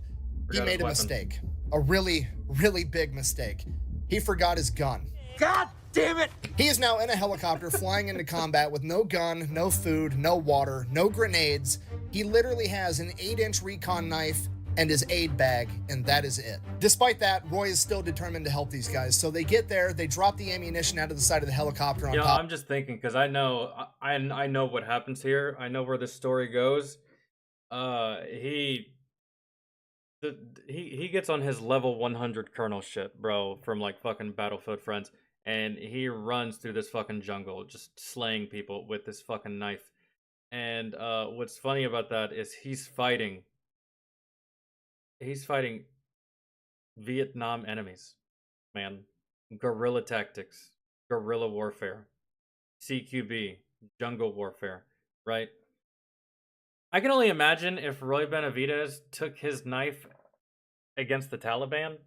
S3: he made a mistake. A really, really big mistake. He forgot his gun.
S5: God damn it!
S3: He is now in a helicopter flying into combat with no gun, no food, no water, no grenades. He literally has an 8-inch recon knife and his aid bag, and that is it. Despite that, Roy is still determined to help these guys. So they get there, they drop the ammunition out of the side of the helicopter on top.
S1: I'm just thinking, because I know what happens here. I know where this story goes. He gets on his level 100 colonel shit, bro, from like fucking Battlefield Friends, and he runs through this fucking jungle just slaying people with this fucking knife. And what's funny about that is he's fighting Vietnam enemies, man. Guerrilla tactics, guerrilla warfare, CQB, jungle warfare, right? I can only imagine if Roy Benavidez took his knife against the Taliban,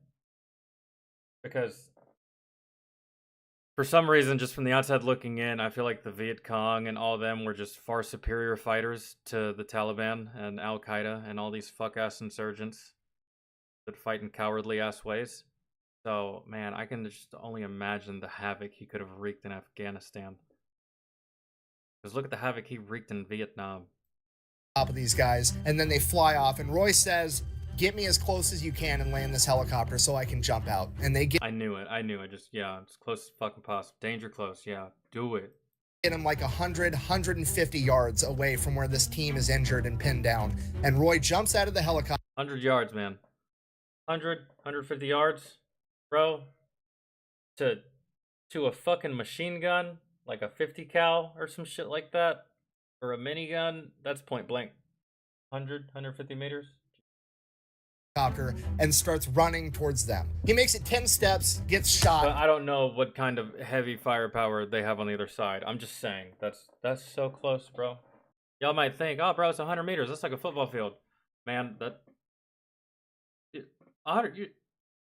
S1: because for some reason, just from the outside looking in, I feel like the Viet Cong and all of them were just far superior fighters to the Taliban and Al-Qaeda and all these fuck-ass insurgents that fight in cowardly-ass ways. So, man, I can just only imagine the havoc he could have wreaked in Afghanistan. Because look at the havoc he wreaked in Vietnam.
S3: Top of these guys, and then they fly off, and Roy says, get me as close as you can and land this helicopter so I can jump out. And they get...
S1: I knew it. Just, yeah, as close as fucking possible. Danger close, yeah. Do it.
S3: Get him like 150 yards away from where this team is injured and pinned down. And Roy jumps out of the helicopter.
S1: 100 yards, man. 150 yards, bro. To a fucking machine gun, like a 50 cal or some shit like that. Or a minigun, that's point blank. 150 meters.
S3: And starts running towards them. He makes it 10 steps, gets shot.
S1: But I don't know what kind of heavy firepower they have on the other side. I'm just saying, that's so close, bro. Y'all might think, oh, bro, it's 100 meters. That's like a football field. Man, that... 100, you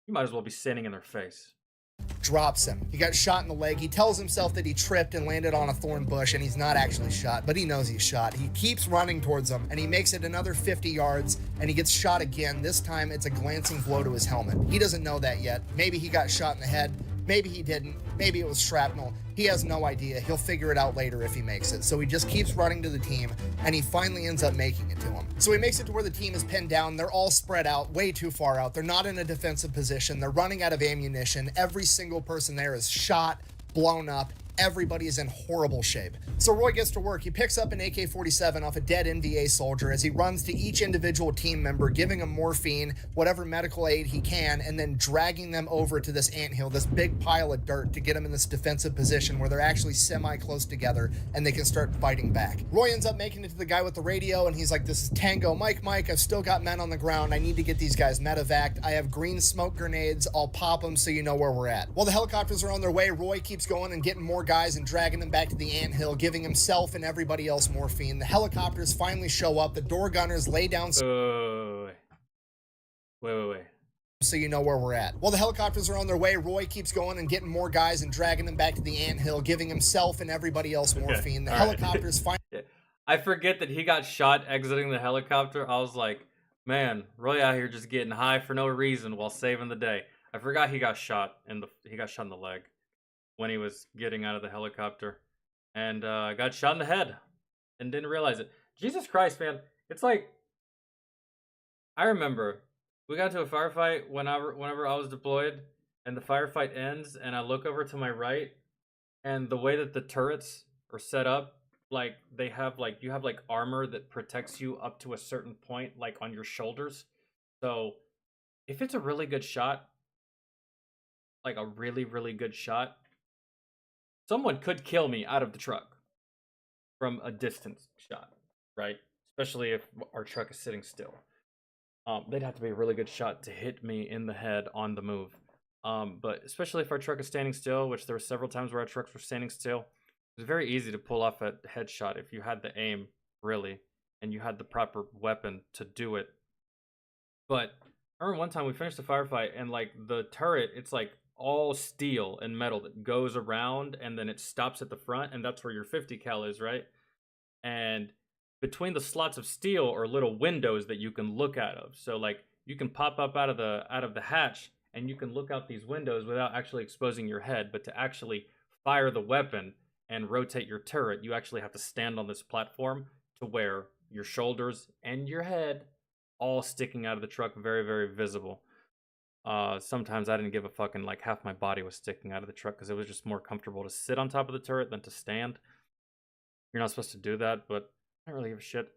S1: might as well be standing in their face.
S3: Drops him. He got shot in the leg. He tells himself that he tripped and landed on a thorn bush, and he's not actually shot, but he knows he's shot. He keeps running towards him, and he makes it another 50 yards, and he gets shot again. This time, it's a glancing blow to his helmet. He doesn't know that yet. Maybe he got shot in the head. Maybe he didn't. Maybe it was shrapnel. He has no idea. He'll figure it out later if he makes it. So he just keeps running to the team, and he finally ends up making it to him. So he makes it to where the team is pinned down. They're all spread out, way too far out. They're not in a defensive position. They're running out of ammunition. Every single person there is shot, blown up. everybody is in horrible shape. So Roy gets to work. He picks up an AK-47 off a dead NVA soldier as he runs to each individual team member, giving them morphine, whatever medical aid he can, and then dragging them over to this anthill, this big pile of dirt, to get them in this defensive position where they're actually semi-close together and they can start fighting back. Roy ends up making it to the guy with the radio, and he's like, this is Tango. Mike, I've still got men on the ground. I need to get these guys medevaced. I have green smoke grenades. I'll pop them so you know where we're at. While the helicopters are on their way, Roy keeps going and getting more guys and dragging them back to the anthill, giving himself and everybody else morphine. The helicopters finally show up. The door gunners lay down...
S1: Wait.
S3: So you know where we're at. While the helicopters are on their way, Roy keeps going and getting more guys and dragging them back to the anthill, giving himself and everybody else morphine. The helicopters finally...
S1: I forget that he got shot exiting the helicopter. I was like, man, Roy out here just getting high for no reason while saving the day. I forgot he got shot in the leg when he was getting out of the helicopter, and got shot in the head and didn't realize it. Jesus Christ, man! It's like, I remember we got to a firefight whenever I was deployed, and the firefight ends, and I look over to my right, and the way that the turrets are set up, like you have like armor that protects you up to a certain point, like on your shoulders. So if it's a really good shot, like a really, really good shot, someone could kill me out of the truck from a distance shot, right? Especially if our truck is sitting still. They'd have to be a really good shot to hit me in the head on the move. But especially if our truck is standing still, which there were several times where our trucks were standing still, it was very easy to pull off a headshot if you had the aim, really, and you had the proper weapon to do it. But I remember one time we finished the firefight, and like the turret, it's like all steel and metal that goes around, and then it stops at the front, and that's where your 50 cal is, right? And between the slots of steel are little windows that you can look out of. So like you can pop up out of the hatch, and you can look out these windows without actually exposing your head. But to actually fire the weapon and rotate your turret, you actually have to stand on this platform to where your shoulders and your head all sticking out of the truck, very, very visible. Sometimes I didn't give a fucking, like half my body was sticking out of the truck because it was just more comfortable to sit on top of the turret than to stand. You're not supposed to do that, but I don't really give a shit.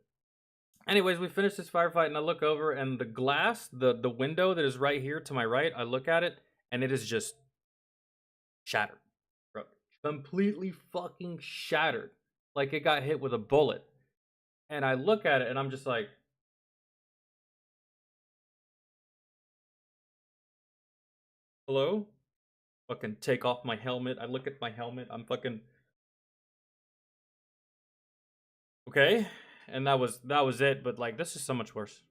S1: Anyways, we finished this firefight, and I look over, and the glass, the window that is right here to my right, I look at it, and it is just shattered. Completely fucking shattered, like it got hit with a bullet. And I look at it and I'm just like, hello? Fucking take off my helmet. I look at my helmet. I'm fucking okay. And that was it. But like, this is so much worse.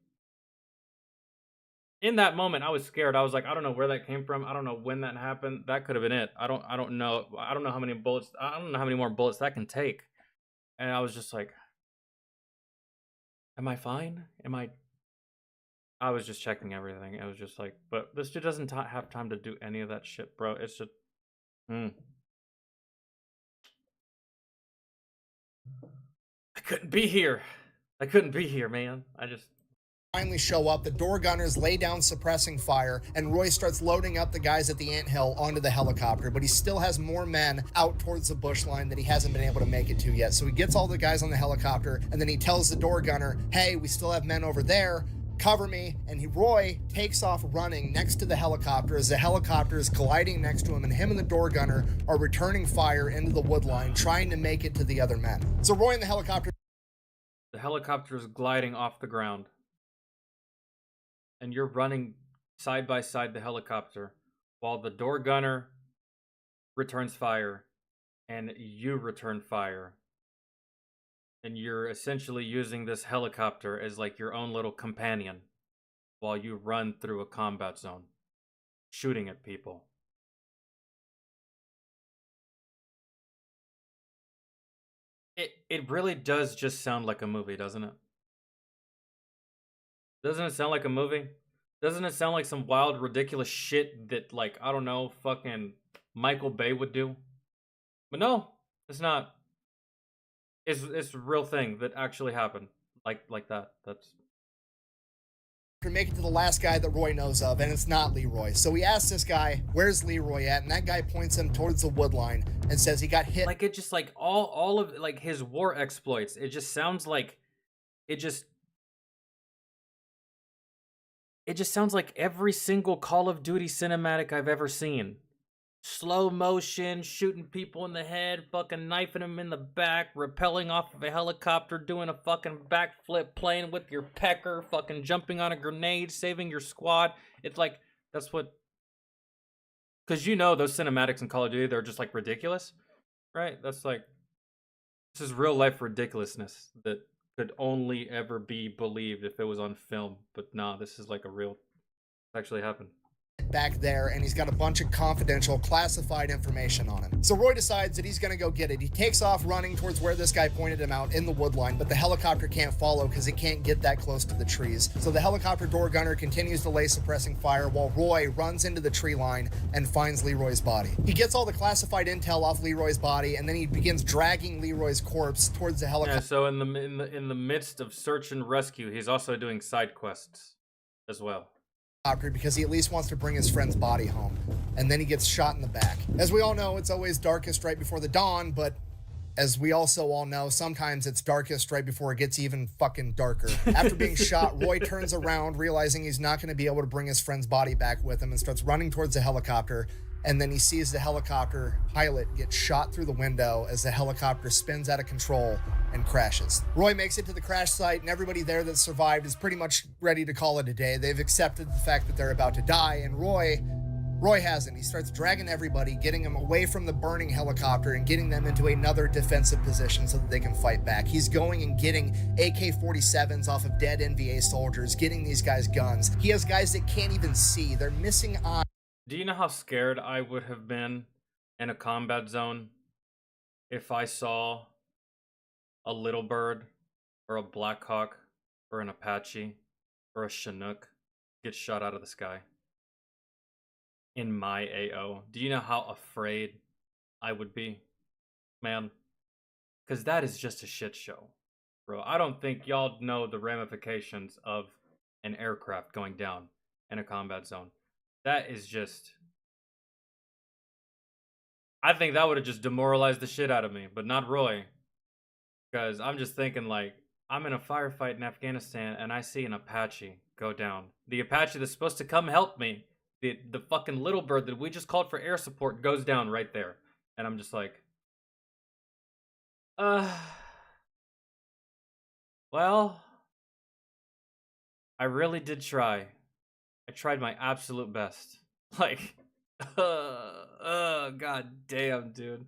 S1: In that moment, I was scared. I was like, I don't know where that came from. I don't know when that happened. That could have been it. I don't know. I don't know how many bullets. I don't know how many more bullets that can take. And I was just like, am I fine? I was just checking everything. It was just like, but this dude doesn't have time to do any of that shit, bro. It's just, I couldn't be here. Man. I just
S3: finally show up. The door gunners lay down suppressing fire, and Roy starts loading up the guys at the anthill onto the helicopter, but he still has more men out towards the bush line that he hasn't been able to make it to yet. So he gets all the guys on the helicopter, and then he tells the door gunner, hey, we still have men over there, cover me. And Roy takes off running next to the helicopter as the helicopter is gliding next to him, and him and the door gunner are returning fire into the wood line, trying to make it to the other men. So Roy and the helicopter
S1: is gliding off the ground. And you're running side by side the helicopter while the door gunner returns fire and you return fire. And you're essentially using this helicopter as like your own little companion while you run through a combat zone, shooting at people. It really does just sound like a movie, doesn't it? Doesn't it sound like a movie? Doesn't it sound like some wild, ridiculous shit that, like, I don't know, fucking Michael Bay would do? But no, it's not. It's a real thing that actually happened. Like that. That's
S3: make it to the last guy that Roy knows of, and it's not Leroy. So he asks this guy, where's Leroy at? And that guy points him towards the wood line and says he got hit.
S1: Like, it just, like, all of, like, his war exploits, it just sounds like, it just sounds like every single Call of Duty cinematic I've ever seen. Slow motion, shooting people in the head, fucking knifing them in the back, rappelling off of a helicopter, doing a fucking backflip, playing with your pecker, fucking jumping on a grenade, saving your squad. It's like, that's what... Because you know those cinematics in Call of Duty, they're just, like, ridiculous, right? That's like... This is real-life ridiculousness that could only ever be believed if it was on film. But nah, this is like a real... It actually happened.
S3: Back there, and he's got a bunch of confidential classified information on him. So Roy decides that he's gonna go get it. He takes off running towards where this guy pointed him out in the wood line, but the helicopter can't follow because it can't get that close to the trees. So the helicopter door gunner continues to lay suppressing fire while Roy runs into the tree line and finds Leroy's body. He gets all the classified intel off Leroy's body, and then he begins dragging Leroy's corpse towards the helicopter.
S1: Yeah, so in the midst of search and rescue, he's also doing side quests as well.
S3: Because he at least wants to bring his friend's body home, and then he gets shot in the back. As we all know, it's always darkest right before the dawn, but as we also all know, sometimes it's darkest right before it gets even fucking darker. After being shot, Roy turns around, realizing he's not going to be able to bring his friend's body back with him, and starts running towards the helicopter. And then he sees the helicopter pilot get shot through the window as the helicopter spins out of control and crashes. Roy makes it to the crash site, and everybody there that survived is pretty much ready to call it a day. They've accepted the fact that they're about to die, and Roy hasn't. He starts dragging everybody, getting them away from the burning helicopter and getting them into another defensive position so that they can fight back. He's going and getting AK-47s off of dead NVA soldiers, getting these guys guns. He has guys that can't even see. They're missing eyes.
S1: Do you know how scared I would have been in a combat zone if I saw a Little Bird or a Blackhawk or an Apache or a Chinook get shot out of the sky in my AO? Do you know how afraid I would be, man? Because that is just a shit show, bro. I don't think y'all know the ramifications of an aircraft going down in a combat zone. That is just... I think that would have just demoralized the shit out of me, but not Roy. Because I'm just thinking, like, I'm in a firefight in Afghanistan and I see an Apache go down. The Apache that's supposed to come help me, the fucking Little Bird that we just called for air support, goes down right there. And I'm just like... Well... I really did try. I tried my absolute best. Like, god damn, dude.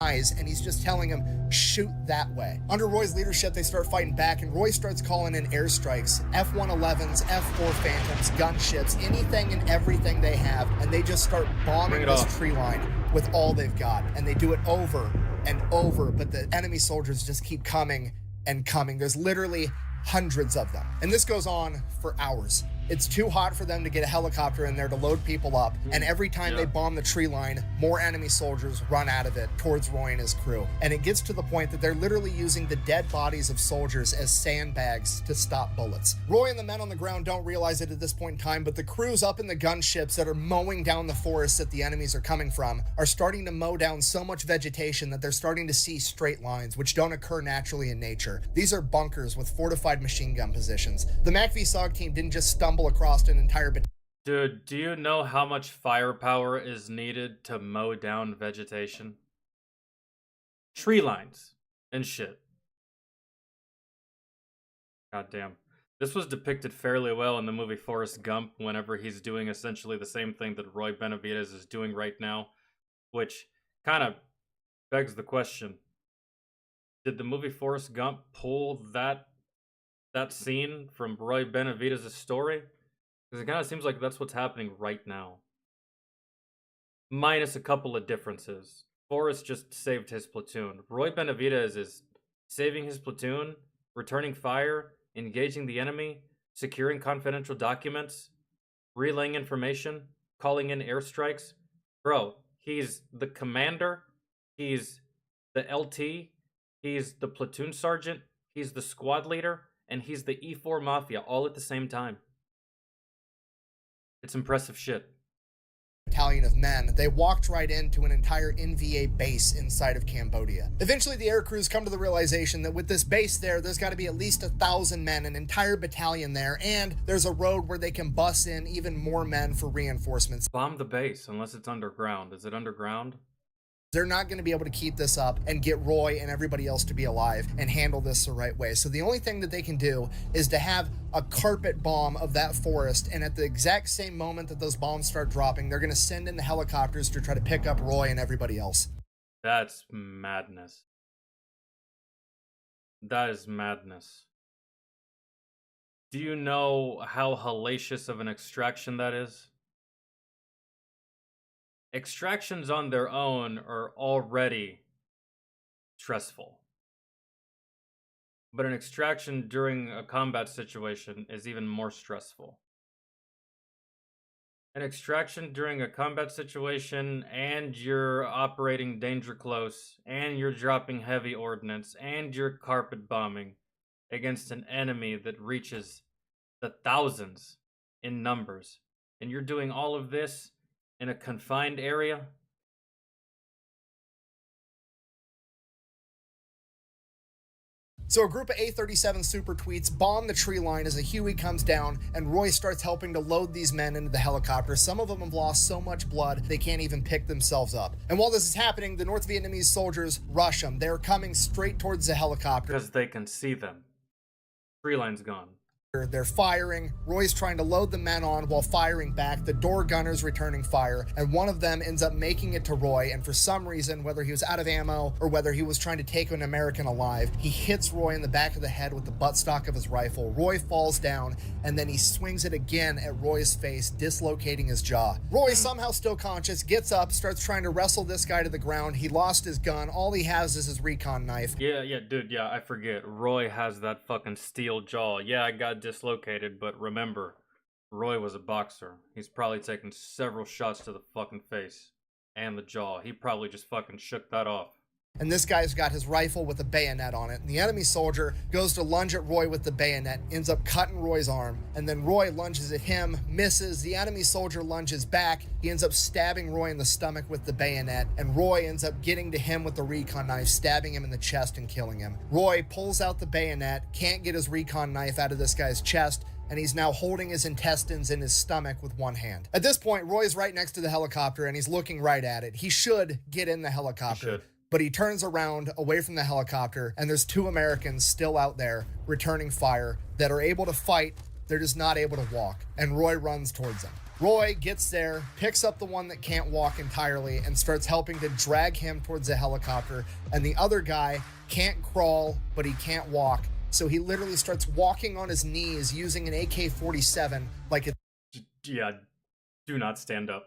S3: And he's just telling him, shoot that way. Under Roy's leadership, they start fighting back, and Roy starts calling in airstrikes, F-111s, F-4 Phantoms, gunships, anything and everything they have, and they just start bombing this tree line with all they've got, and they do it over and over, but the enemy soldiers just keep coming and coming. There's literally hundreds of them, and this goes on for hours. It's too hot for them to get a helicopter in there to load people up, and every time they bomb the tree line, more enemy soldiers run out of it towards Roy and his crew. And it gets to the point that they're literally using the dead bodies of soldiers as sandbags to stop bullets. Roy and the men on the ground don't realize it at this point in time, but the crews up in the gunships that are mowing down the forest that the enemies are coming from are starting to mow down so much vegetation that they're starting to see straight lines, which don't occur naturally in nature. These are bunkers with fortified machine gun positions. The MACV-SOG team didn't just stumble across an entire battalion.
S1: Dude, do you know how much firepower is needed to mow down vegetation? Tree lines and shit. God damn. This was depicted fairly well in the movie Forrest Gump whenever he's doing essentially the same thing that Roy Benavidez is doing right now, which kind of begs the question. Did the movie Forrest Gump pull that scene from Roy Benavidez' story? Because it kind of seems like that's what's happening right now. Minus a couple of differences. Forrest just saved his platoon. Roy Benavidez is saving his platoon, returning fire, engaging the enemy, securing confidential documents, relaying information, calling in airstrikes. Bro, he's the commander, he's the LT, he's the platoon sergeant, he's the squad leader, and he's the E4 Mafia all at the same time. It's impressive shit.
S3: Battalion of men, they walked right into an entire NVA base inside of Cambodia. Eventually, the air crews come to the realization that with this base there's got to be at least 1,000 men, an entire battalion there, and there's a road where they can bus in even more men for reinforcements.
S1: Bomb the base, unless it's underground. Is it underground?
S3: They're not going to be able to keep this up and get Roy and everybody else to be alive and handle this the right way. So the only thing that they can do is to have a carpet bomb of that forest, and at the exact same moment that those bombs start dropping, they're going to send in the helicopters to try to pick up Roy and everybody else.
S1: That's madness. That is madness. Do you know how hellacious of an extraction that is? Extractions on their own are already stressful. But an extraction during a combat situation is even more stressful. An extraction during a combat situation, and you're operating danger close, and you're dropping heavy ordnance, and you're carpet bombing against an enemy that reaches the thousands in numbers. And you're doing all of this in a confined area.
S3: So a group of A-37 Super Tweets bomb the tree line as a Huey comes down, and Roy starts helping to load these men into the helicopter. Some of them have lost so much blood they can't even pick themselves up. And while this is happening, the North Vietnamese soldiers rush them. They're coming straight towards the helicopter.
S1: Because they can see them. Tree line's gone.
S3: They're firing. Roy's trying to load the men on while firing back. The door gunner's returning fire, and one of them ends up making it to Roy, and for some reason, whether he was out of ammo or whether he was trying to take an American alive, he hits Roy in the back of the head with the buttstock of his rifle. Roy falls down, and then he swings it again at Roy's face, dislocating his jaw. Roy, somehow still conscious, gets up, starts trying to wrestle this guy to the ground. He lost his gun. All he has is his recon knife.
S1: Yeah, dude, yeah, I forget. Roy has that fucking steel jaw. Yeah, I got dislocated, but remember, Roy was a boxer. He's probably taken several shots to the fucking face and the jaw. He probably just fucking shook that off.
S3: And this guy's got his rifle with a bayonet on it. And the enemy soldier goes to lunge at Roy with the bayonet, ends up cutting Roy's arm. And then Roy lunges at him, misses. The enemy soldier lunges back. He ends up stabbing Roy in the stomach with the bayonet. And Roy ends up getting to him with the recon knife, stabbing him in the chest and killing him. Roy pulls out the bayonet, can't get his recon knife out of this guy's chest, and he's now holding his intestines in his stomach with one hand. At this point, Roy's right next to the helicopter, and he's looking right at it. He should get in the helicopter. But he turns around away from the helicopter, and there's two Americans still out there returning fire that are able to fight. They're just not able to walk. And Roy runs towards them. Roy gets there, picks up the one that can't walk entirely, and starts helping to drag him towards the helicopter. And the other guy can't crawl, but he can't walk. So he literally starts walking on his knees using an AK-47 like it's...
S1: Yeah, do not stand up.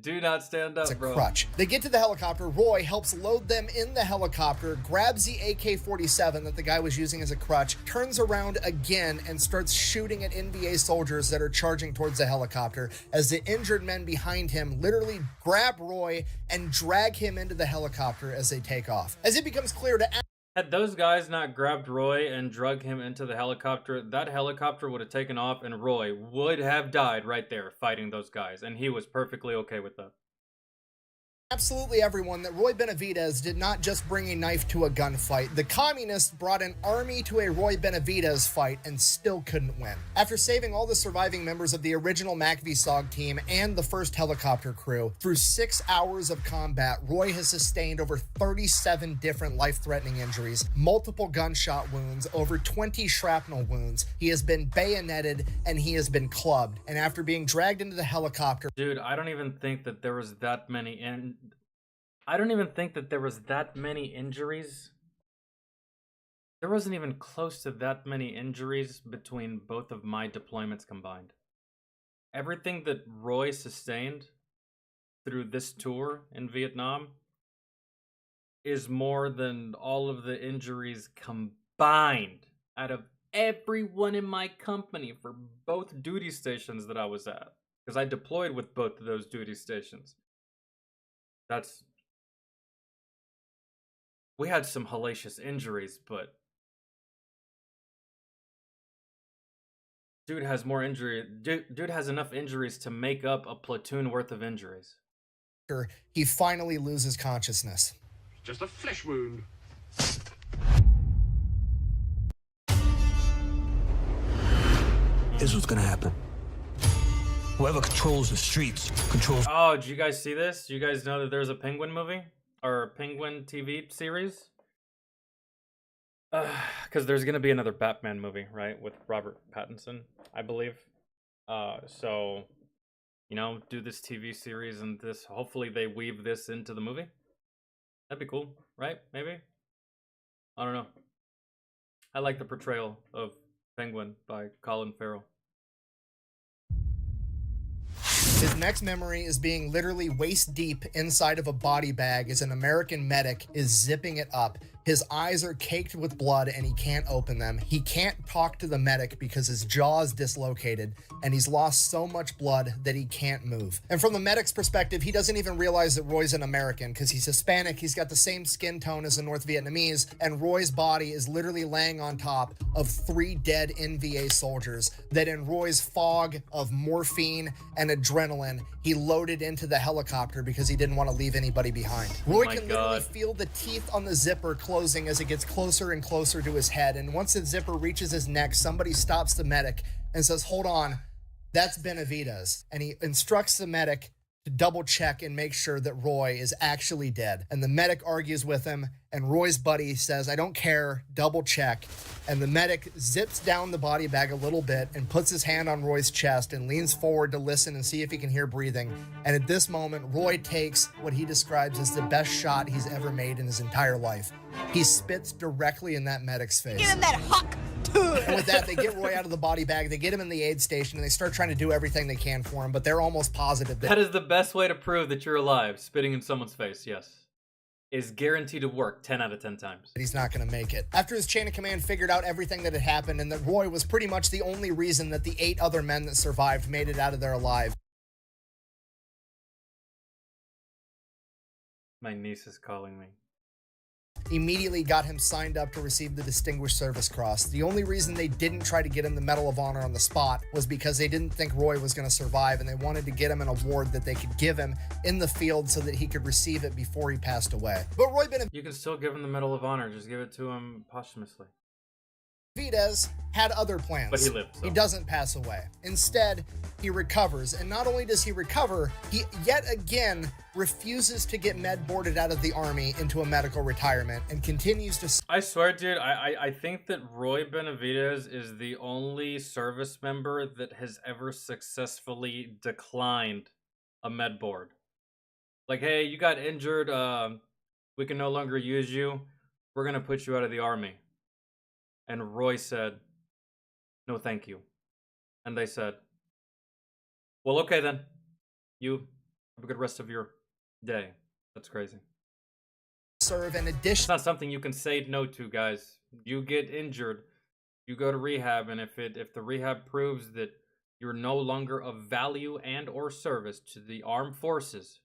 S1: Do not stand up,
S3: it's a
S1: bro.
S3: crutch. They get to the helicopter. Roy helps load them in the helicopter, grabs the AK-47 that the guy was using as a crutch, turns around again and starts shooting at NVA soldiers that are charging towards the helicopter as the injured men behind him literally grab Roy and drag him into the helicopter as they take off. As it becomes clear to...
S1: Had those guys not grabbed Roy and drug him into the helicopter, that helicopter would have taken off and Roy would have died right there fighting those guys, and he was perfectly okay with that.
S3: Absolutely everyone that Roy Benavidez did not just bring a knife to a gunfight. The communists brought an army to a Roy Benavidez fight and still couldn't win. After saving all the surviving members of the original MACV-SOG team and the first helicopter crew, through 6 hours of combat, Roy has sustained over 37 different life-threatening injuries, multiple gunshot wounds, over 20 shrapnel wounds. He has been bayoneted and he has been clubbed. And after being dragged into the helicopter...
S1: Dude, I don't even think that there was that many injuries. There wasn't even close to that many injuries between both of my deployments combined. Everything that Roy sustained through this tour in Vietnam is more than all of the injuries combined out of everyone in my company for both duty stations that I was at. Because I deployed with both of those duty stations. We had some hellacious injuries, but Dude has more injury. Dude has enough injuries to make up a platoon worth of injuries.
S3: He finally loses consciousness.
S5: Just a flesh wound.
S10: Here's what's gonna happen. Whoever controls the streets controls.
S1: Oh, did you guys see this? Do you guys know that there's a Penguin movie? Or a Penguin TV series? Because there's going to be another Batman movie, right? With Robert Pattinson, I believe. So, you know, do this TV series and this. Hopefully they weave this into the movie. That'd be cool, right? Maybe? I don't know. I like the portrayal of Penguin by Colin Farrell.
S3: His next memory is being literally waist deep inside of a body bag as an American medic is zipping it up. His eyes are caked with blood and he can't open them. He can't talk to the medic because his jaw is dislocated and he's lost so much blood that he can't move. And from the medic's perspective, he doesn't even realize that Roy's an American because he's Hispanic, he's got the same skin tone as a North Vietnamese, and Roy's body is literally laying on top of 3 dead NVA soldiers that in Roy's fog of morphine and adrenaline, he loaded into the helicopter because he didn't want to leave anybody behind. Roy can literally feel the teeth on the zipper closing as it gets closer and closer to his head. And once the zipper reaches his neck, somebody stops the medic and says, "Hold on, that's Benavidez." And he instructs the medic to double check and make sure that Roy is actually dead. And the medic argues with him, and Roy's buddy says, "I don't care, double check." And the medic zips down the body bag a little bit and puts his hand on Roy's chest and leans forward to listen and see if he can hear breathing. And at this moment, Roy takes what he describes as the best shot he's ever made in his entire life. He spits directly in that medic's face.
S4: Give him that hawk.
S3: And with that, they get Roy out of the body bag, they get him in the aid station, and they start trying to do everything they can for him, but they're almost positive
S1: that is the best way to prove that you're alive. Spitting in someone's face, yes. Is guaranteed to work 10 out of 10 times.
S3: He's not going to make it. After his chain of command figured out everything that had happened and that Roy was pretty much the only reason that the 8 other men that survived made it out of there alive.
S1: My niece is calling me.
S3: Immediately got him signed up to receive the Distinguished Service Cross. The only reason they didn't try to get him the Medal of Honor on the spot was because they didn't think Roy was going to survive, and they wanted to get him an award that they could give him in the field so that he could receive it before he passed away. But Roy Benavidez...
S1: You can still give him the Medal of Honor, just give it to him posthumously.
S3: Benavidez had other plans.
S1: But he lived, so.
S3: He doesn't pass away. Instead, he recovers. And not only does he recover, he yet again refuses to get med boarded out of the army into a medical retirement and continues to...
S1: I swear, dude, I think that Roy Benavidez is the only service member that has ever successfully declined a med board. Like, hey, you got injured, we can no longer use you, we're gonna put you out of the army. And Roy said, "No, thank you." And they said, "Well, okay then. You have a good rest of your day." That's crazy.
S3: Serve in addition.
S1: It's not something you can say no to, guys. You get injured, you go to rehab, and if the rehab proves that you're no longer of value and or service to the armed forces,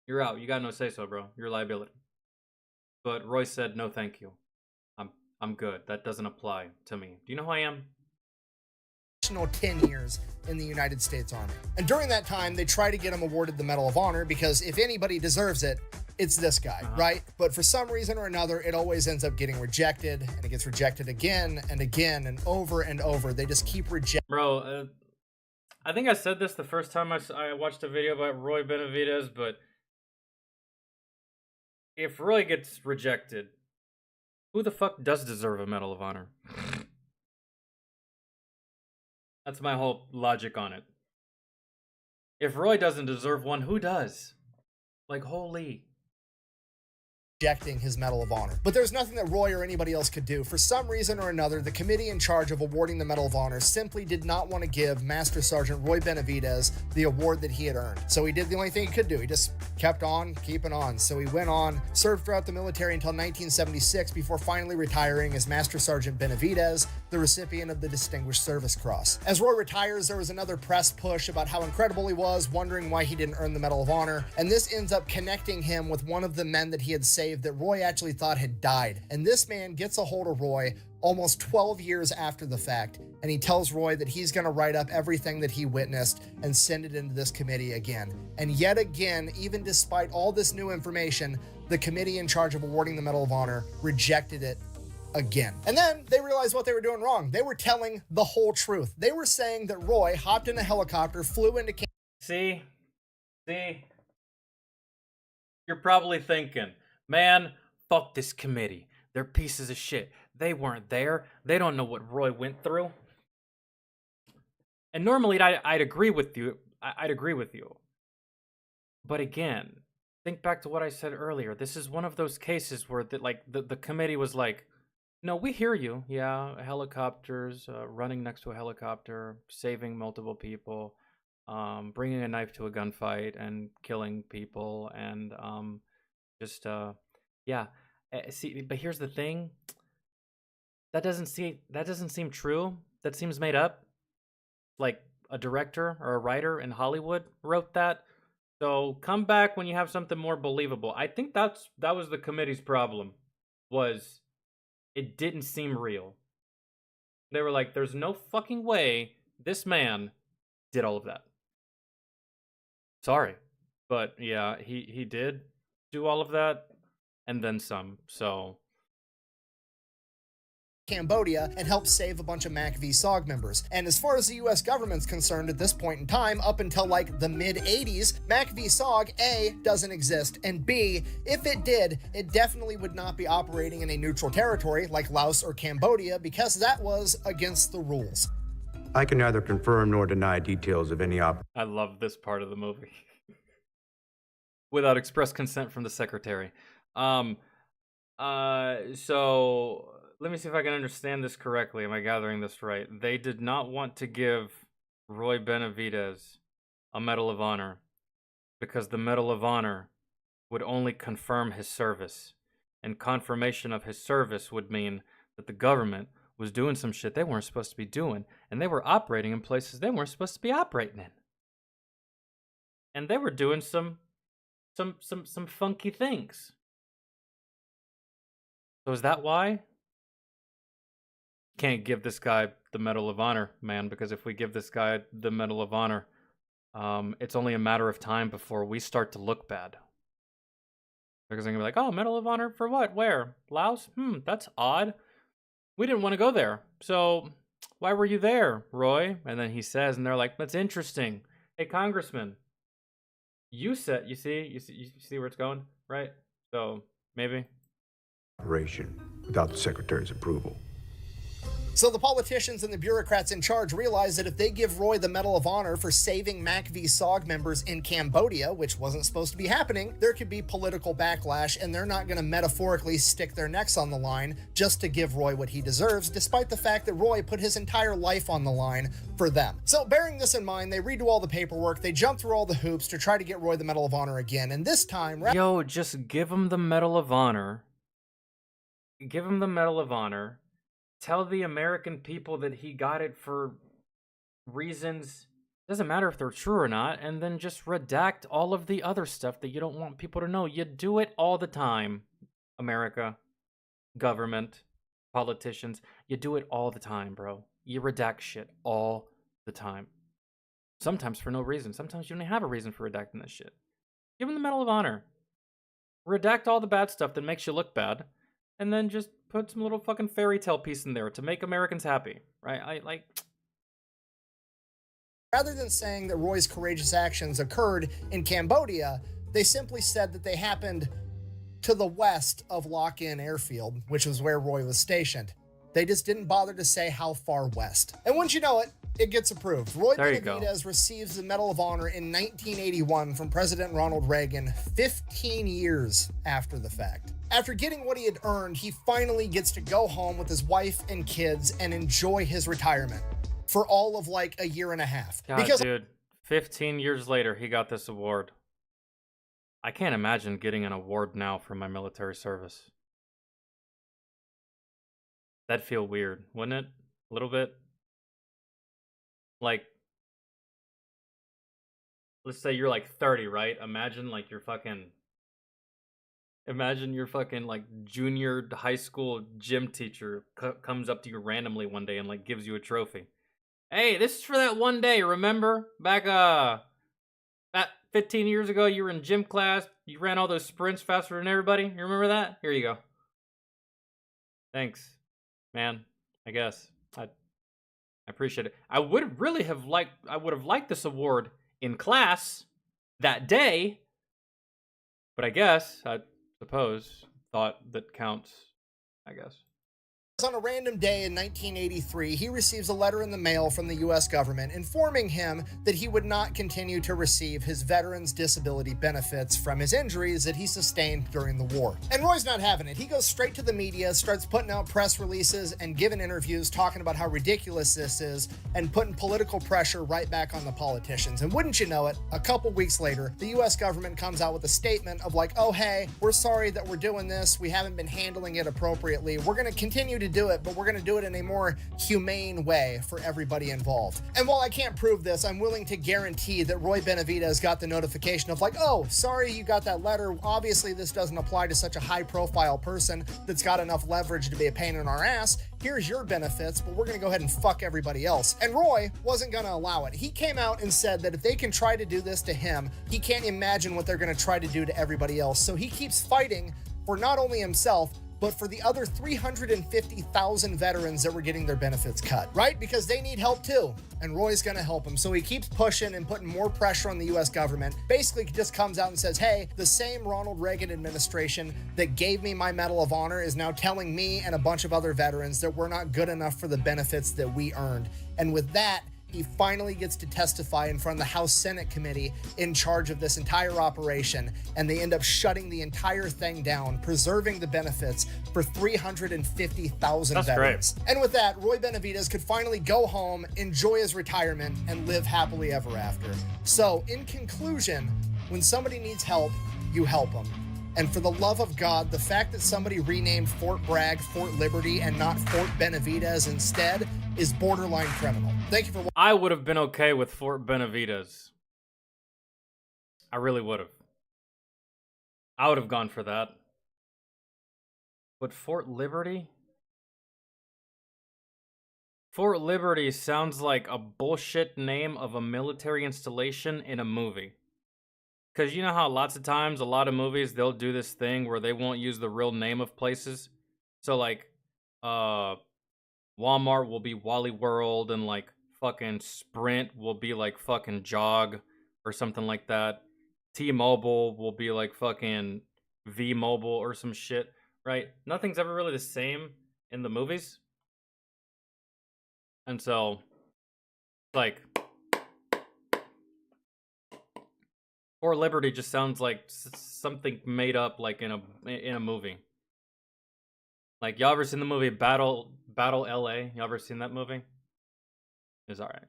S1: you're out. You got no say so, bro. You're a liability. But Roy said, "No, thank you. I'm good. That doesn't apply to me. Do you know who I am?"
S3: 10 years in the United States Army. And during that time, they try to get him awarded the Medal of Honor because if anybody deserves it, it's this guy, right? But for some reason or another, it always ends up getting rejected, and it gets rejected again and again and over. They just keep rejecting.
S1: Bro, I think I said this the first time I watched a video about Roy Benavidez, but if Roy gets rejected, who the fuck does deserve a Medal of Honor? That's my whole logic on it. If Roy doesn't deserve one, who does? Like, holy...
S3: Rejecting his Medal of Honor. But there's nothing that Roy or anybody else could do. For some reason or another, the committee in charge of awarding the Medal of Honor simply did not want to give Master Sergeant Roy Benavidez the award that he had earned. So he did the only thing he could do. He just kept on keeping on. So he went on, served throughout the military until 1976 before finally retiring as Master Sergeant Benavidez, the recipient of the Distinguished Service Cross. As Roy retires, there was another press push about how incredible he was, wondering why he didn't earn the Medal of Honor, and this ends up connecting him with one of the men that he had saved Dave that Roy actually thought had died. And this man gets a hold of Roy almost 12 years after the fact, and he tells Roy that he's going to write up everything that he witnessed and send it into this committee again. And yet again, even despite all this new information, the committee in charge of awarding the Medal of Honor rejected it again. And then they realized what they were doing wrong. They were telling the whole truth. They were saying that Roy hopped in a helicopter, flew into
S1: See? You're probably thinking, man, fuck this committee. They're pieces of shit. They weren't there. They don't know what Roy went through. And normally I'd agree with you. I'd agree with you. But again, think back to what I said earlier. This is one of those cases where the committee was like, no, we hear you. Yeah, helicopters, running next to a helicopter, saving multiple people, bringing a knife to a gunfight and killing people, and yeah. See, but here's the thing. That doesn't seem true. That seems made up. Like a director or a writer in Hollywood wrote that. So come back when you have something more believable. I think that was the committee's problem. Was it didn't seem real. They were like, there's no fucking way this man did all of that. Sorry. But yeah, he did do all of that and then some. So
S3: Cambodia and help save a bunch of MACV-SOG members. And as far as the US government's concerned at this point in time, up until like the mid-80s, MACV-SOG, A, doesn't exist, and B, if it did, it definitely would not be operating in a neutral territory like Laos or Cambodia, because that was against the rules.
S11: I can neither confirm nor deny details of any
S1: I love this part of the movie. Without express consent from the secretary. So let me see if I can understand this correctly. Am I gathering this right? They did not want to give Roy Benavidez a Medal of Honor because the Medal of Honor would only confirm his service. And confirmation of his service would mean that the government was doing some shit they weren't supposed to be doing, and they were operating in places they weren't supposed to be operating in. And they were doing some funky things. So is that why? Can't give this guy the Medal of Honor, man, because if we give this guy the Medal of Honor, it's only a matter of time before we start to look bad. Because they're gonna be like, oh, Medal of Honor for what? Where? Laos? That's odd. We didn't want to go there. So why were you there, Roy? And then he says, and they're like, that's interesting. Hey, Congressman, you said, you see where it's going, right? So maybe.
S11: operation without the Secretary's approval.
S3: So the politicians and the bureaucrats in charge realize that if they give Roy the Medal of Honor for saving MACV-SOG members in Cambodia, which wasn't supposed to be happening, there could be political backlash, and they're not going to metaphorically stick their necks on the line just to give Roy what he deserves, despite the fact that Roy put his entire life on the line for them. So bearing this in mind, they redo all the paperwork, they jump through all the hoops to try to get Roy the Medal of Honor again, and this time...
S1: Yo, just give him the Medal of Honor. Give him the Medal of Honor. Tell the American people that he got it for reasons, doesn't matter if they're true or not, and then just redact all of the other stuff that you don't want people to know. You do it all the time, America, government, politicians. You do it all the time, bro. You redact shit all the time. Sometimes for no reason. Sometimes you don't have a reason for redacting this shit. Give him the Medal of Honor. Redact all the bad stuff that makes you look bad, and then just put some little fucking fairy tale piece in there to make Americans happy, right?
S3: Rather than saying that Roy's courageous actions occurred in Cambodia, they simply said that they happened to the west of Lock-In Airfield, which was where Roy was stationed. They just didn't bother to say how far west. And once you know it, it gets approved. Roy Benavidez receives the Medal of Honor in 1981 from President Ronald Reagan, 15 years after the fact. After getting what he had earned, he finally gets to go home with his wife and kids and enjoy his retirement for all of like a year and a half.
S1: God, dude, 15 years later, he got this award. I can't imagine getting an award now for my military service. That'd feel weird, wouldn't it? A little bit. Like, let's say you're like 30, right? Imagine like you're fucking Imagine your fucking like junior high school gym teacher comes up to you randomly one day and like gives you a trophy. Hey, this is for that one day. Remember back about 15 years ago, you were in gym class. You ran all those sprints faster than everybody. You remember that? Here you go. Thanks, man. I guess I appreciate it. I would have liked this award in class that day, but I suppose thought that counts, I guess.
S3: On a random day in 1983, he receives a letter in the mail from the U.S. government informing him that he would not continue to receive his veterans' disability benefits from his injuries that he sustained during the war. And Roy's not having it. He goes straight to the media, starts putting out press releases and giving interviews talking about how ridiculous this is and putting political pressure right back on the politicians. And wouldn't you know it, a couple weeks later, the U.S. government comes out with a statement of like, oh, hey, we're sorry that we're doing this. We haven't been handling it appropriately. We're going to continue to do it, but we're going to do it in a more humane way for everybody involved. And while I can't prove this, I'm willing to guarantee that Roy Benavidez got the notification of like, oh, sorry you got that letter. Obviously, this doesn't apply to such a high-profile person that's got enough leverage to be a pain in our ass. Here's your benefits, but we're going to go ahead and fuck everybody else. And Roy wasn't going to allow it. He came out and said that if they can try to do this to him, he can't imagine what they're going to try to do to everybody else. So he keeps fighting for not only himself, but for the other 350,000 veterans that were getting their benefits cut, right? Because they need help too, and Roy's gonna help them. So he keeps pushing and putting more pressure on the US government. Basically just comes out and says, hey, the same Ronald Reagan administration that gave me my Medal of Honor is now telling me and a bunch of other veterans that we're not good enough for the benefits that we earned. And with that, he finally gets to testify in front of the House Senate committee in charge of this entire operation, and they end up shutting the entire thing down, preserving the benefits for 350,000 veterans. Great. And with that, Roy Benavidez could finally go home, enjoy his retirement, and live happily ever after. So, in conclusion, when somebody needs help, you help them. And for the love of God, the fact that somebody renamed Fort Bragg Fort Liberty and not Fort Benavidez instead is borderline criminal. Thank you for watching.
S1: I would have been okay with Fort Benavidez. I really would have. I would have gone for that. But Fort Liberty? Fort Liberty sounds like a bullshit name of a military installation in a movie. Because you know how lots of times, a lot of movies, they'll do this thing where they won't use the real name of places. So, like, Walmart will be Wally World, and, like, fucking Sprint will be, like, fucking Jog, or something like that. T-Mobile will be, like, fucking V-Mobile, or some shit, right? Nothing's ever really the same in the movies. And so, like, Fort Liberty just sounds like something made up, like in a movie. Like, y'all ever seen the movie Battle LA? Y'all ever seen that movie? It's alright.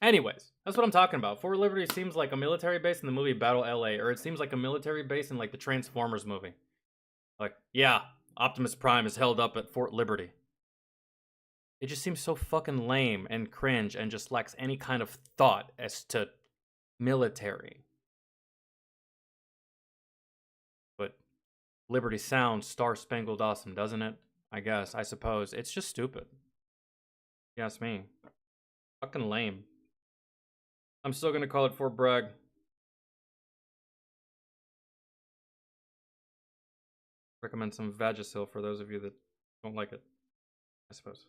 S1: Anyways, that's what I'm talking about. Fort Liberty seems like a military base in the movie Battle LA, or it seems like a military base in like the Transformers movie. Like, yeah, Optimus Prime is held up at Fort Liberty. It just seems so fucking lame and cringe and just lacks any kind of thought as to military. But Liberty sounds star-spangled awesome, doesn't it? I guess, I suppose. It's just stupid. You ask me. Fucking lame. I'm still gonna call it Fort Bragg. Recommend some Vagisil for those of you that don't like it, I suppose.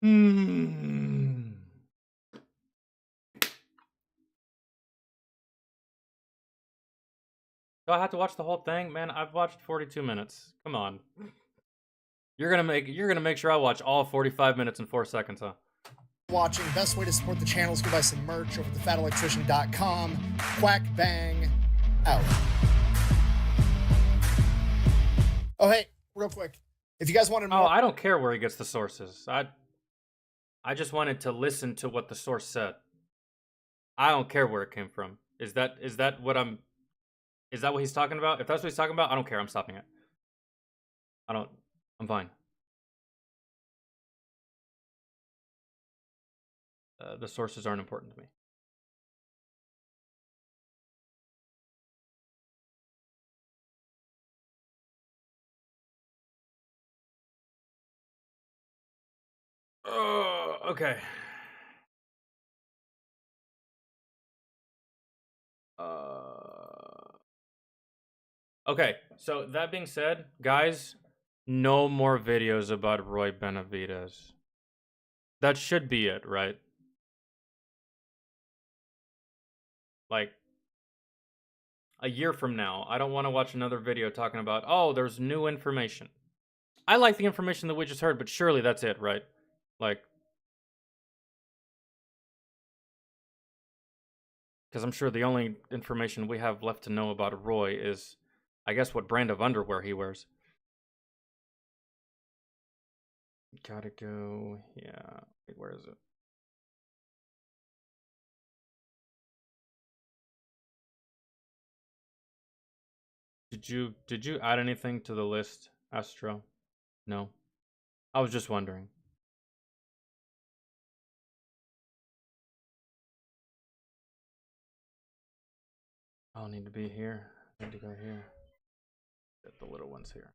S1: Do I have to watch the whole thing? Man, I've watched 42 minutes. Come on. You're gonna make sure I watch all 45 minutes and 4 seconds, huh?
S3: Watching. Best way to support the channel is to buy some merch over at thefatelectrician.com. Quack bang out. Oh hey, real quick. If you guys wanted more,
S1: I don't care where he gets the sources. I just wanted to listen to what the source said. I don't care where it came from. Is that what he's talking about? If that's what he's talking about, I don't care. I'm stopping it. I'm fine. the sources aren't important to me. Oh, okay. Okay, so that being said, guys, no more videos about Roy Benavides. That should be it, right? Like, a year from now, I don't want to watch another video talking about, oh, there's new information. I like the information that we just heard, but surely that's it, right? Like, because I'm sure the only information we have left to know about Roy is, I guess, what brand of underwear he wears. Gotta go. Yeah. Wait, where is it? Did you add anything to the list, Astro? No. I was just wondering. I'll need to be here. I need to go here. Get the little ones here.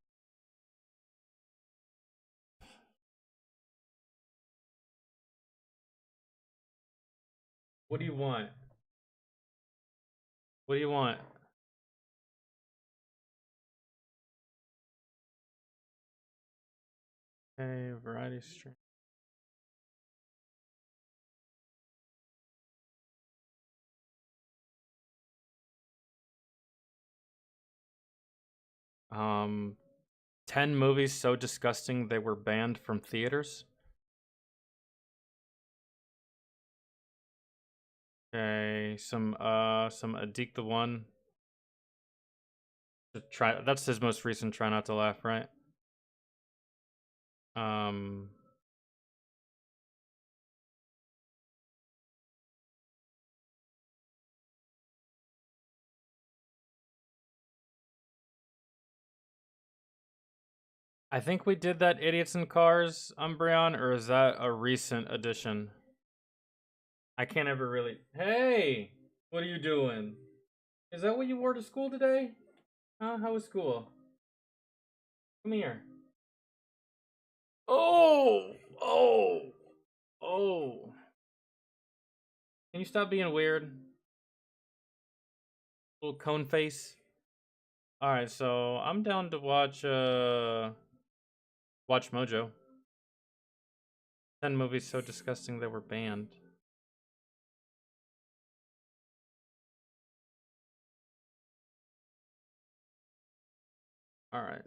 S1: What do you want? What do you want? Okay, variety stream. Um, 10 movies so disgusting they were banned from theaters. Okay, some Adik the One. That's his most recent Try Not to Laugh, right? I think we did that Idiots in Cars, Umbreon, or is that a recent addition? I can't ever really... Hey! What are you doing? Is that what you wore to school today? Huh? How was school? Come here. Oh! Oh! Oh! Can you stop being weird? Little cone face. Alright, so I'm down to watch Mojo. 10 movies so disgusting they were banned. Alright.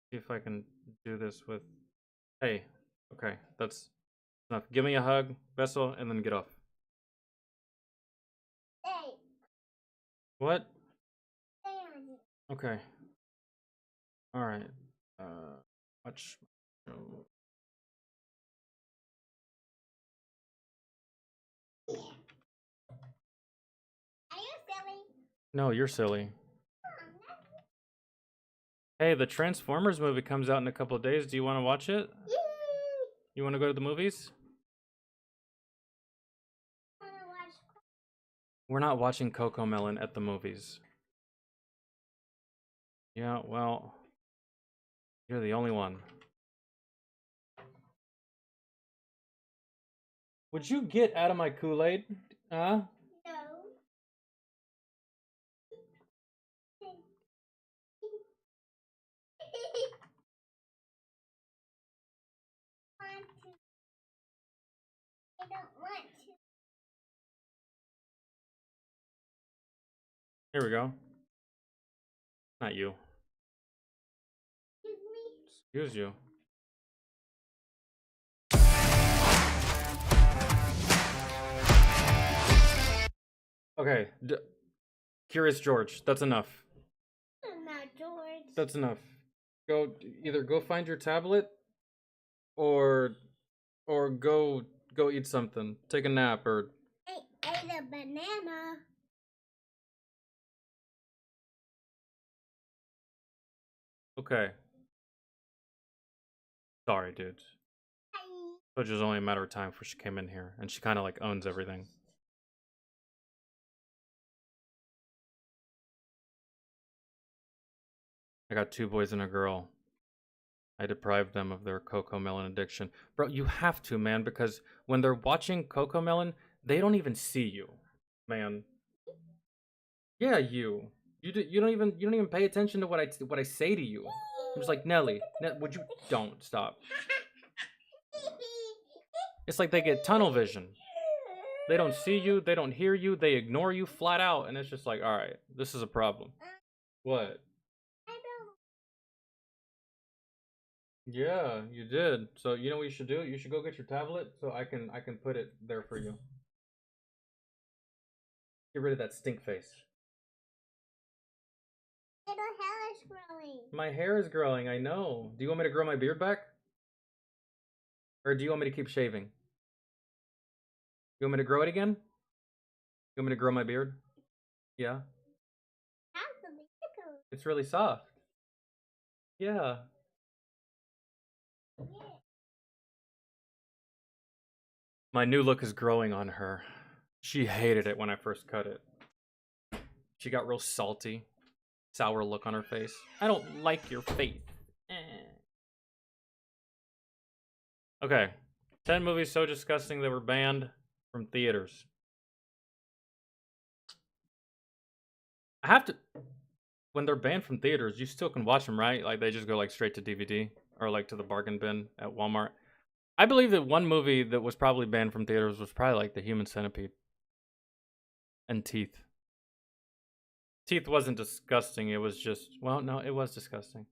S1: See if I can do this with... Hey, okay, that's enough. Give me a hug, Vessel, and then get off.
S5: Hey.
S1: What? Okay. Alright. Watch.
S5: Are you silly?
S1: No, you're silly. Hey, the Transformers movie comes out in a couple of days. Do you want to watch it? You want to go to the movies? We're not watching Coco Melon at the movies. Yeah, well, you're the only one. Would you get out of my Kool-Aid? Huh?
S5: No. I don't want to.
S1: Here we go. Not you. Excuse you. Okay. Curious George, that's enough.
S5: I'm not George.
S1: That's enough. Either go find your tablet or go eat something. Take a nap or
S5: I ate a banana.
S1: Okay. Sorry, dude. So it's just only a matter of time before she came in here, and she kind of like owns everything. I got 2 boys and a girl. I deprived them of their Cocomelon addiction. Bro, you have to, man, because when they're watching Cocomelon, they don't even see you, man. Yeah, you don't even pay attention to what I say to you. I'm just like, Nelly, would you don't stop. It's like they get tunnel vision. They don't see you, they don't hear you, they ignore you flat out, and it's just like, all right, this is a problem. What? Yeah, you did. So you know what you should do? You should go get your tablet so I can put it there for you. Get rid of that stink face.
S4: My hair is growing.
S1: My hair is growing, I know. Do you want me to grow my beard back? Or do you want me to keep shaving? You want me to grow it again? You want me to grow my beard? Yeah. It's really soft. Yeah. My new look is growing on her. She hated it when I first cut it. She got real salty, sour look on her face. I don't like your face. Okay. 10 movies so disgusting they were banned from theaters. I have to... When they're banned from theaters, you still can watch them, right? Like, they just go, like, straight to DVD or, like, to the bargain bin at Walmart. I believe that one movie that was probably banned from theaters was probably, like, The Human Centipede. And Teeth. Teeth wasn't disgusting. It was just... Well, no, it was disgusting.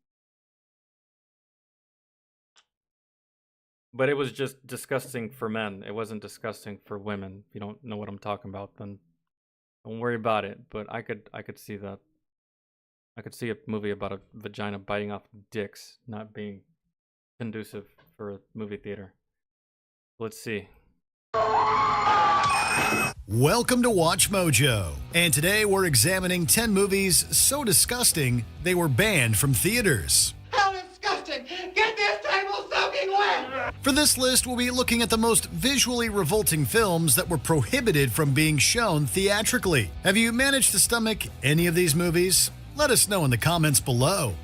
S1: But it was just disgusting for men. It wasn't disgusting for women. If you don't know what I'm talking about, then don't worry about it. But I could see that. I could see a movie about a vagina biting off dicks not being conducive for a movie theater. Let's see.
S12: Welcome to Watch Mojo. And today we're examining 10 movies so disgusting they were banned from theaters.
S5: How disgusting! Get this table soaking wet!
S12: For this list, we'll be looking at the most visually revolting films that were prohibited from being shown theatrically. Have you managed to stomach any of these movies? Let us know in the comments below.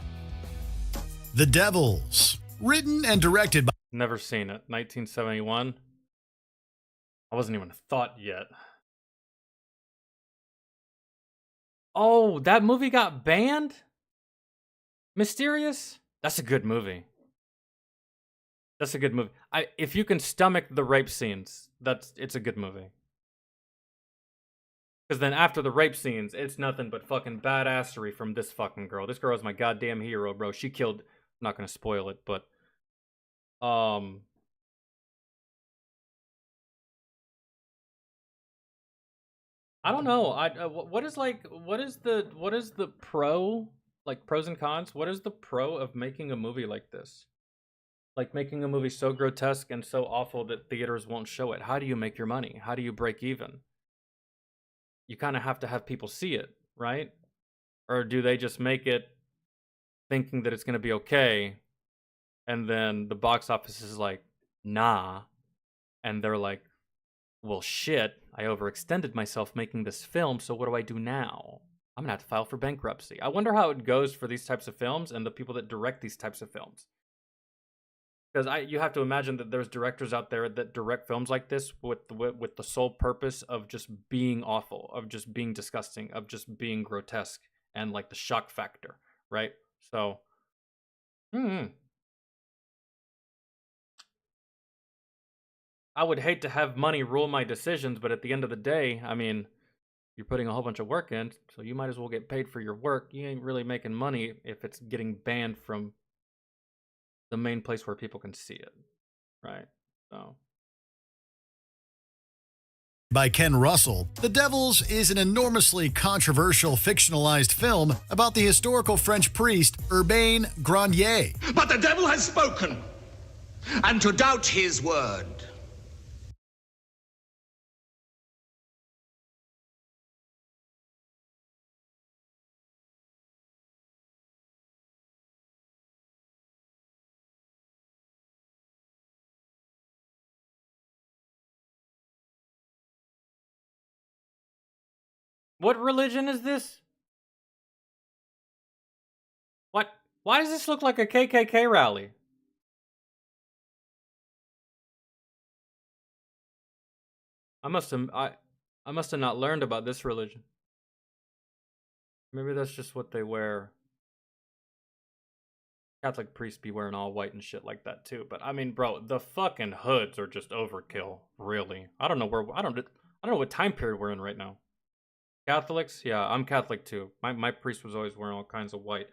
S12: The Devils. Written and directed by...
S1: Never seen it. 1971. I wasn't even a thought yet. Oh, that movie got banned? Mysterious? That's a good movie. That's a good movie. If you can stomach the rape scenes, it's a good movie. Because then after the rape scenes, it's nothing but fucking badassery from this fucking girl. This girl is my goddamn hero, bro. She killed... I'm not gonna spoil it, but... I don't know. What is the pro, like, pros and cons? What is the pro of making a movie like this? Like, making a movie so grotesque and so awful that theaters won't show it. How do you make your money? How do you break even? You kind of have to have people see it, right? Or do they just make it thinking that it's going to be okay, and then the box office is like, nah, and they're like, well, shit, I overextended myself making this film, so what do I do now? I'm gonna have to file for bankruptcy. I wonder how it goes for these types of films and the people that direct these types of films. Because you have to imagine that there's directors out there that direct films like this with the sole purpose of just being awful, of just being disgusting, of just being grotesque, and like the shock factor, right? So, I would hate to have money rule my decisions, but at the end of the day, I mean, you're putting a whole bunch of work in, so you might as well get paid for your work. You ain't really making money if it's getting banned from the main place where people can see it, right? So.
S12: By Ken Russell, The Devils is an enormously controversial fictionalized film about the historical French priest Urbain Grandier.
S5: But the devil has spoken, and to doubt his word
S1: What religion is this? What? Why does this look like a KKK rally? I must have not learned about this religion. Maybe that's just what they wear. Catholic priests be wearing all white and shit like that too. But I mean, bro, the fucking hoods are just overkill. Really, I don't know what time period we're in right now. Catholics, yeah, I'm Catholic too. My priest was always wearing all kinds of white.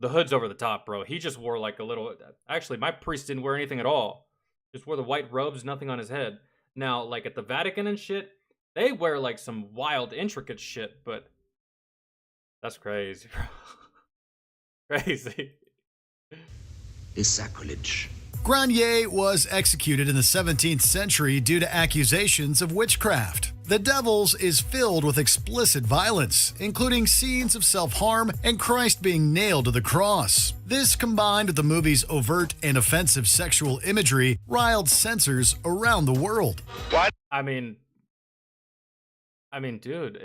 S1: The hood's over the top, bro. He just wore like a little. Actually, my priest didn't wear anything at all. Just wore the white robes, nothing on his head. Now, like at the Vatican and shit, they wear like some wild, intricate shit. But that's crazy, bro. Crazy.
S10: Is sacrilege.
S12: Granier was executed in the 17th century due to accusations of witchcraft. The Devils is filled with explicit violence, including scenes of self-harm and Christ being nailed to the cross. This, combined with the movie's overt and offensive sexual imagery, riled censors around the world.
S1: What? I mean, dude,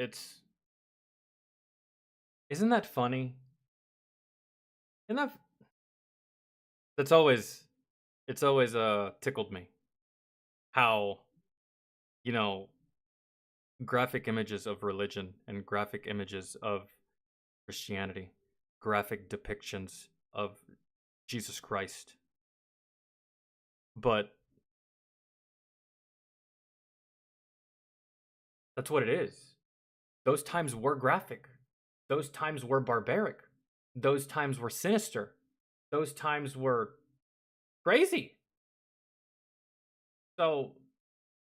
S1: isn't that funny? It's always tickled me how, you know, graphic images of religion and graphic images of Christianity, graphic depictions of Jesus Christ. But that's what it is. Those times were graphic. Those times were barbaric. Those times were sinister. Those times were crazy. So,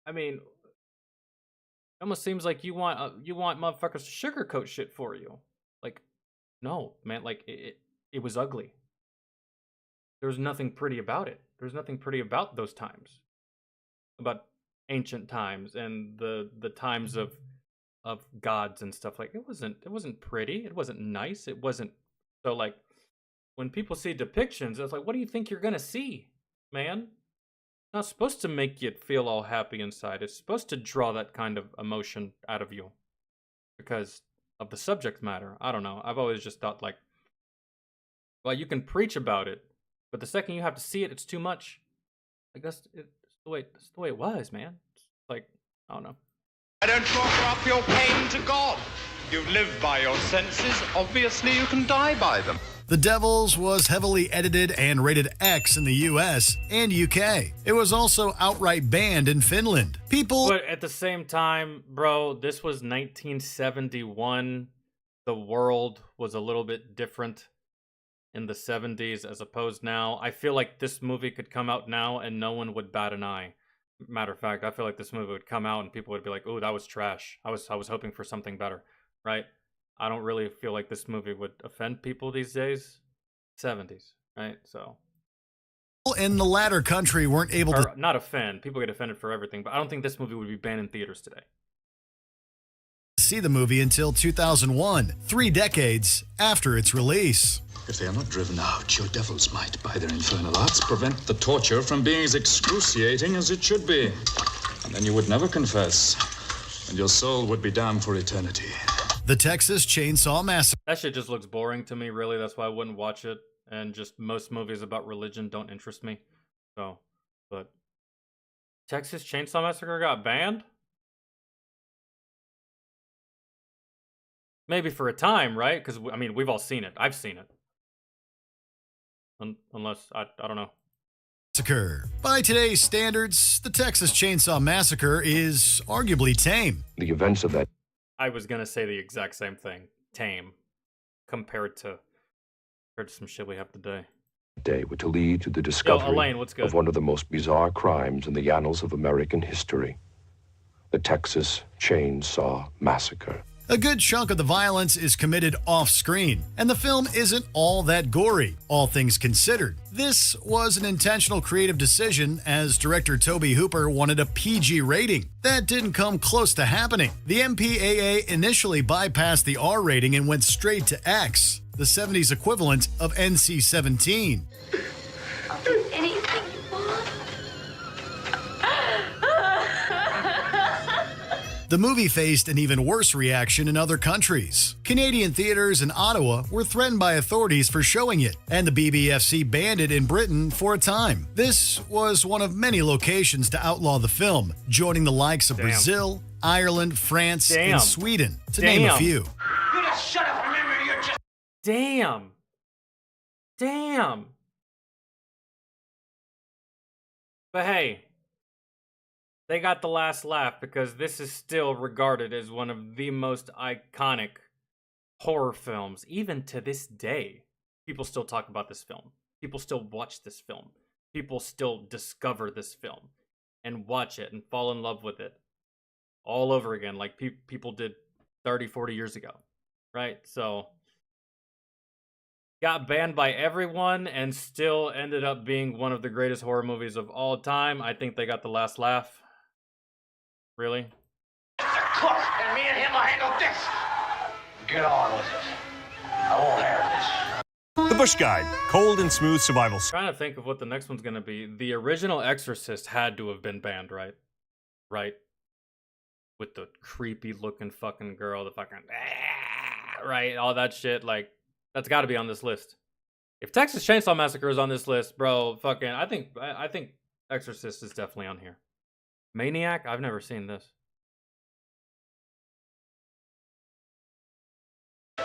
S1: I mean, it almost seems like you want motherfuckers to sugarcoat shit for you. Like, no, man, like it was ugly. There was nothing pretty about it. There was nothing pretty about those times. About ancient times and the times of gods and stuff. Like it wasn't pretty. It wasn't nice. It wasn't so like when people see depictions, it's like, what do you think you're gonna see, man? It's not supposed to make you feel all happy inside. It's supposed to draw that kind of emotion out of you because of the subject matter. I don't know. I've always just thought like, well, you can preach about it, but the second you have to see it, it's too much. Like that's the way it was, man. It's like, I don't know.
S5: Why don't you offer up your pain to God? You live by your senses. Obviously, you can die by them.
S12: The Devils was heavily edited and rated X in the US and UK. It was also outright banned in Finland.
S1: But at the same time, bro, this was 1971. The world was a little bit different in the 70s as opposed now. I feel like this movie could come out now and no one would bat an eye. Matter of fact, I feel like this movie would come out and people would be like, "Oh, that was trash. I was hoping for something better." Right? I don't really feel like this movie would offend people these days. 70s, right? So
S12: in the latter country weren't able to
S1: not offend. People get offended for everything, but I don't think this movie would be banned in theaters today.
S12: See the movie until 2001, 3 decades after its release.
S10: If they are not driven out, your devils might, by their infernal arts, prevent the torture from being as excruciating as it should be. And then you would never confess, and your soul would be damned for eternity.
S12: The Texas Chainsaw Massacre.
S1: That shit just looks boring to me, really. That's why I wouldn't watch it. And just most movies about religion don't interest me. So, but Texas Chainsaw Massacre got banned? Maybe for a time, right? Because, I mean, we've all seen it. I've seen it. Unless, I don't know.
S12: Massacre. By today's standards, the Texas Chainsaw Massacre is arguably tame.
S11: The events of that.
S1: I was gonna say the exact same thing. Tame. Compared to some shit we have today.
S11: Day were to lead to the discovery
S1: Elaine, what's good?
S11: of one of the most bizarre crimes in the annals of American history. The Texas Chainsaw Massacre.
S12: A good chunk of the violence is committed off-screen, and the film isn't all that gory, all things considered. This was an intentional creative decision, as director Tobe Hooper wanted a PG rating. That didn't come close to happening. The MPAA initially bypassed the R rating and went straight to X, the 70s equivalent of NC-17.
S4: I'll do anything you want.
S12: The movie faced an even worse reaction in other countries. Canadian theaters in Ottawa were threatened by authorities for showing it, and the BBFC banned it in Britain for a time. This was one of many locations to outlaw the film, joining the likes of Brazil, Ireland, France, and Sweden, to name a few.
S5: You just shut up. Remember, you're just.
S1: Damn. But hey, they got the last laugh because this is still regarded as one of the most iconic horror films. Even to this day, people still talk about this film. People still watch this film. People still discover this film and watch it and fall in love with it all over again, like people did 30, 40 years ago, right? So, got banned by everyone and still ended up being one of the greatest horror movies of all time. I think they got the last laugh. Really?
S5: Cook, and me and him will handle this. Get on with it. I won't have this.
S13: The Bush Guide, cold and smooth survival.
S1: Trying to think of what the next one's gonna be. The original Exorcist had to have been banned, right? Right? With the creepy looking fucking girl, the fucking right, all that shit. Like, that's got to be on this list. If Texas Chainsaw Massacre is on this list, bro, fucking, I think Exorcist is definitely on here. Maniac, I've never seen this.
S5: I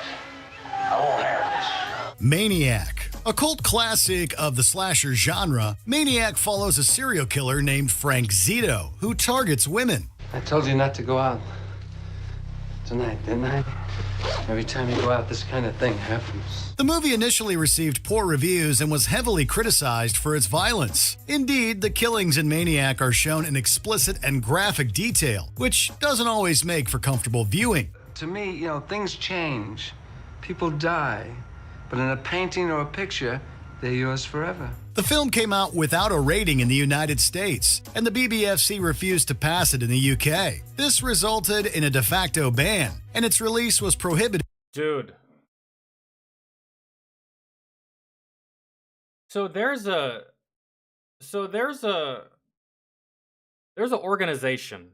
S5: won't have this.
S12: Maniac. A cult classic of the slasher genre, Maniac follows a serial killer named Frank Zito, who targets women.
S6: I told you not to go out tonight, didn't I? Every time you go out, this kind of thing happens.
S12: The movie initially received poor reviews and was heavily criticized for its violence. Indeed, the killings in Maniac are shown in explicit and graphic detail, which doesn't always make for comfortable viewing.
S6: To me, you know, things change. People die. But in a painting or a picture, they're yours forever.
S12: The film came out without a rating in the United States, and the BBFC refused to pass it in the UK. This resulted in a de facto ban, and its release was prohibited.
S1: Dude. There's an organization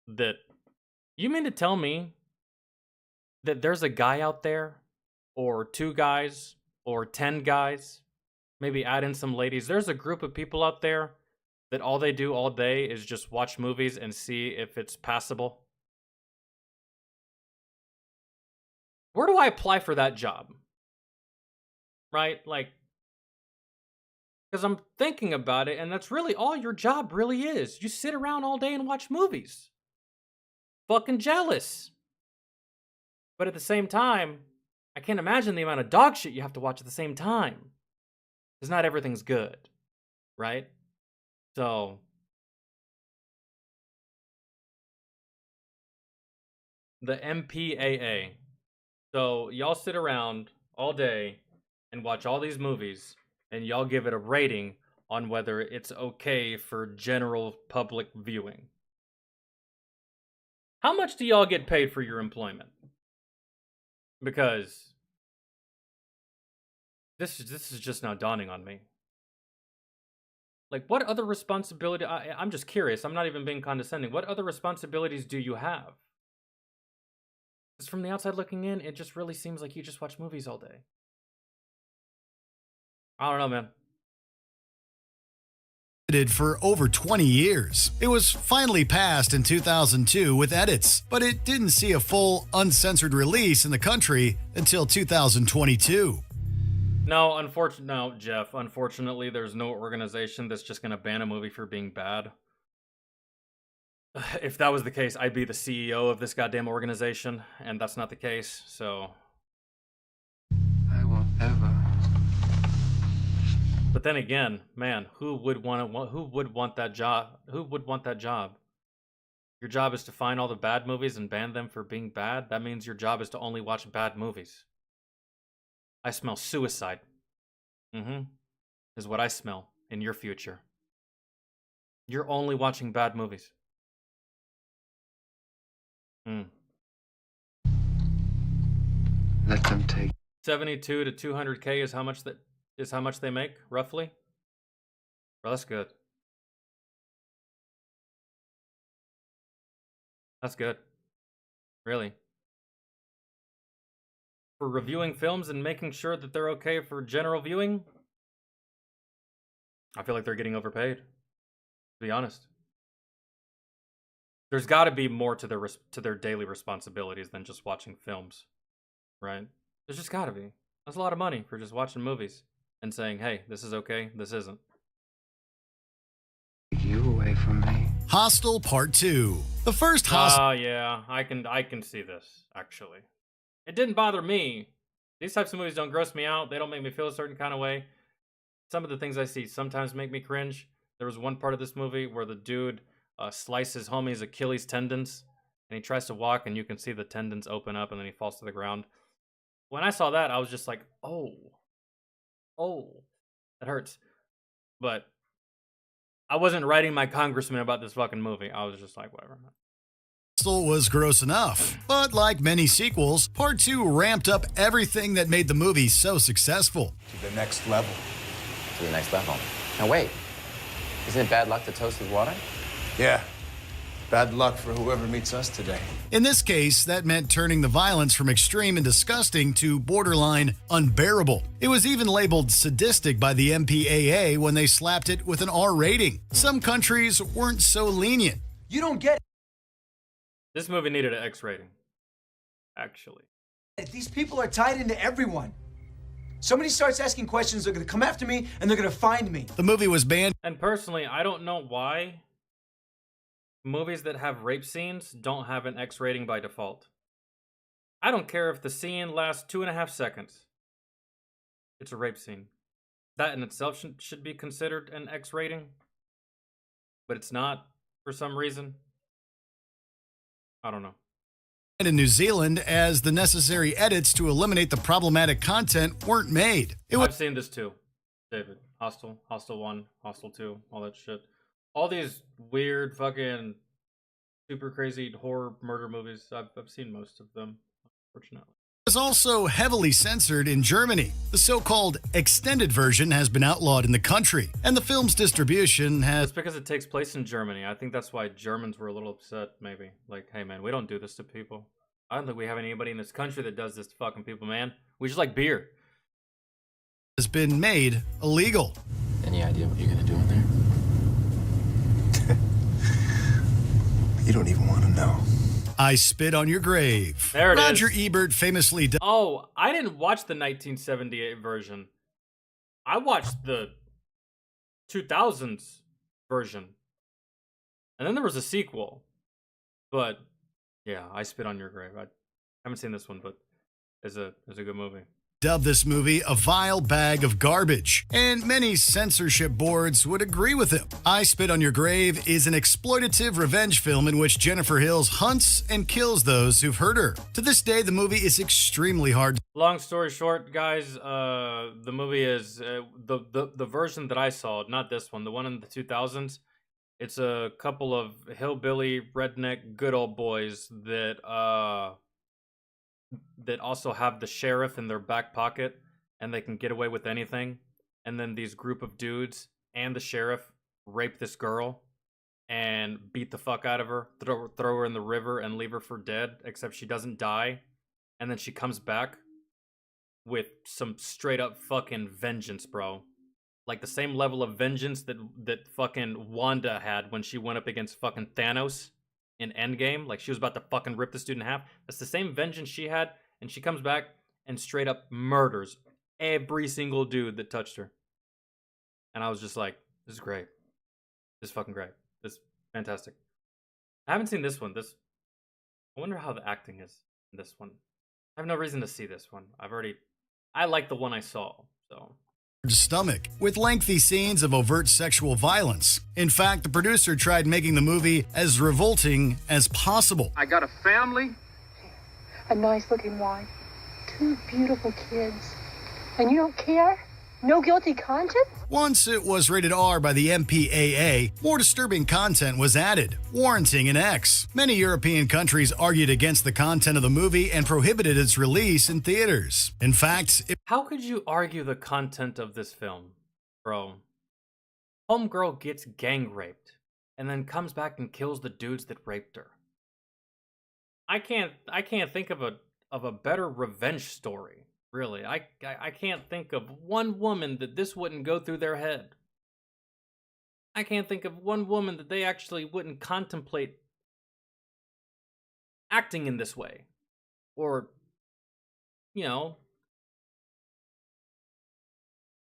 S1: that, you mean to tell me that there's a guy out there, or 2 guys, or 10 guys, maybe add in some ladies. There's a group of people out there that all they do all day is just watch movies and see if it's passable. Where do I apply for that job? Right? Like, because I'm thinking about it, and that's really all your job really is. You sit around all day and watch movies. Fucking jealous. But at the same time, I can't imagine the amount of dog shit you have to watch at the same time. Because not everything's good, right? So, the MPAA. So, y'all sit around all day and watch all these movies, and y'all give it a rating on whether it's okay for general public viewing. How much do y'all get paid for your employment? Because this is just now dawning on me. Like, what other responsibility? I'm just curious. I'm not even being condescending. What other responsibilities do you have? Because from the outside looking in, it just really seems like you just watch movies all day. I don't know, man.
S12: For over 20 years. It was finally passed in 2002 with edits, but it didn't see a full, uncensored release in the country until 2022.
S1: No, Jeff. Unfortunately, there's no organization that's just gonna ban a movie for being bad. If that was the case, I'd be the CEO of this goddamn organization, and that's not the case, so...
S6: I won't ever.
S1: But then again, man, who would want that job? Who would want that job? Your job is to find all the bad movies and ban them for being bad? That means your job is to only watch bad movies. I smell suicide. Is what I smell in your future. You're only watching bad movies.
S6: Let them take.
S1: 72 to 200K is how much they make, roughly. Bro, that's good. That's good. Really. For reviewing films and making sure that they're okay for general viewing, I feel like they're getting overpaid, to be honest. There's got to be more to their daily responsibilities than just watching films, right? There's just got to be. That's a lot of money for just watching movies and saying, hey, this is okay, this isn't.
S6: You away from me.
S12: Hostel Part 2. The first Hostel...
S1: Yeah, I can see this, actually. It didn't bother me. These types of movies don't gross me out. They don't make me feel a certain kind of way. Some of the things I see sometimes make me cringe. There was one part of this movie where the dude slices homie's Achilles tendons, and he tries to walk, and you can see the tendons open up, and then he falls to the ground. When I saw that, I was just like, oh, that hurts. But I wasn't writing my congressman about this fucking movie. I was just like, whatever.
S12: Was gross enough, but like many sequels, Part 2 ramped up everything that made the movie so successful.
S14: To the next level.
S15: To the next level. Now wait, isn't it bad luck to toast with water?
S14: Yeah. Bad luck for whoever meets us today.
S12: In this case, that meant turning the violence from extreme and disgusting to borderline unbearable. It was even labeled sadistic by the MPAA when they slapped it with an R rating. Some countries weren't so lenient.
S14: You don't get it.
S1: This movie needed an X rating, actually.
S14: These people are tied into everyone. Somebody starts asking questions, they're going to come after me, and they're going to find me.
S12: The movie was banned.
S1: And personally, I don't know why movies that have rape scenes don't have an X rating by default. I don't care if the scene lasts 2.5 seconds. It's a rape scene. That in itself should be considered an X rating, but it's not for some reason. I don't know.
S12: And in New Zealand, as the necessary edits to eliminate the problematic content weren't made.
S1: I've seen this too, David. Hostel 1, Hostel 2, all that shit. All these weird fucking super crazy horror murder movies, I've seen most of them, unfortunately.
S12: It was also heavily censored in Germany. The so-called extended version has been outlawed in the country, and the film's distribution has...
S1: It's because it takes place in Germany. I think that's why Germans were a little upset, maybe. Like, hey man, we don't do this to people. I don't think we have anybody in this country that does this to fucking people, man. We just like beer.
S12: Has been made illegal.
S15: Any idea what you're gonna do in there?
S14: You don't even want to know.
S12: I Spit on Your Grave.
S1: There it
S12: Roger
S1: is.
S12: Ebert famously...
S1: Oh, I didn't watch the 1978 version. I watched the 2000s version. And then there was a sequel. But, yeah, I Spit on Your Grave. I haven't seen this one, but it's a good movie.
S12: Dubbed this movie a vile bag of garbage, and many censorship boards would agree with him. I Spit on Your Grave is an exploitative revenge film in which Jennifer Hills hunts and kills those who've hurt her. To this day, the movie is extremely hard.
S1: Long story short, guys, the movie is the version that I saw, not this one, the one in the 2000s. It's a couple of hillbilly redneck good old boys that also have the sheriff in their back pocket, and they can get away with anything. And then these group of dudes and the sheriff rape this girl and beat the fuck out of her, throw her in the river and leave her for dead, except she doesn't die. And then she comes back with some straight up fucking vengeance, bro. Like the same level of vengeance that fucking Wanda had when she went up against fucking Thanos in Endgame. Like she was about to fucking rip this dude in half. That's the same vengeance she had, and she comes back and straight up murders every single dude that touched her. And I was just like, this is great. This is fucking great. This is fantastic. I haven't seen this one. I wonder how the acting is in this one. I have no reason to see this one. I like the one I saw, so.
S12: Stomach, with lengthy scenes of overt sexual violence. In fact, the producer tried making the movie as revolting as possible.
S16: I got a family,
S4: A nice-looking wife, 2 beautiful kids, and you don't care? No guilty conscience?
S12: Once it was rated R by the MPAA, more disturbing content was added, warranting an X. Many European countries argued against the content of the movie and prohibited its release in theaters. In fact,
S1: how could you argue the content of this film, bro? Homegirl gets gang raped and then comes back and kills the dudes that raped her. I can't think of a better revenge story. Really, I can't think of one woman that this wouldn't go through their head. I can't think of one woman that they actually wouldn't contemplate acting in this way, or, you know,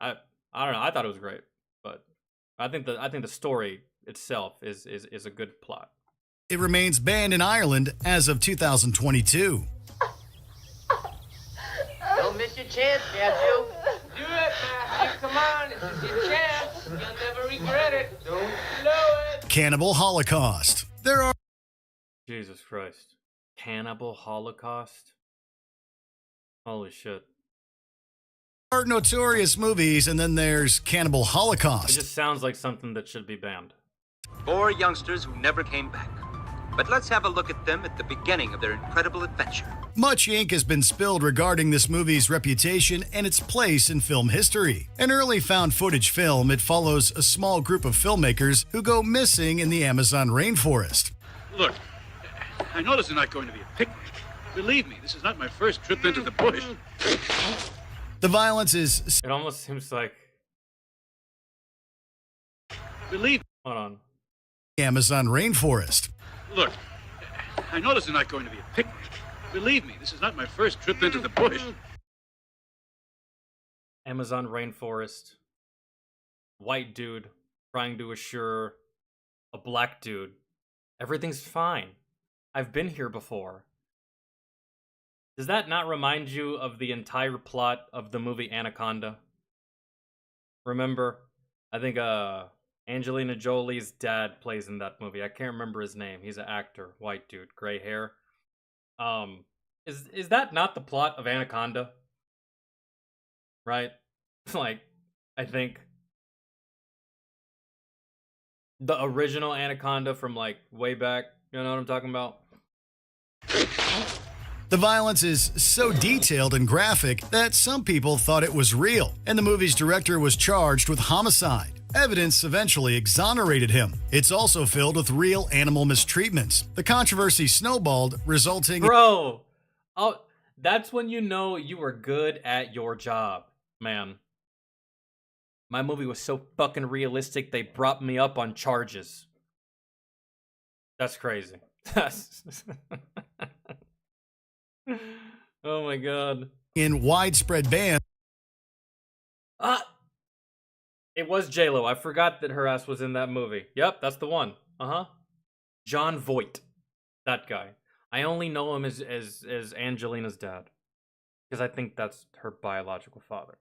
S1: I don't know. I thought it was great, but I think the story itself is a good plot.
S12: It remains banned in Ireland as of 2022.
S16: Don't miss your chance, Matthew. Do it, Matthew. Come on, it's your chance. You'll never regret it. Don't blow it.
S12: Cannibal Holocaust. There are
S1: Jesus Christ. Cannibal Holocaust? Holy shit.
S12: notorious movies, and then there's Cannibal
S1: It
S12: Holocaust.
S1: just sounds like something that should be banned.
S17: 4 youngsters who never came back. But let's have a look at them at the beginning of their incredible adventure.
S12: Much ink has been spilled regarding this movie's reputation and its place in film history. An early found footage film, it follows a small group of filmmakers who go missing in the Amazon rainforest.
S18: Look, I know this is not going to be a picnic. Believe me, this is not my first trip into the bush.
S12: The violence is...
S1: It almost seems like...
S18: Believe...
S1: Hold on.
S12: Amazon rainforest.
S18: Look, I know this is not going to be a picnic. Believe me, this is not my first trip into the bush.
S1: Amazon rainforest. White dude trying to assure a black dude everything's fine. I've been here before. Does that not remind you of the entire plot of the movie Anaconda? Remember? I think Angelina Jolie's dad plays in that movie. I can't remember his name. He's an actor, white dude, gray hair. Is that not the plot of Anaconda? Right? Like, I think the original Anaconda from like way back. You know what I'm talking about?
S12: The violence is so detailed and graphic that some people thought it was real, and the movie's director was charged with homicide. Evidence eventually exonerated him. It's also filled with real animal mistreatments. The controversy snowballed, resulting...
S1: Bro! Oh, that's when you know you were good at your job, man. My movie was so fucking realistic, they brought me up on charges. That's crazy. Oh my god.
S12: In widespread ban.
S1: It was J-Lo. I forgot that her ass was in that movie. Yep, that's the one. John Voight. That guy. I only know him as Angelina's dad. Because I think that's her biological father.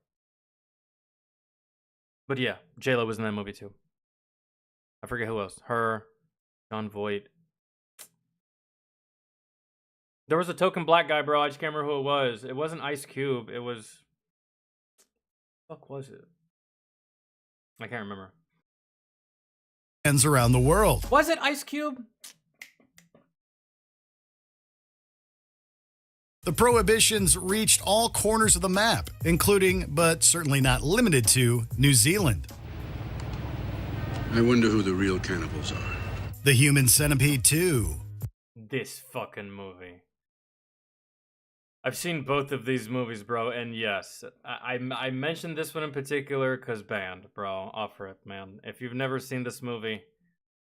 S1: But yeah, J-Lo was in that movie too. I forget who else. Her, John Voight. There was a token black guy, bro. I just can't remember who it was. It wasn't Ice Cube. It was... What the fuck was it? I can't remember.
S12: Around the world.
S1: Was it Ice Cube?
S12: The prohibitions reached all corners of the map, including, but certainly not limited to, New Zealand.
S18: I wonder who the real cannibals are.
S12: The Human Centipede 2.
S1: This fucking movie. I've seen both of these movies, bro, and yes, I mentioned this one in particular because banned, bro. Off rip, man. If you've never seen this movie,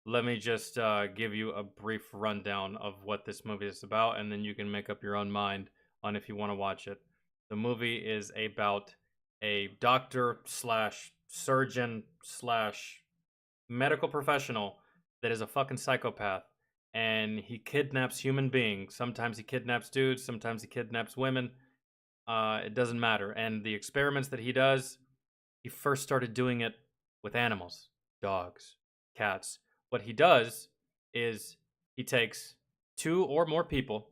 S1: let me just give you a brief rundown of what this movie is about, and then you can make up your own mind on if you want to watch it. The movie is about a doctor slash surgeon slash medical professional that is a fucking psychopath. And he kidnaps human beings. Sometimes he kidnaps dudes, sometimes he kidnaps women. It doesn't matter. And the experiments that he does, he first started doing it with animals, dogs, cats. What he does is he takes 2 or more people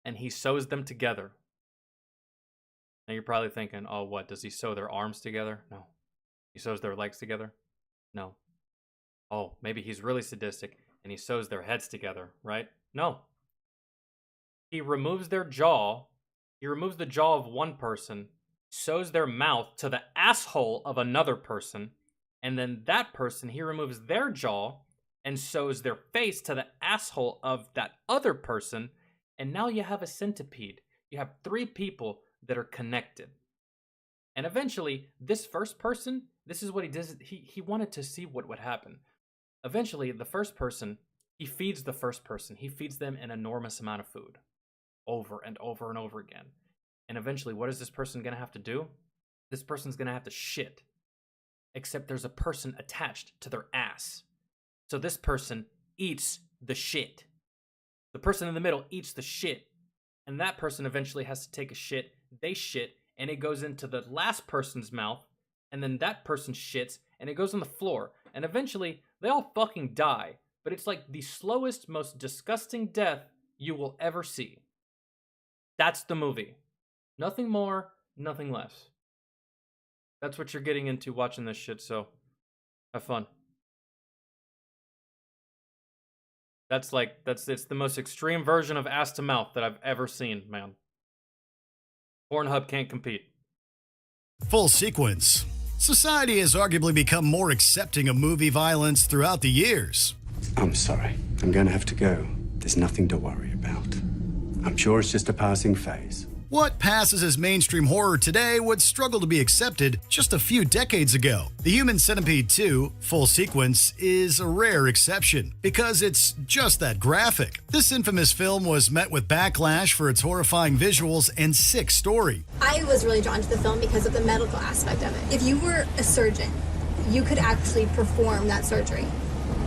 S1: and he sews them together. Now you're probably thinking, oh, what? Does he sew their arms together? No. He sews their legs together? No. Oh, maybe he's really sadistic. And he sews their heads together, right? No. He removes their jaw. He removes the jaw of one person, sews their mouth to the asshole of another person, and then that person, he removes their jaw, and sews their face to the asshole of that other person, and now you have a centipede. You have 3 people that are connected. And eventually, this first person, this is what he does. He wanted to see what would happen. Eventually, the first person, he feeds the first person. He feeds them an enormous amount of food over and over and over again. And eventually, what is this person going to have to do? This person's going to have to shit. Except there's a person attached to their ass. So this person eats the shit. The person in the middle eats the shit. And that person eventually has to take a shit. They shit. And it goes into the last person's mouth. And then that person shits. And it goes on the floor. And eventually, they all fucking die. But it's like the slowest, most disgusting death you will ever see. That's the movie. Nothing more, nothing less. That's what you're getting into watching this shit, so have fun. It's the most extreme version of ass to mouth that I've ever seen, man. Pornhub can't compete.
S12: Full sequence. Society has arguably become more accepting of movie violence throughout the years.
S19: I'm sorry. I'm going to have to go. There's nothing to worry about. I'm sure it's just a passing phase.
S12: What passes as mainstream horror today would struggle to be accepted just a few decades ago. The Human Centipede 2, Full Sequence, is a rare exception because it's just that graphic. This infamous film was met with backlash for its horrifying visuals and sick story.
S20: I was really drawn to the film because of the medical aspect of it. If you were a surgeon, you could actually perform that surgery.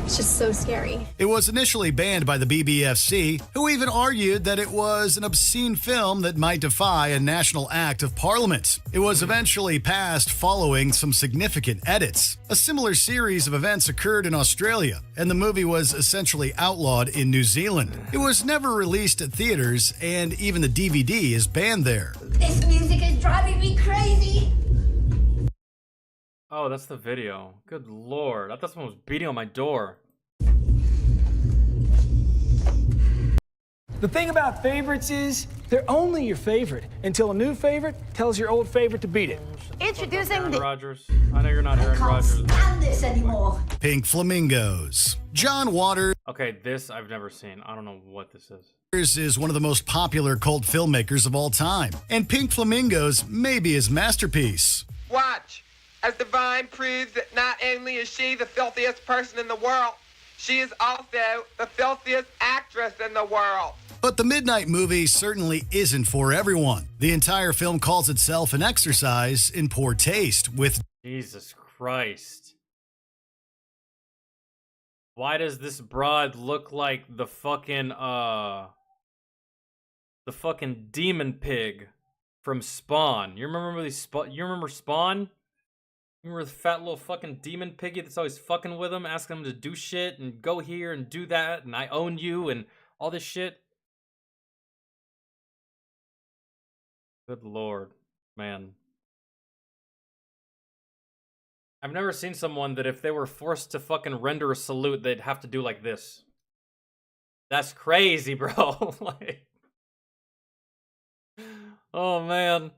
S20: It's just so scary.
S12: It was initially banned by the BBFC, who even argued that it was an obscene film that might defy a national act of parliament. It was eventually passed following some significant edits. A similar series of events occurred in Australia, and the movie was essentially outlawed in New Zealand. It was never released at theaters, and even the DVD is banned there.
S20: This music is driving me crazy.
S1: Oh, that's the video. Good lord. I thought someone was beating on my door.
S14: The thing about favorites is they're only your favorite until a new favorite tells your old favorite to beat it.
S20: Introducing
S1: Aaron Rodgers. I know you're not Aaron Rodgers.
S20: Stand this anymore.
S12: Pink Flamingos. John Waters.
S1: Okay, this I've never seen. I don't know what this is.
S12: Is one of the most popular cult filmmakers of all time, and Pink Flamingos may be his masterpiece.
S16: Watch, as Divine proves that not only is she the filthiest person in the world, she is also the filthiest actress in the world.
S12: But the Midnight Movie certainly isn't for everyone. The entire film calls itself an exercise in poor taste, with
S1: Jesus Christ. Why does this broad look like the fucking demon pig from Spawn? You remember Spawn? You remember the fat little fucking demon piggy that's always fucking with him, asking him to do shit and go here and do that and I own you and all this shit? Good lord, man. I've never seen someone that if they were forced to fucking render a salute, they'd have to do like this. That's crazy, bro. Like, oh, man.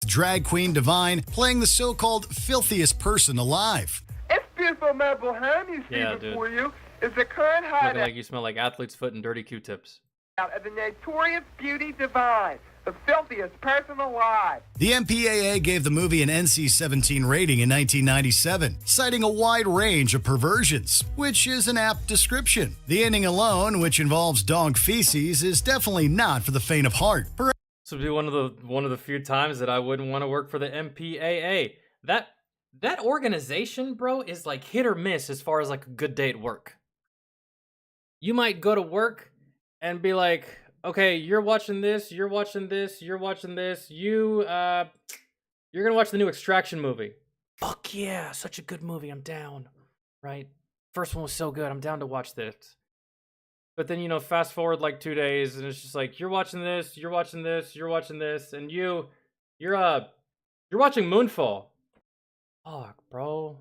S12: Drag queen Divine playing the so-called filthiest person alive.
S16: It's beautiful mobile home you see before you is the current
S1: Looking
S16: hideout
S1: like you smell like athlete's foot and dirty Q-tips.
S16: of the notorious Beauty Divine, the filthiest person alive.
S12: The MPAA gave the movie an NC-17 rating in 1997, citing a wide range of perversions, which is an apt description. The ending alone, which involves dog feces, is definitely not for the faint of heart.
S1: This would be one of the few times that I wouldn't want to work for the MPAA. That organization, bro, is like hit or miss as far as like a good day at work. You might go to work and be like, okay, you're watching this, you're watching this, you're watching this, you're gonna watch the new Extraction movie. Fuck yeah, such a good movie, I'm down. Right? First one was so good, I'm down to watch this. But then, you know, fast forward like 2 days, and it's just like, you're watching this, you're watching this, you're watching this, and you're watching Moonfall. Fuck, bro.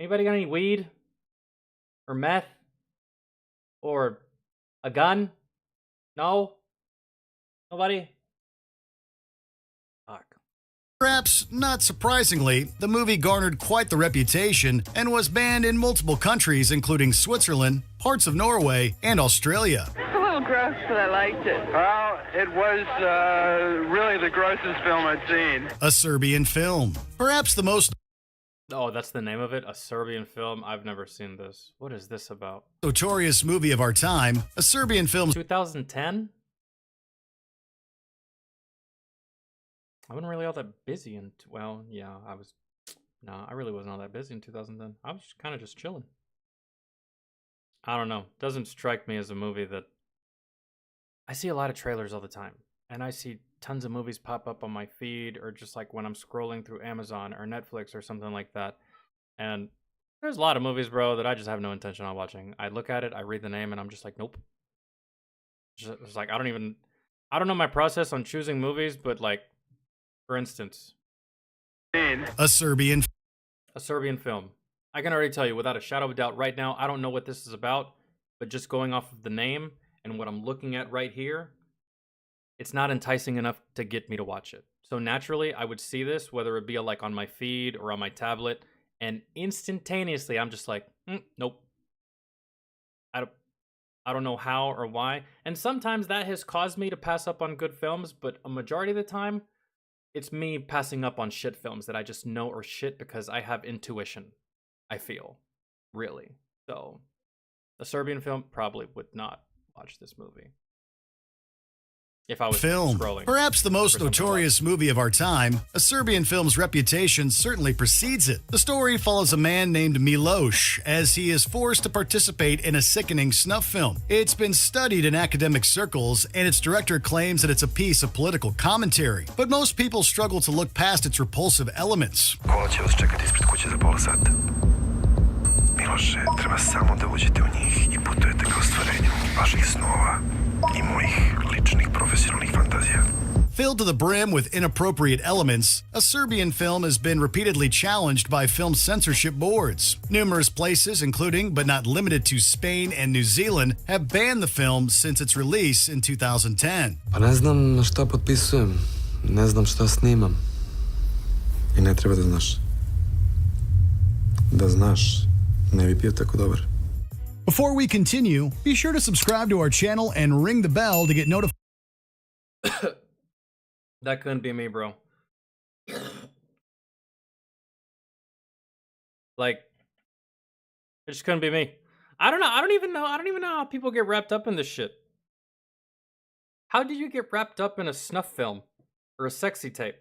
S1: Anybody got any weed? Or meth? Or a gun? No? Nobody? Fuck.
S12: Perhaps not surprisingly, the movie garnered quite the reputation and was banned in multiple countries, including Switzerland, parts of Norway, and Australia.
S21: A little gross, but I liked it.
S22: Well, it was really the grossest film I'd seen.
S12: A Serbian film. Perhaps the most
S1: Oh, that's the name of it? A Serbian film? I've never seen this. What is this about?
S12: notorious movie of our time, a Serbian film.
S1: 2010? I wasn't really all that busy in, well, yeah, I really wasn't all that busy in 2010. I was kind of just chilling. I don't know. Doesn't strike me as a movie that, I see a lot of trailers all the time, and I see tons of movies pop up on my feed, or just like when I'm scrolling through Amazon or Netflix or something like that. And there's a lot of movies, bro, that I just have no intention on watching. I look at it, I read the name, and I'm just like, nope. It's like, I don't know my process on choosing movies, but like, for instance,
S12: a Serbian
S1: film. I can already tell you without a shadow of a doubt right now, I don't know what this is about, but just going off of the name and what I'm looking at right here, it's not enticing enough to get me to watch it. So naturally, I would see this, whether it be like on my feed or on my tablet, and instantaneously, I'm just like, nope. I don't know how or why. And sometimes that has caused me to pass up on good films, but a majority of the time, it's me passing up on shit films that I just know are shit because I have intuition, I feel, really. So, a Serbian film, probably would not watch this movie. If I was scrolling.
S12: Perhaps the most notorious movie of our time, a Serbian film's reputation certainly precedes it. The story follows a man named Miloš as he is forced to participate in a sickening snuff film. It's been studied in academic circles, and its director claims that it's a piece of political commentary. But most people struggle to look past its repulsive elements.
S23: Kola će vas čekati ispred kuće za pola sata. Miloše, treba samo da uđete u njih i putujete ka ostvarenju vaših snova I mojih ličnih profesionalnih fantazija.
S12: Filled to the brim with inappropriate elements, a Serbian film has been repeatedly challenged by film censorship boards. Numerous places, including but not limited to Spain and New Zealand, have banned the film since its release in 2010.
S6: Pa ne znam na šta potpisujem, ne znam šta snimam. I ne treba da znaš. Da znaš, ne bi bio tako dobar.
S12: Before we continue, be sure to subscribe to our channel and ring the bell to get notified.
S1: That couldn't be me, bro. Like, it just couldn't be me. I don't know. I don't even know how people get wrapped up in this shit. How do you get wrapped up in a snuff film or a sexy tape?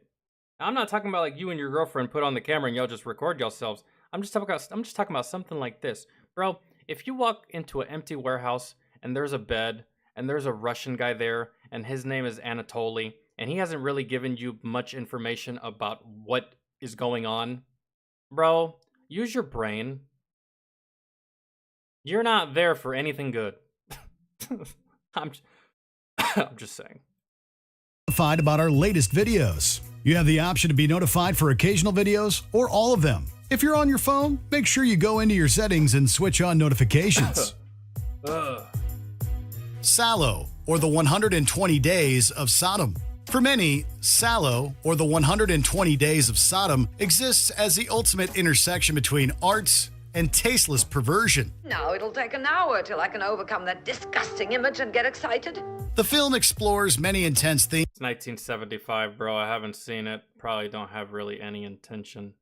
S1: Now, I'm not talking about like you and your girlfriend put on the camera and y'all just record yourselves. I'm just talking about something like this, bro. If you walk into an empty warehouse and there's a bed and there's a Russian guy there and his name is Anatoly and he hasn't really given you much information about what is going on, bro, use your brain. You're not there for anything good. I'm just saying.
S12: Notified about our latest videos. You have the option to be notified for occasional videos or all of them. If you're on your phone, make sure you go into your settings and switch on notifications. Salò, or the 120 Days of Sodom. For many, Salò, or the 120 Days of Sodom, exists as the ultimate intersection between art and tasteless perversion.
S24: Now it'll take an hour till I can overcome that disgusting image and get excited.
S12: The film explores many intense themes.
S1: It's 1975, bro. I haven't seen it. Probably don't have really any intention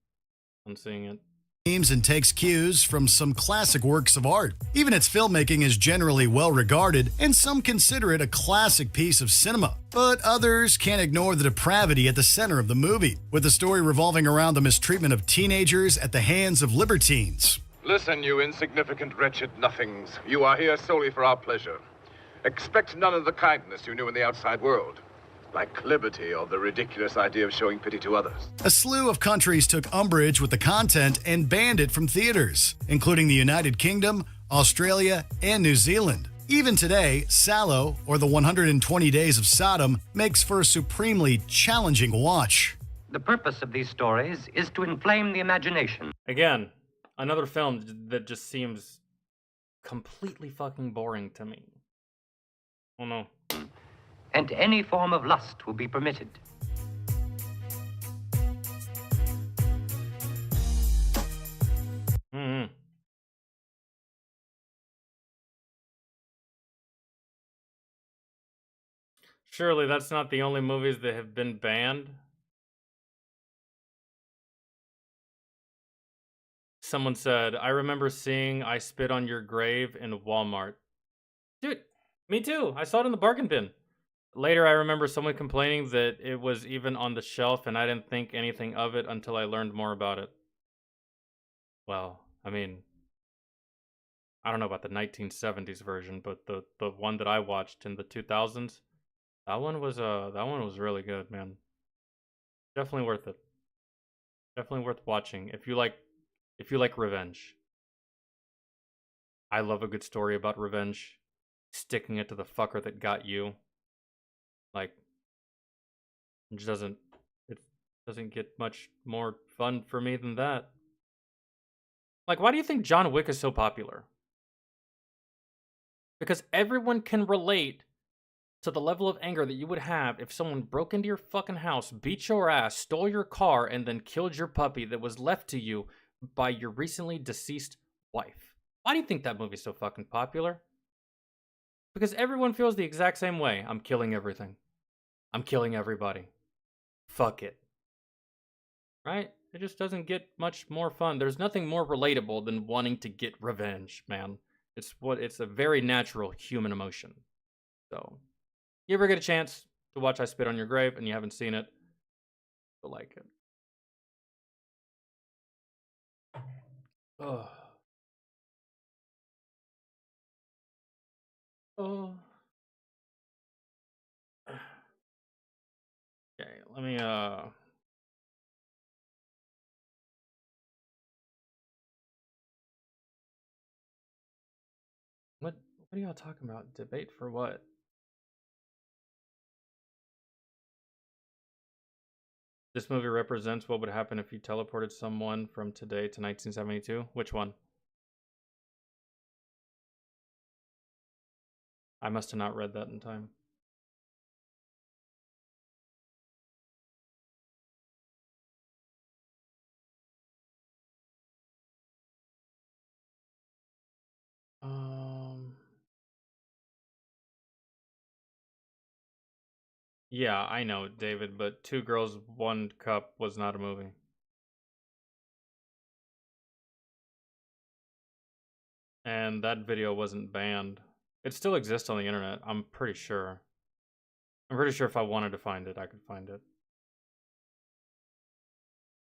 S1: on seeing it.
S12: And takes cues from some classic works of art. Even its filmmaking is generally well regarded, and some consider it a classic piece of cinema. But others can't ignore the depravity at the center of the movie, with the story revolving around the mistreatment of teenagers at the hands of libertines.
S25: Listen, you insignificant, wretched nothings. You are here solely for our pleasure. Expect none of the kindness you knew in the outside world, like liberty or the ridiculous idea of showing pity to others.
S12: A slew of countries took umbrage with the content and banned it from theaters, including the United Kingdom, Australia, and New Zealand. Even today, Salò, or the 120 Days of Sodom, makes for a supremely challenging watch.
S26: The purpose of these stories is to inflame the imagination.
S1: Again, another film that just seems completely fucking boring to me. Oh no.
S26: And any form of lust will be permitted.
S1: Surely that's not the only movies that have been banned. Someone said, I remember seeing I Spit on Your Grave in Walmart. Dude, me too. I saw it in the bargain bin. Later, I remember someone complaining that it was even on the shelf, and I didn't think anything of it until I learned more about it. Well, I mean, I don't know about the 1970s version, but the one that I watched in the 2000s, that one was really good, man. Definitely worth it. Definitely worth watching if you like revenge. I love a good story about revenge. Sticking it to the fucker that got you. Like, it doesn't get much more fun for me than that. Like, why do you think John Wick is so popular? Because everyone can relate to the level of anger that you would have if someone broke into your fucking house, beat your ass, stole your car, and then killed your puppy that was left to you by your recently deceased wife. Why do you think that movie's so fucking popular? Because everyone feels the exact same way. I'm killing everything. I'm killing everybody. Fuck it. Right? It just doesn't get much more fun. There's nothing more relatable than wanting to get revenge, man. It's a very natural human emotion. So, you ever get a chance to watch I Spit on Your Grave and you haven't seen it, you'll like it. Oh. Oh. Okay, let me What are y'all talking about? Debate for what? This movie represents what would happen if you teleported someone from today to 1972. Which one? I must have not read that in time. Yeah, I know, David, but Two Girls, One Cup was not a movie. And that video wasn't banned. It still exists on the internet, I'm pretty sure. I'm pretty sure if I wanted to find it, I could find it.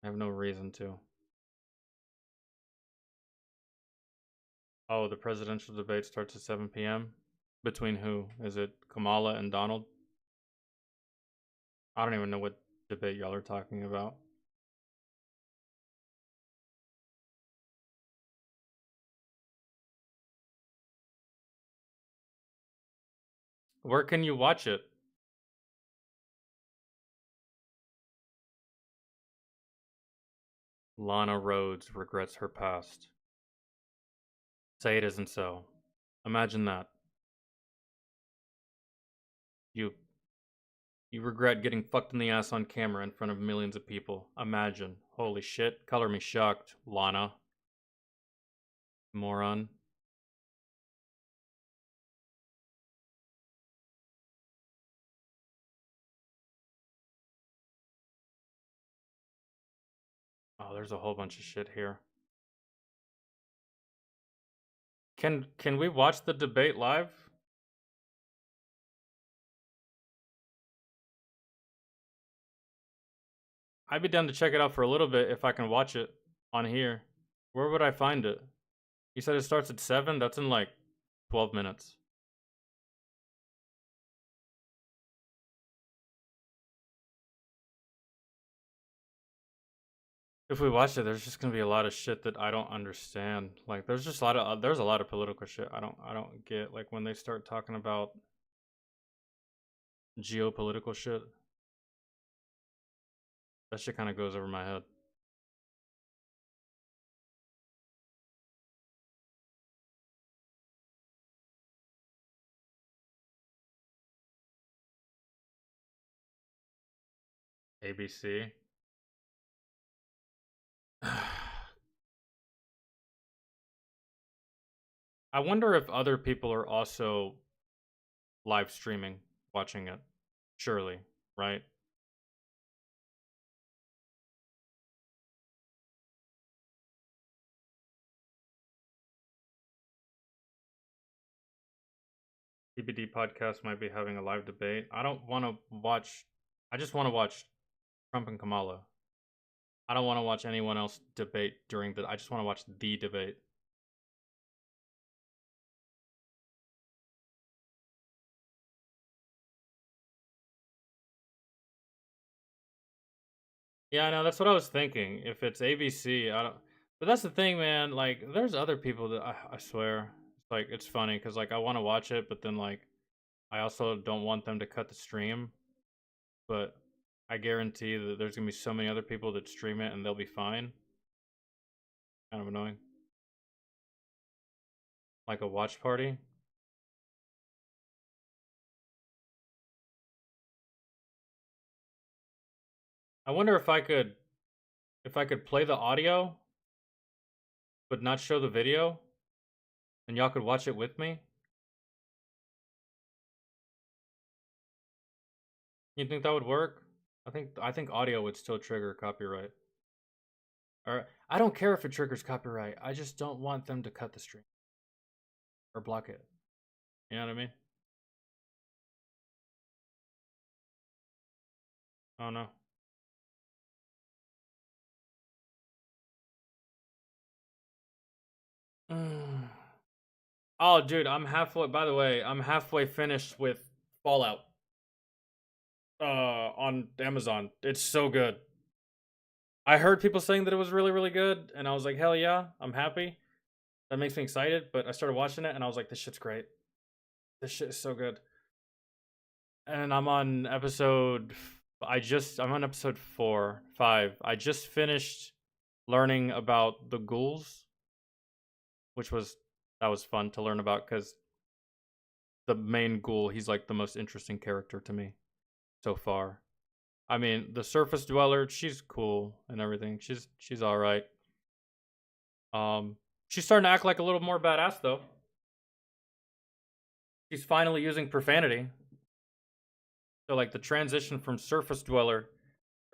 S1: I have no reason to. Oh, the presidential debate starts at 7 p.m.? Between who? Is it Kamala and Donald? I don't even know what debate y'all are talking about. Where can you watch it? Lana Rhoades regrets her past. Say it isn't so. Imagine that. You regret getting fucked in the ass on camera in front of millions of people. Imagine. Holy shit. Color me shocked, Lana. Moron. Oh, there's a whole bunch of shit here. Can we watch the debate live? I'd be down to check it out for a little bit if I can watch it on here. Where would I find it? You said it starts at 7? That's in like 12 minutes. If we watch it, there's just gonna be a lot of shit that I don't understand. Like, there's just a lot of political shit I don't get. Like when they start talking about geopolitical shit, that shit kind of goes over my head. ABC. I wonder if other people are also live streaming, watching it. Surely, right? TBD podcast might be having a live debate. I don't want to watch. I just want to watch Trump and Kamala. I don't want to watch anyone else debate during the. I just want to watch the debate. Yeah, I know. That's what I was thinking. If it's ABC, I don't. But that's the thing, man. Like, there's other people that I swear, like, it's funny because like I want to watch it, but then like I also don't want them to cut the stream. But I guarantee that there's gonna be so many other people that stream it and they'll be fine. Kind of annoying. Like a watch party. I wonder if I could play the audio but not show the video and y'all could watch it with me. You think that would work? I think audio would still trigger copyright. Or I don't care if it triggers copyright. I just don't want them to cut the stream or block it. You know what I mean? Oh no. Oh, dude, I'm halfway. By the way, I'm halfway finished with Fallout. On Amazon. It's so good. I heard people saying that it was really, really good, and I was like, hell yeah, I'm happy. That makes me excited. But I started watching it, and I was like, this shit's great. This shit is so good. And I'm on episode. I'm on episode 5. I just finished learning about the ghouls, that was fun to learn about because the main ghoul, he's like the most interesting character to me so far. I mean, the surface dweller, she's cool and everything. She's all right. She's starting to act like a little more badass though. She's finally using profanity. So like the transition from surface dweller,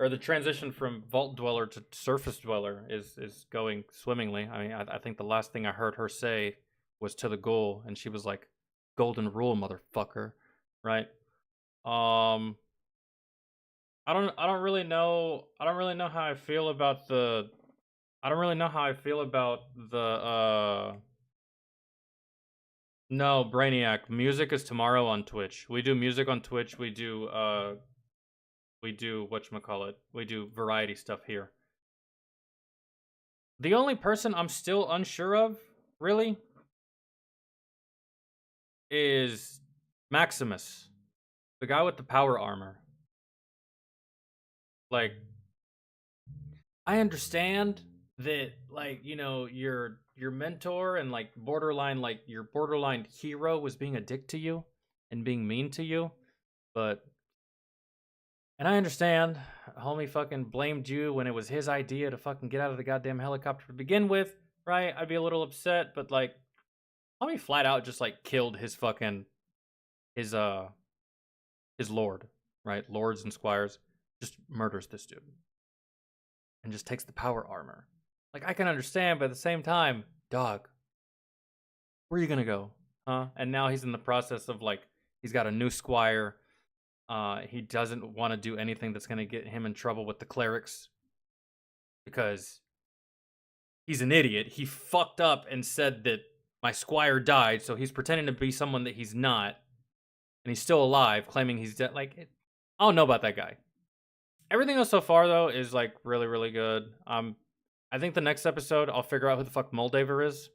S1: or the transition from vault dweller to surface dweller is going swimmingly. I mean, I think the last thing I heard her say was to the ghoul, and she was like, "Golden rule, motherfucker," right? I don't really know how I feel about the. No, Brainiac. Music is tomorrow on Twitch. We do music on Twitch. We do whatchamacallit. We do variety stuff here. The only person I'm still unsure of, really, is Maximus. The guy with the power armor. Like, I understand that, like, you know, your mentor and like your borderline hero was being a dick to you and being mean to you, but and I understand homie fucking blamed you when it was his idea to fucking get out of the goddamn helicopter to begin with, right? I'd be a little upset, but like homie flat out just like killed his fucking his lord, right? Lords and squires, just murders this dude and just takes the power armor. Like, I can understand, but at the same time, dog, where are you gonna go? Huh? And now he's in the process of, like, he's got a new squire. He doesn't want to do anything that's gonna get him in trouble with the clerics. Because he's an idiot. He fucked up and said that my squire died, so he's pretending to be someone that he's not. And he's still alive, claiming he's dead. Like, I don't know about that guy. Everything else so far, though, is, like, really, really good. I think the next episode, I'll figure out who the fuck Moldaver is.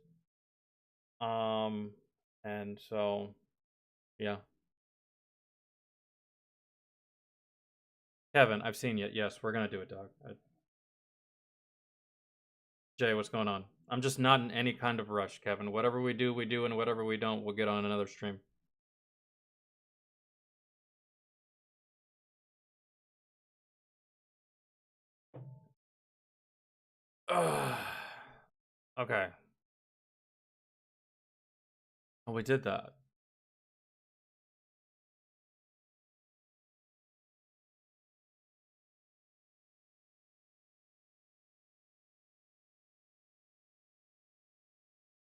S1: And so, yeah. Kevin, I've seen you. Yes, we're gonna do it, dog. Jay, what's going on? I'm just not in any kind of rush, Kevin. Whatever we do, and whatever we don't, we'll get on another stream. Okay. Oh, we did that.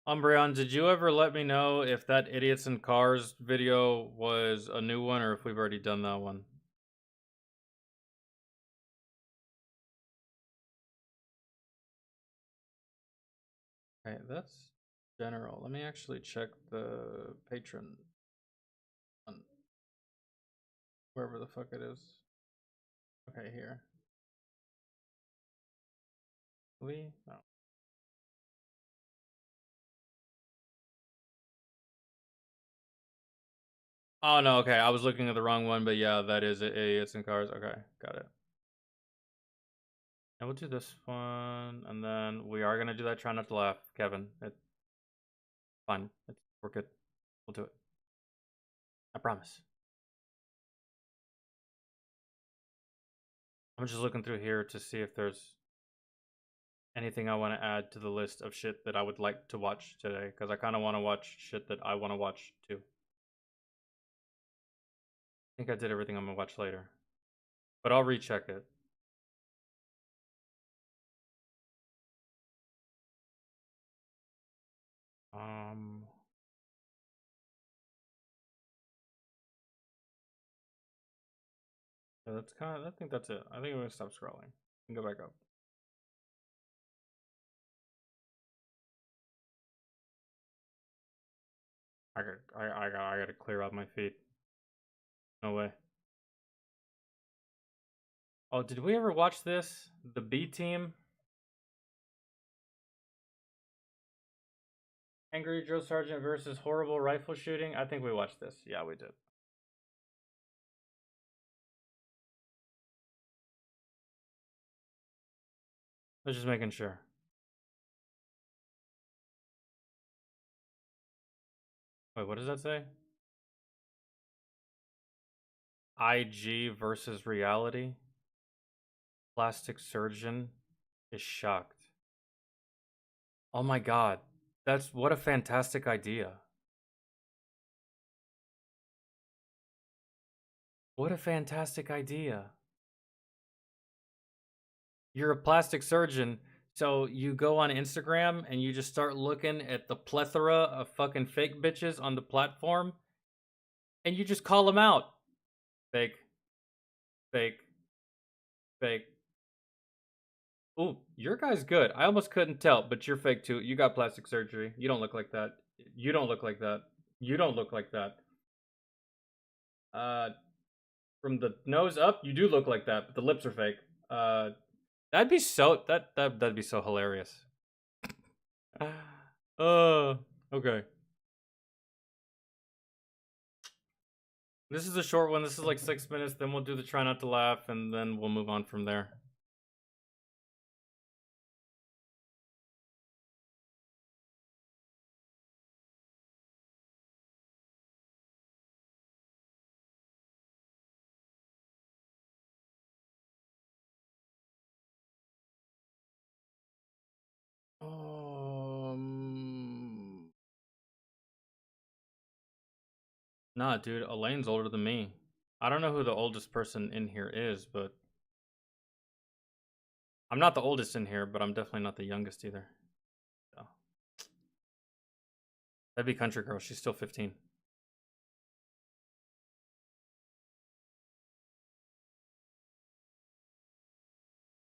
S1: Umbreon, did you ever let me know if that Idiots in Cars video was a new one or if we've already done that one? Okay, that's general. Let me actually check the patron on wherever the fuck it is. Okay, here. No. Oh no, okay. I was looking at the wrong one, but yeah, that is Idiots in Cars. Okay, got it. And we'll do this one, and then we are gonna do that. Try not to laugh, Kevin. It's fine. We're good. We'll do it. I promise. I'm just looking through here to see if there's anything I want to add to the list of shit that I would like to watch today, because I kind of want to watch shit that I want to watch too. I think I did everything I'm gonna watch later, but I'll recheck it. Yeah, that's kind of. I think that's it. I think I'm gonna stop scrolling and go back up. I gotta clear out my feed. No way. Oh, did we ever watch this? The B Team? Angry Drill Sergeant versus Horrible Rifle Shooting? I think we watched this. Yeah, we did. I was just making sure. Wait, what does that say? IG versus reality? Plastic surgeon is shocked. Oh my god. That's what a fantastic idea. What a fantastic idea. You're a plastic surgeon, so you go on Instagram and you just start looking at the plethora of fucking fake bitches on the platform and you just call them out. Fake. Fake. Fake. Ooh, your guy's good. I almost couldn't tell, but you're fake too. You got plastic surgery. You don't look like that. You don't look like that. You don't look like that. From the nose up, you do look like that, but the lips are fake. That'd be so that'd be so hilarious. Okay. This is a short one. This is like 6 minutes. Then we'll do the try not to laugh, and then we'll move on from there. Nah, dude, Elaine's older than me. I don't know who the oldest person in here is, but I'm not the oldest in here, but I'm definitely not the youngest either. So. That'd be Country Girl. She's still 15.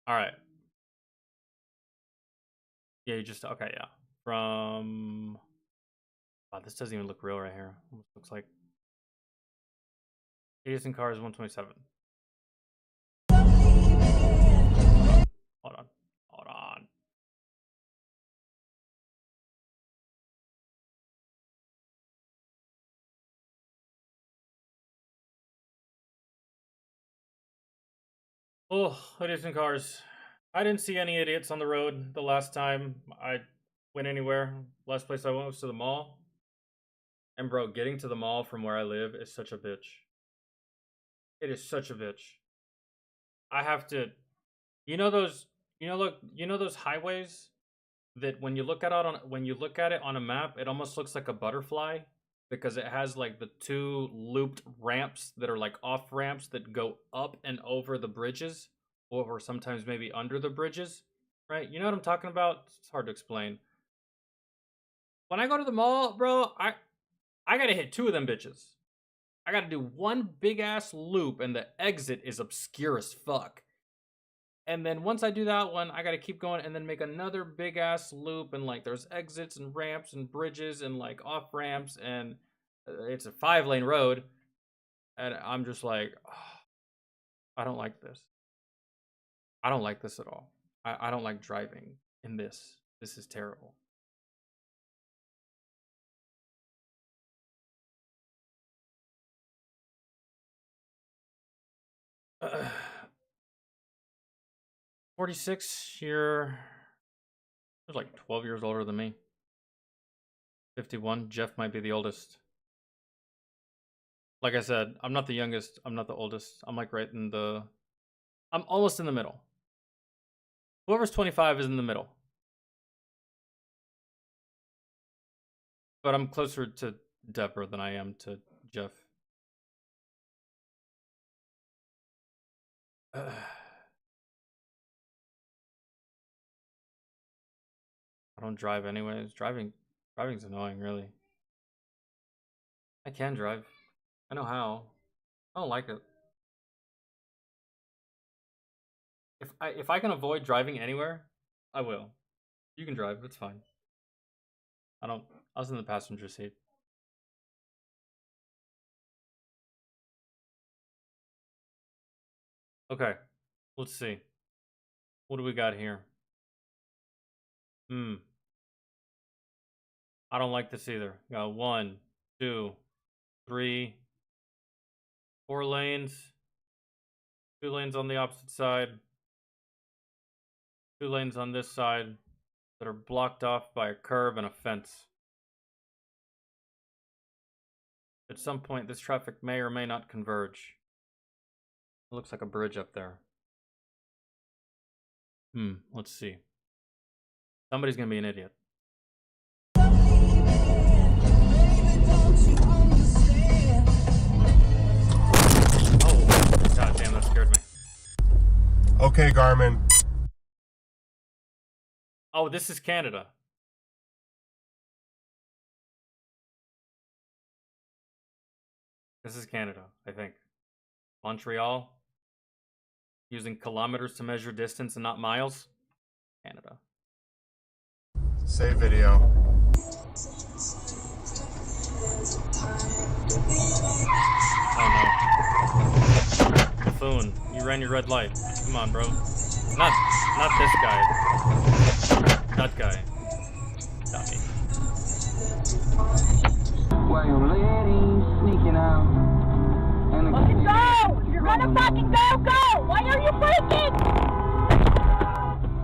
S1: All right. Yeah, you just okay, yeah. From wow, this doesn't even look real right here. Almost looks like Idiots in Cars 127. Hold on. Hold on. Oh, Idiots in Cars. I didn't see any idiots on the road the last time I went anywhere. Last place I went was to the mall. And bro, getting to the mall from where I live is such a bitch. It is such a bitch. I have to, you know those highways that when you look at it on a map, it almost looks like a butterfly because it has like the two looped ramps that are like off ramps that go up and over the bridges, or sometimes maybe under the bridges, right? You know what I'm talking about? It's hard to explain. When I go to the mall, bro, I gotta hit 2 of them bitches. I gotta do one big ass loop, and the exit is obscure as fuck. And then once I do that one, I gotta keep going and then make another big ass loop, and like there's exits and ramps and bridges and like off ramps, and it's a 5-lane road. And I'm just like, oh, I don't like this. I don't like this at all. I don't like driving in this. This is terrible. Uh, 46, you're like 12 years older than me. 51, Jeff might be the oldest. Like I said, I'm not the youngest, I'm not the oldest. I'm like right in the... I'm almost in the middle. Whoever's 25 is in the middle. But I'm closer to Deborah than I am to Jeff. I don't drive anyways. Driving's annoying, really. I can drive. I know how. I don't like it. If I can avoid driving anywhere, I will. You can drive, it's fine. I was in the passenger seat. Okay, let's see. What do we got here? I don't like this either. Got 1, 2, 3, 4 lanes. 2 lanes on the opposite side. 2 lanes on this side that are blocked off by a curb and a fence. At some point, this traffic may or may not converge. It looks like a bridge up there. Let's see. Somebody's gonna be an idiot. Oh, god damn, that scared me.
S2: Okay, Garmin.
S1: Oh, this is Canada. This is Canada, I think. Montreal. Using kilometers to measure distance and not miles. Canada.
S2: Save video.
S1: Oh no. Buffoon, you ran your red light. Come on, bro. Not this guy. That guy. Not me.
S3: Why your lady sneaking out?
S4: Fucking go! If you're gonna fucking go, go! Why are you freaking?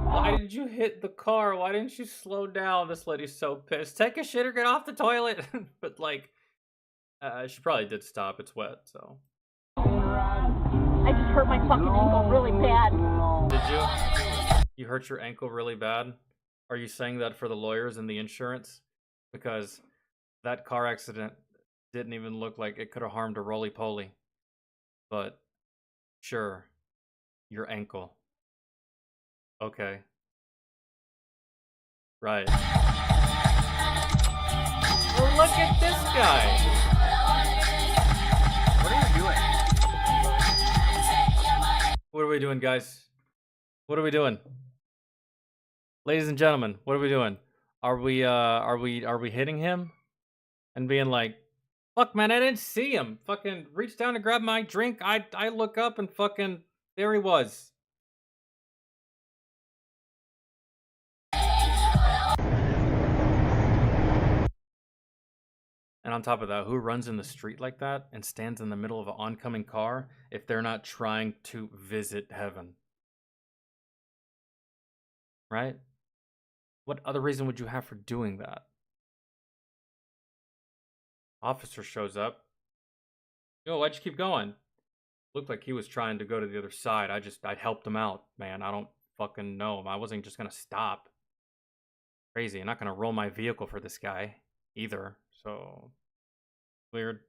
S1: Why did you hit the car? Why didn't you slow down? This lady's so pissed. Take a shit or get off the toilet. But like, she probably did stop. It's wet, so.
S4: I just hurt my fucking ankle really bad.
S1: Did you? You hurt your ankle really bad? Are you saying that for the lawyers and the insurance? Because that car accident didn't even look like it could have harmed a roly-poly. But, sure, your ankle. Okay. Right. Well, look at this guy!
S14: What are you doing?
S1: What are we doing, guys? What are we doing? Ladies and gentlemen, what are we doing? Are we hitting him? And being like, fuck man, I didn't see him. Fucking reach down to grab my drink. I look up and fucking there he was. And on top of that, who runs in the street like that and stands in the middle of an oncoming car if they're not trying to visit heaven? Right? What other reason would you have for doing that? Officer shows up. Yo, why'd you keep going? Looked like he was trying to go to the other side. I helped him out, man. I don't fucking know. I wasn't just gonna stop. Crazy. I'm not gonna roll my vehicle for this guy either. So weird.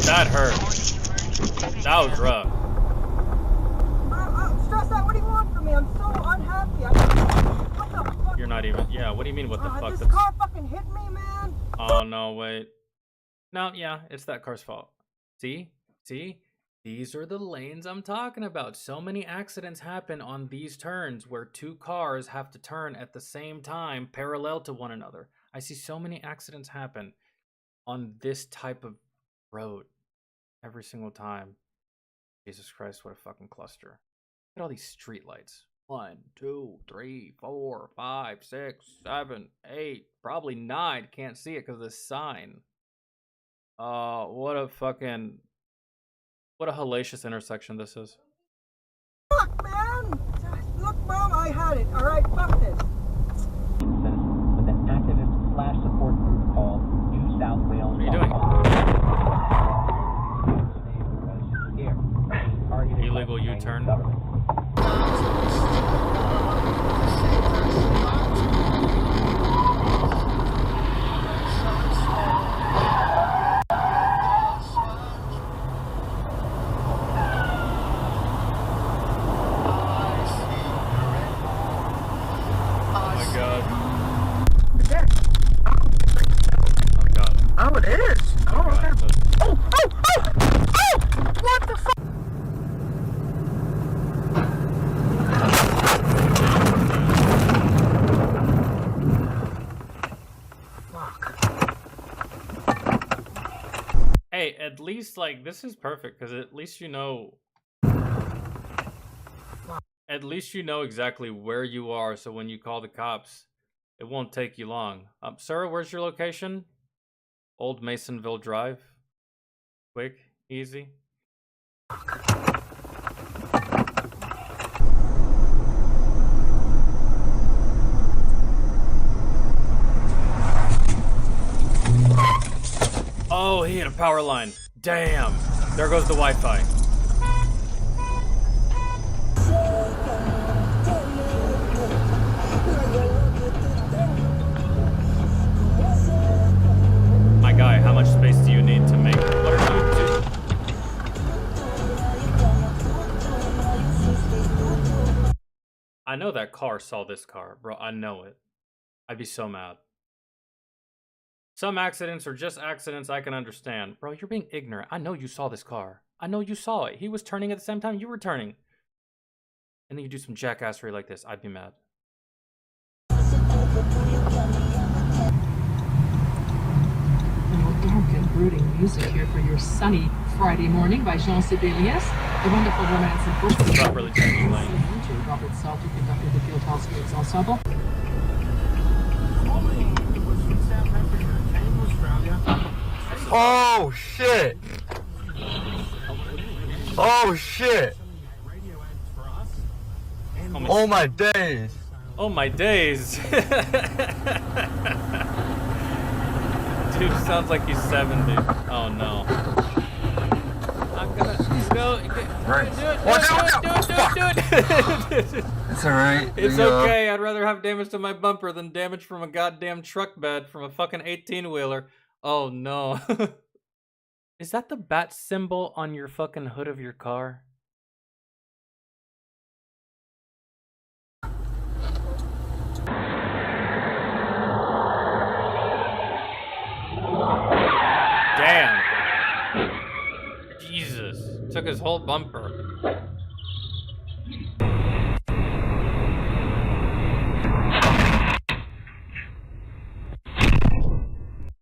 S1: That hurt. That was rough.
S4: I'm stressed out. What do you want from me? I'm
S1: not even. Yeah, what do you mean, what the fuck?
S7: This car fucking hit me, man.
S1: Oh, no, wait. No, yeah, it's that car's fault. See? See? These are the lanes I'm talking about. So many accidents happen on these turns where two cars have to turn at the same time, parallel to one another. I see so many accidents happen on this type of road every single time. Jesus Christ, what a fucking cluster. Look at all these street lights. 1, 2, 3, 4, 5, 6, 7, 8, probably 9. Can't see it because of the sign. What a hellacious intersection this is.
S7: Fuck, man! Look, Mom, I had it. All right, fuck this.
S8: With an activist flash support group called New South Wales.
S1: What are you doing? Illegal U-turn.
S7: Oh, it is. Oh, what the fuck?
S1: Hey, at least, like, this is perfect, because at least you know... At least you know exactly where you are, so when you call the cops, it won't take you long. Sir, where's your location? Old Masonville Drive. Quick, easy. Oh, he hit a power line. Damn. There goes the Wi-Fi. My guy, how much space do you need to make? What are you doing? I know that car saw this car, bro. I know it. I'd be so mad. Some accidents are just accidents I can understand. Bro, you're being ignorant. I know you saw this car. I know you saw it. He was turning at the same time you were turning. And then you do some jackassery like this. I'd be mad.
S9: Dark and brooding music here for your sunny Friday morning by Jean Sibelius. The wonderful romance and book.
S1: Stop really changing lane.
S9: To Robert Salt, who conducted the Guildhall Spirits Ensemble.
S10: Oh shit! Oh shit! Oh my days!
S1: Oh my days! Dude sounds like he's 70. Oh no. I'm gonna go.
S10: Right.
S1: Do it.
S10: It's alright.
S1: It's okay. I'd rather have damage to my bumper than damage from a goddamn truck bed from a fucking 18-wheeler. Oh no. Is that the bat symbol on your fucking hood of your car? Damn. Jesus. Took his whole bumper.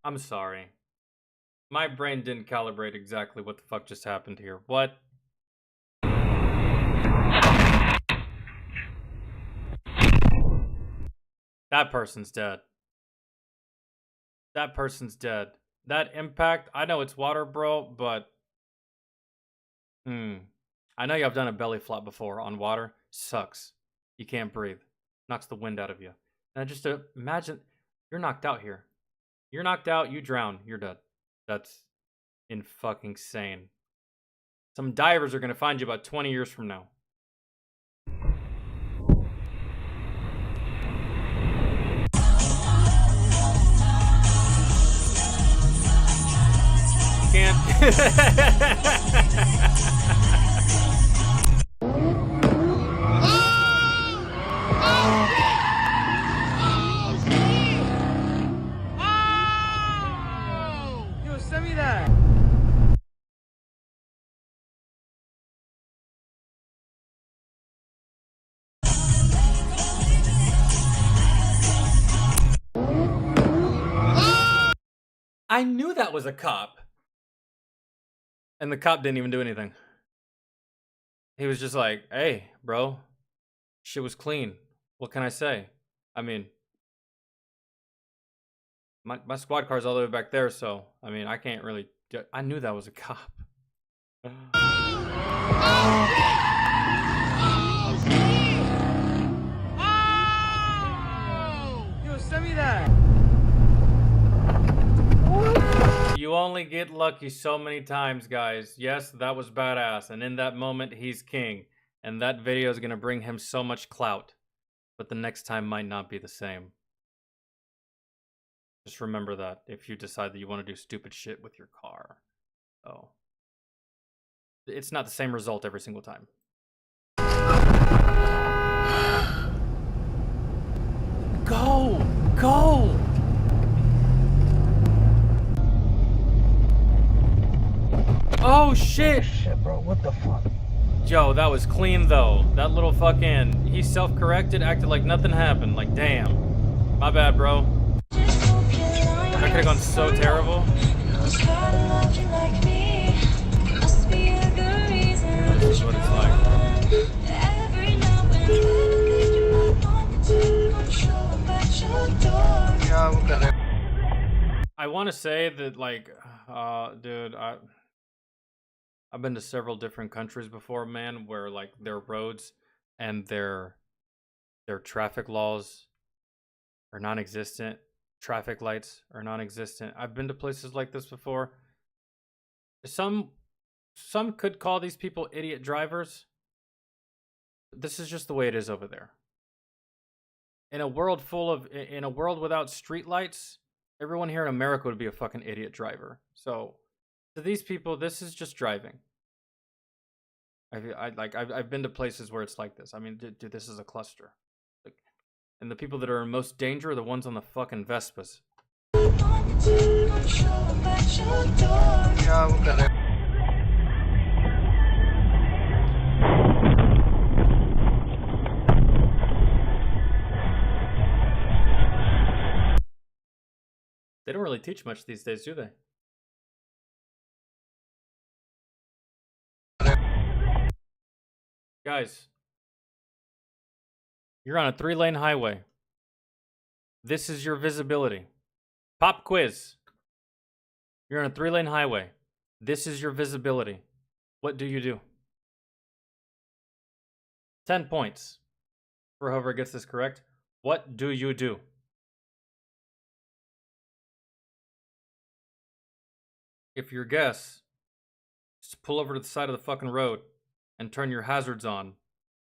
S1: I'm sorry. My brain didn't calibrate exactly what the fuck just happened here. What? That person's dead. That person's dead. That impact, I know it's water, bro, but... I know y'all done a belly flop before on water. Sucks. You can't breathe. Knocks the wind out of you. And just imagine, you're knocked out here. You're knocked out, you drown, you're dead. That's fucking insane. Some divers are gonna find you about 20 years from now. Can't. I knew that was a cop. And the cop didn't even do anything. He was just like, hey, bro, shit was clean. What can I say? I mean, my squad car's all the way back there, so, I mean, I can't really... I knew that was a cop.
S14: Yo, send me that.
S1: You only get lucky so many times, guys. Yes, that was badass. And in that moment, he's king. And that video is going to bring him so much clout. But the next time might not be the same. Just remember that if you decide that you want to do stupid shit with your car. Oh. It's not the same result every single time. Go! Go! Oh shit!
S10: Shit, bro, what the fuck?
S1: Yo, that was clean though. That little fucking... He self-corrected, acted like nothing happened. Like, damn. My bad, bro. That could've gone so terrible. This is what it's like. I want to say that, like, dude, I've been to several different countries before, man, where like their roads and their traffic laws are non-existent. Traffic lights are non-existent. I've been to places like this before. Some could call these people idiot drivers. This is just the way it is over there. In a world without street lights, everyone here in America would be a fucking idiot driver. So to these people, this is just driving. I've been to places where it's like this. I mean, dude, this is a cluster. Like, and the people that are in most danger are the ones on the fucking Vespas. They don't really teach much these days, do they? Guys, you're on a 3-lane highway. This is your visibility. Pop quiz. You're on a 3-lane highway. This is your visibility. What do you do? 10 points for whoever gets this correct. What do you do? If your guess is to pull over to the side of the fucking road and turn your hazards on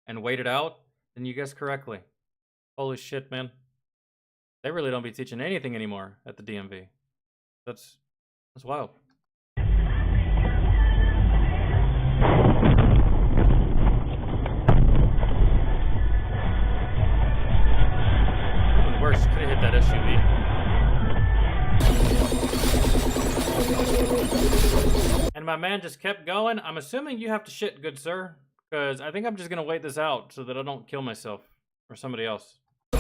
S1: and wait it out, then you guessed correctly. Holy shit, man. They really don't be teaching anything anymore at the DMV. That's wild. Even worse, could have hit that SUV. And my man just kept going. I'm assuming you have to shit, good sir, because I think I'm just gonna wait this out so that I don't kill myself or somebody else. You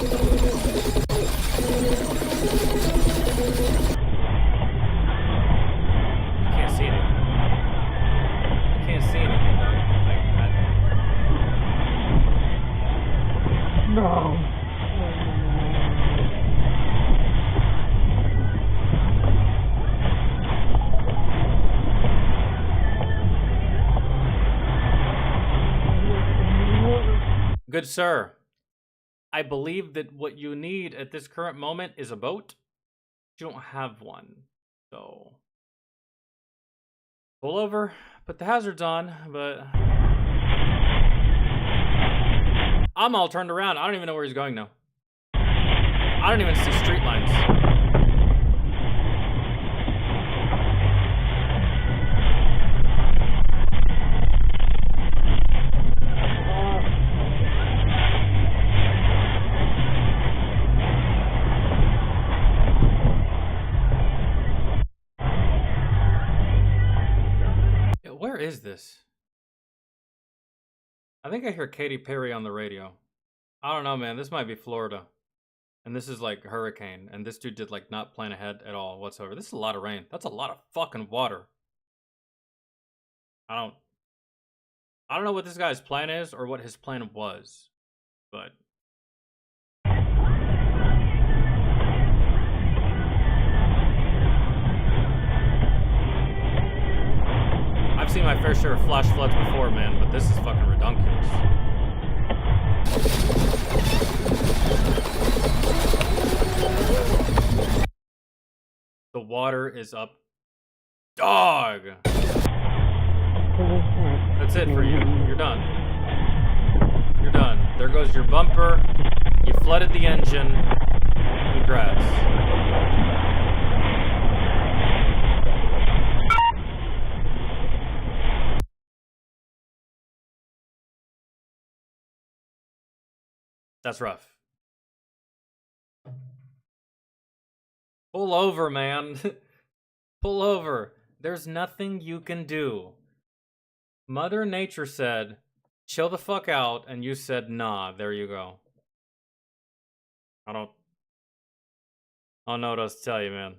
S1: can't see anything. You can't see anything, though. No. Good sir, I believe that what you need at this current moment is a boat. You don't have one, so pull over, put the hazards on, but I'm all turned around. I don't even know where he's going now. I don't even see street lines. Where is this? I think I hear Katy Perry on the radio. I don't know, man. This might be Florida. And this is like hurricane. And this dude did like not plan ahead at all whatsoever. This is a lot of rain. That's a lot of fucking water. I don't know what this guy's plan is or what his plan was, but I've seen my fair share of flash floods before, man, but this is fucking redonkulous. The water is up. Dog! That's it for you. You're done. You're done. There goes your bumper. You flooded the engine. Congrats. That's rough. Pull over, man. Pull over. There's nothing you can do. Mother Nature said, chill the fuck out, and you said, nah, there you go. I don't know what else to tell you, man.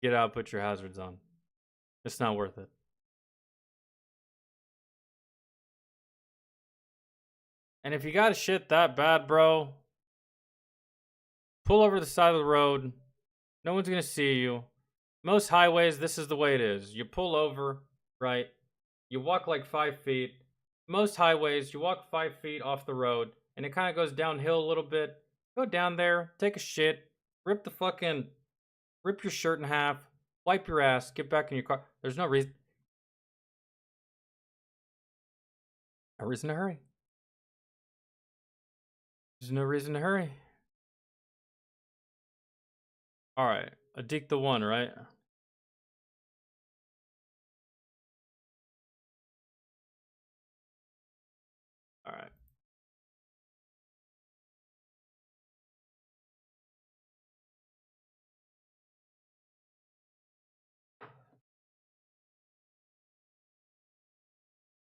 S1: Get out, put your hazards on. It's not worth it. And if you got shit that bad, bro, pull over the side of the road. No one's gonna see you. Most highways, this is the way it is. You pull over, right? You walk like 5 feet. Most highways, you walk 5 feet off the road, and it kind of goes downhill a little bit. Go down there, take a shit, rip your shirt in half, wipe your ass, get back in your car. There's no reason to hurry. There's no reason to hurry. Alright, Adik the one, right? Alright.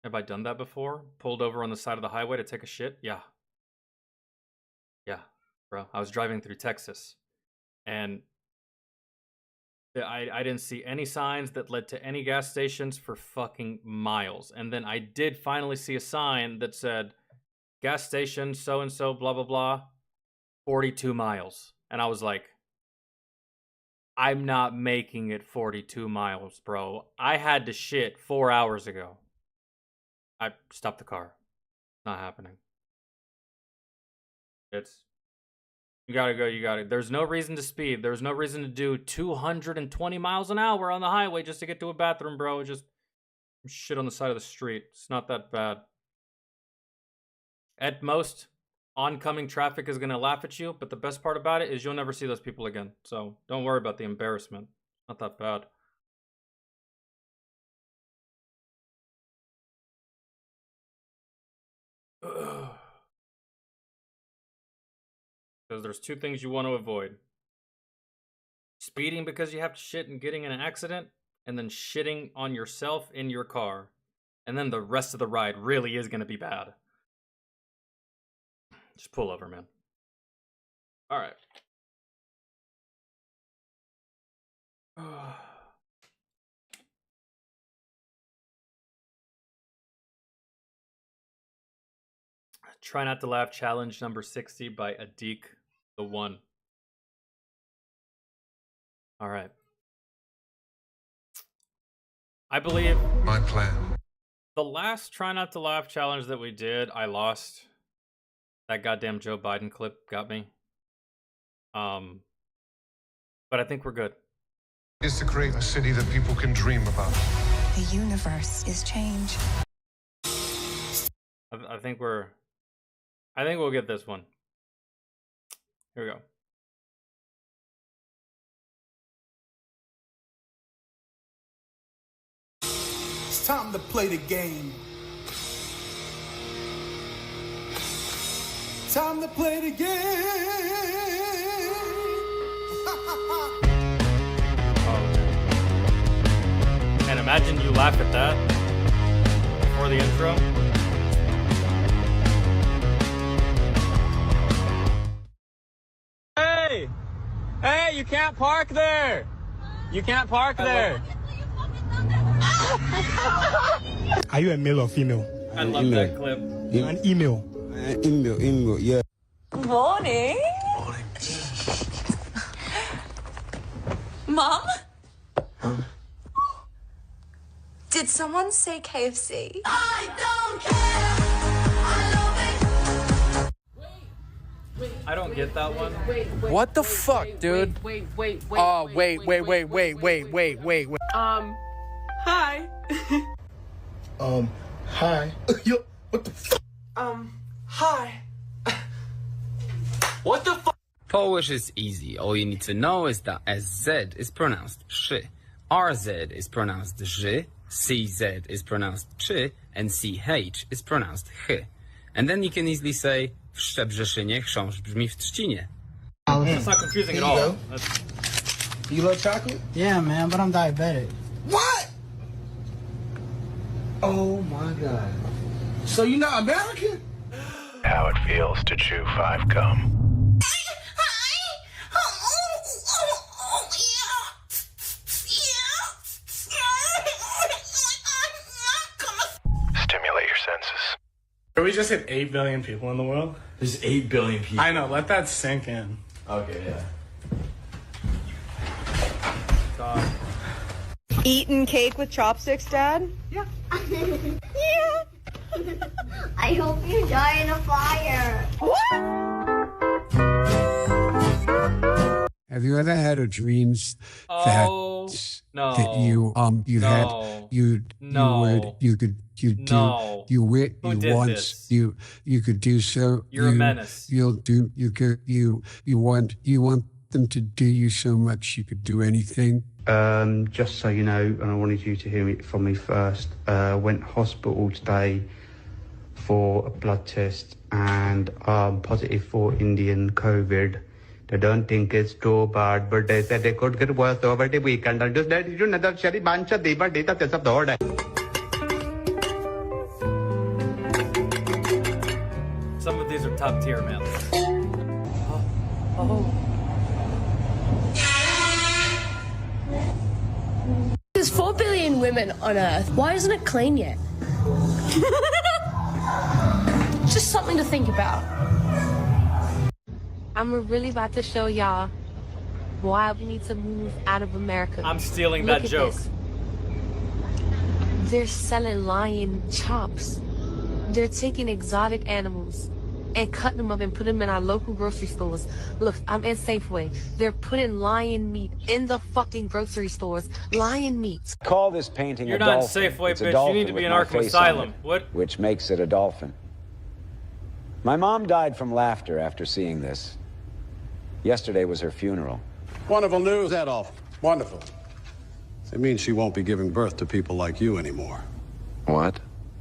S1: Have I done that before? Pulled over on the side of the highway to take a shit? Yeah. Yeah, bro. I was driving through Texas, and I didn't see any signs that led to any gas stations for fucking miles. And then I did finally see a sign that said, gas station so-and-so, blah, blah, blah, 42 miles. And I was like, I'm not making it 42 miles, bro. I had to shit 4 hours ago. I stopped the car. Not happening. You gotta go, you gotta. There's no reason to speed. There's no reason to do 220 miles an hour on the highway just to get to a bathroom, bro. Just shit on the side of the street. It's not that bad. At most, oncoming traffic is gonna laugh at you, but the best part about it is you'll never see those people again. So don't worry about the embarrassment. Not that bad. Because there's two things you want to avoid. Speeding because you have to shit and getting in an accident, and then shitting on yourself in your car. And then the rest of the ride really is going to be bad. Just pull over, man. Alright. Try Not to Laugh challenge number 60 by Adik the one. All right. I believe
S25: my plan.
S1: The last Try Not to Laugh challenge that we did, I lost. That goddamn Joe Biden clip got me. But I think we're good.
S25: Is to create a city that people can dream about.
S5: The universe is change.
S1: I think we'll get this one. Here we go.
S11: It's time to play the game. Time to play the game.
S1: And imagine you laugh at that before the intro.
S10: Hey, you can't park there. You can't park there.
S11: Are you a male or female?
S1: I love that clip.
S11: An email.
S13: Email, yeah.
S15: Morning. Mom? Did someone say KFC? I don't care.
S1: I don't get that one.
S17: What the fuck, dude?
S15: Wait.
S17: Oh, wait.
S15: Hi.
S11: Hi. Yo, what the fuck?
S15: Hi.
S17: What the fuck?
S18: Polish is easy. All you need to know is that SZ is pronounced szy, RZ is pronounced ży, CZ is pronounced czy, and CH is pronounced ch. And then you can easily say w Szczebrzeszynie chrząszcz brzmi w Trzcinie.
S1: That's not confusing at all.
S11: You love chocolate?
S19: Yeah, man, but I'm diabetic.
S11: What? Oh my God. So you're not American?
S23: How it feels to chew 5 gum. Stimulate your senses.
S11: Are we just hit 8 billion people in the world?
S10: There's 8 billion people.
S11: I know, let that sink in.
S10: Okay, yeah.
S1: God.
S20: Eating cake with chopsticks, Dad?
S19: Yeah.
S20: Yeah.
S27: I hope you die in a fire.
S28: Have you ever had a dream
S1: Oh, no.
S28: that you you
S1: No.
S28: had you
S1: No.
S28: you could you do
S1: No.
S28: you wit
S1: Who
S28: you
S1: did
S28: once
S1: this?
S28: you could do so
S1: You're a menace.
S28: You'll do you could you want them to do you so much you could do anything.
S29: Just so you know, and I wanted you to hear it from me first, went hospital today for a blood test and positive for Indian COVID. They don't think it's too bad, but they said they could get worse over the weekend. And just let you know that Sherry Bancha Diva Dita Tesapdor.
S1: Some of these are top tier, man. Oh.
S30: There's 4 billion women on Earth. Why isn't it clean yet? Just something to think about.
S31: I'm really about to show y'all why we need to move out of America.
S1: I'm stealing
S31: Look
S1: that
S31: at
S1: joke.
S31: this. They're selling lion chops. They're taking exotic animals and cutting them up and putting them in our local grocery stores. Look, I'm in Safeway. They're putting lion meat in the fucking grocery stores. Lion meat.
S32: Call this painting
S1: You're
S32: a
S1: not in
S32: dolphin.
S1: Safeway,
S32: It's a
S1: bitch. You
S32: dolphin
S1: need to be
S32: with
S1: in
S32: my
S1: Arkham
S32: face on
S1: Asylum.
S32: it,
S1: What?
S32: Which makes it a dolphin. My mom died from laughter after seeing this. Yesterday was her funeral.
S33: Wonderful news, Adolf. Wonderful. It means she won't be giving birth to people like you anymore.
S32: What?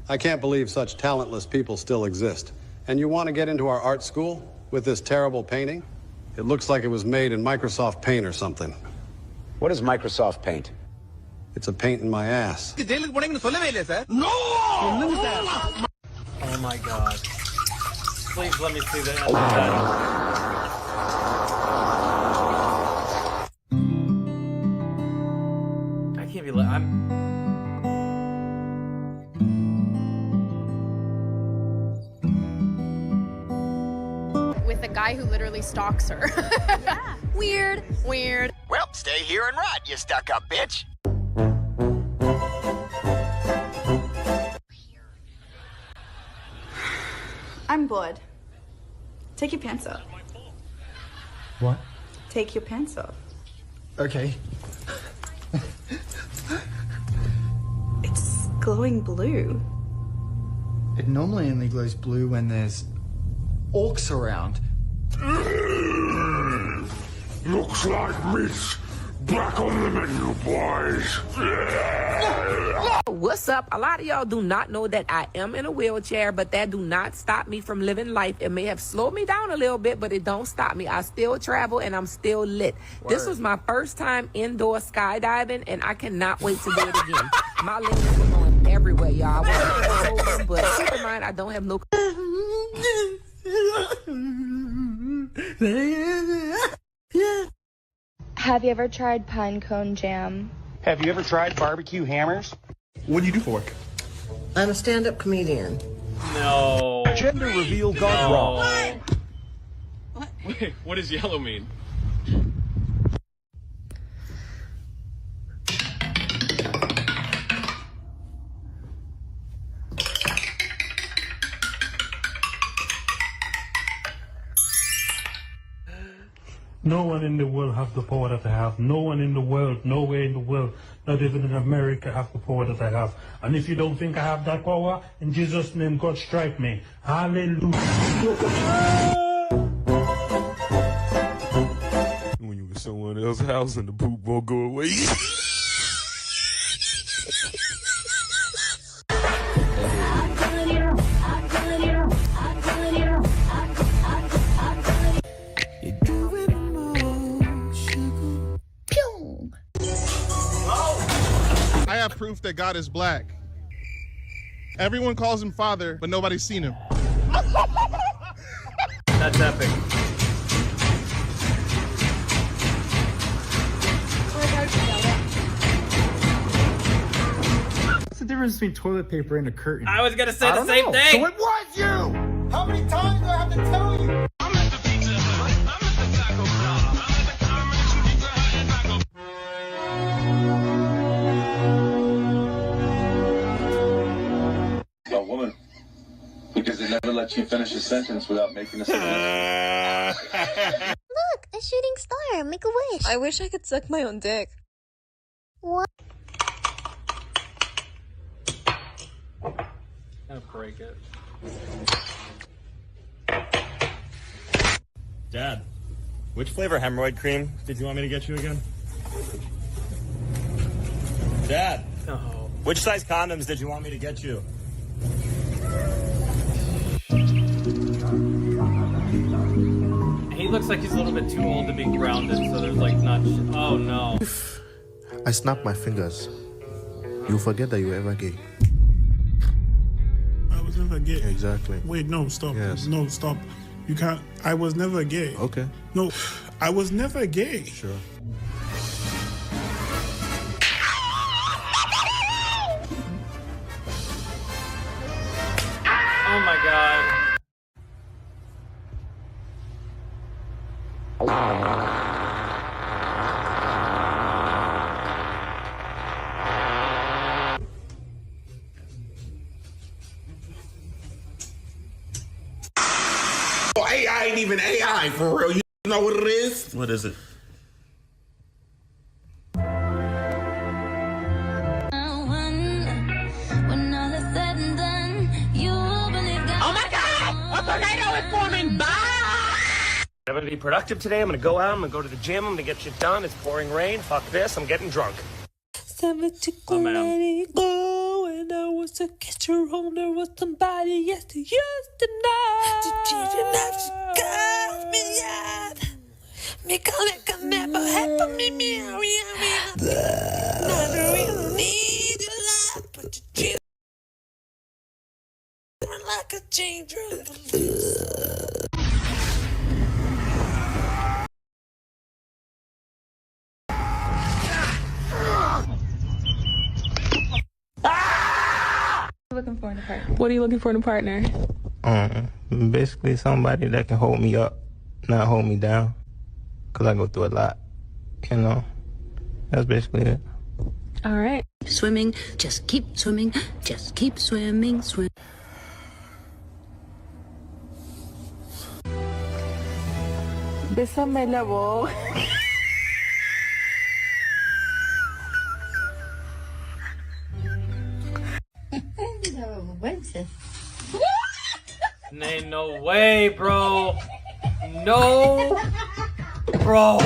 S33: I can't believe such talentless people still exist. And you want to get into our art school with this terrible painting? It looks like it was made in Microsoft Paint or something.
S32: What is Microsoft Paint?
S33: It's a paint in my ass. No!
S1: Oh my God. Please let me see the end of that. I can't be
S34: with a guy who literally stalks her. Yeah. Weird.
S35: Well, stay here and rot, you stuck-up bitch.
S36: I'm bored. Take your pants off.
S11: What?
S36: Take your pants off.
S11: Okay.
S36: It's glowing blue.
S11: It normally only glows blue when there's orcs around.
S37: Looks like meat's back on the menu, boys.
S38: What's up? A lot of y'all do not know that I am in a wheelchair, but that do not stop me from living life. It may have slowed me down a little bit, but it don't stop me. I still travel and I'm still lit. Word. This was my first time indoor skydiving, and I cannot wait to do it again. My legs were going everywhere, y'all. But keep in mind, I don't have no...
S20: Have you ever tried pine cone jam?
S2: Have you ever tried barbecue hammers?
S3: What do you do for work?
S4: I'm a stand-up comedian.
S1: No.
S3: Gender reveal gone wrong.
S5: Wait, what does yellow mean?
S6: No one in the world has the power that I have. No one in the world, nowhere in the world, not even in America, has the power that I have. And if you don't think I have that power, in Jesus' name, God strike me. Hallelujah.
S5: When you in someone else's house and the poop won't go away.
S7: I have proof that God is black. Everyone calls him Father, but nobody's seen him.
S1: That's epic.
S11: What's the difference between toilet paper and a curtain?
S1: I was gonna say the same thing.
S11: So it was you! How many times do I have to tell you?
S8: A woman, because they never let you finish a sentence without making a sentence.
S27: Look, a shooting star. Make a wish.
S20: I wish I could suck my own dick.
S27: What?
S1: Gonna break it.
S9: Dad, which flavor hemorrhoid cream did you want me to get you again? Dad, which size condoms did you want me to get you?
S1: He looks like he's a little bit too old to be grounded, so there's like not. Oh no.
S12: If I snap my fingers, you'll forget that you were ever gay.
S6: I was never gay.
S12: Exactly.
S6: Wait, no, stop.
S12: Yes.
S6: No, stop. You can't. I was never gay.
S12: Okay.
S6: No, I was never gay.
S12: Sure.
S1: Oh my god.
S13: Oh, AI ain't even AI for real. You know what it is?
S9: What is it?
S13: Oh my God! A tornado is forming! Bye!
S14: I'm gonna be productive today. I'm gonna go out. I'm gonna go to the gym. I'm gonna get shit done. It's pouring rain. Fuck this. I'm getting drunk.
S1: Oh, man.
S38: Go and I was a catcher home. There was somebody used to know. Did you not call me yet? Me call it come never happen me never really need your love, but you treat me like a changer.
S20: Looking for in a partner.
S15: What are you looking for in a partner?
S9: Basically somebody that can hold me up, not hold me down. Cause I go through a lot, you know? That's basically it.
S15: All right.
S16: Swimming, just keep swimming, just keep swimming, swim.
S38: Bésame la voz.
S1: Ain't no way, bro. No, bro.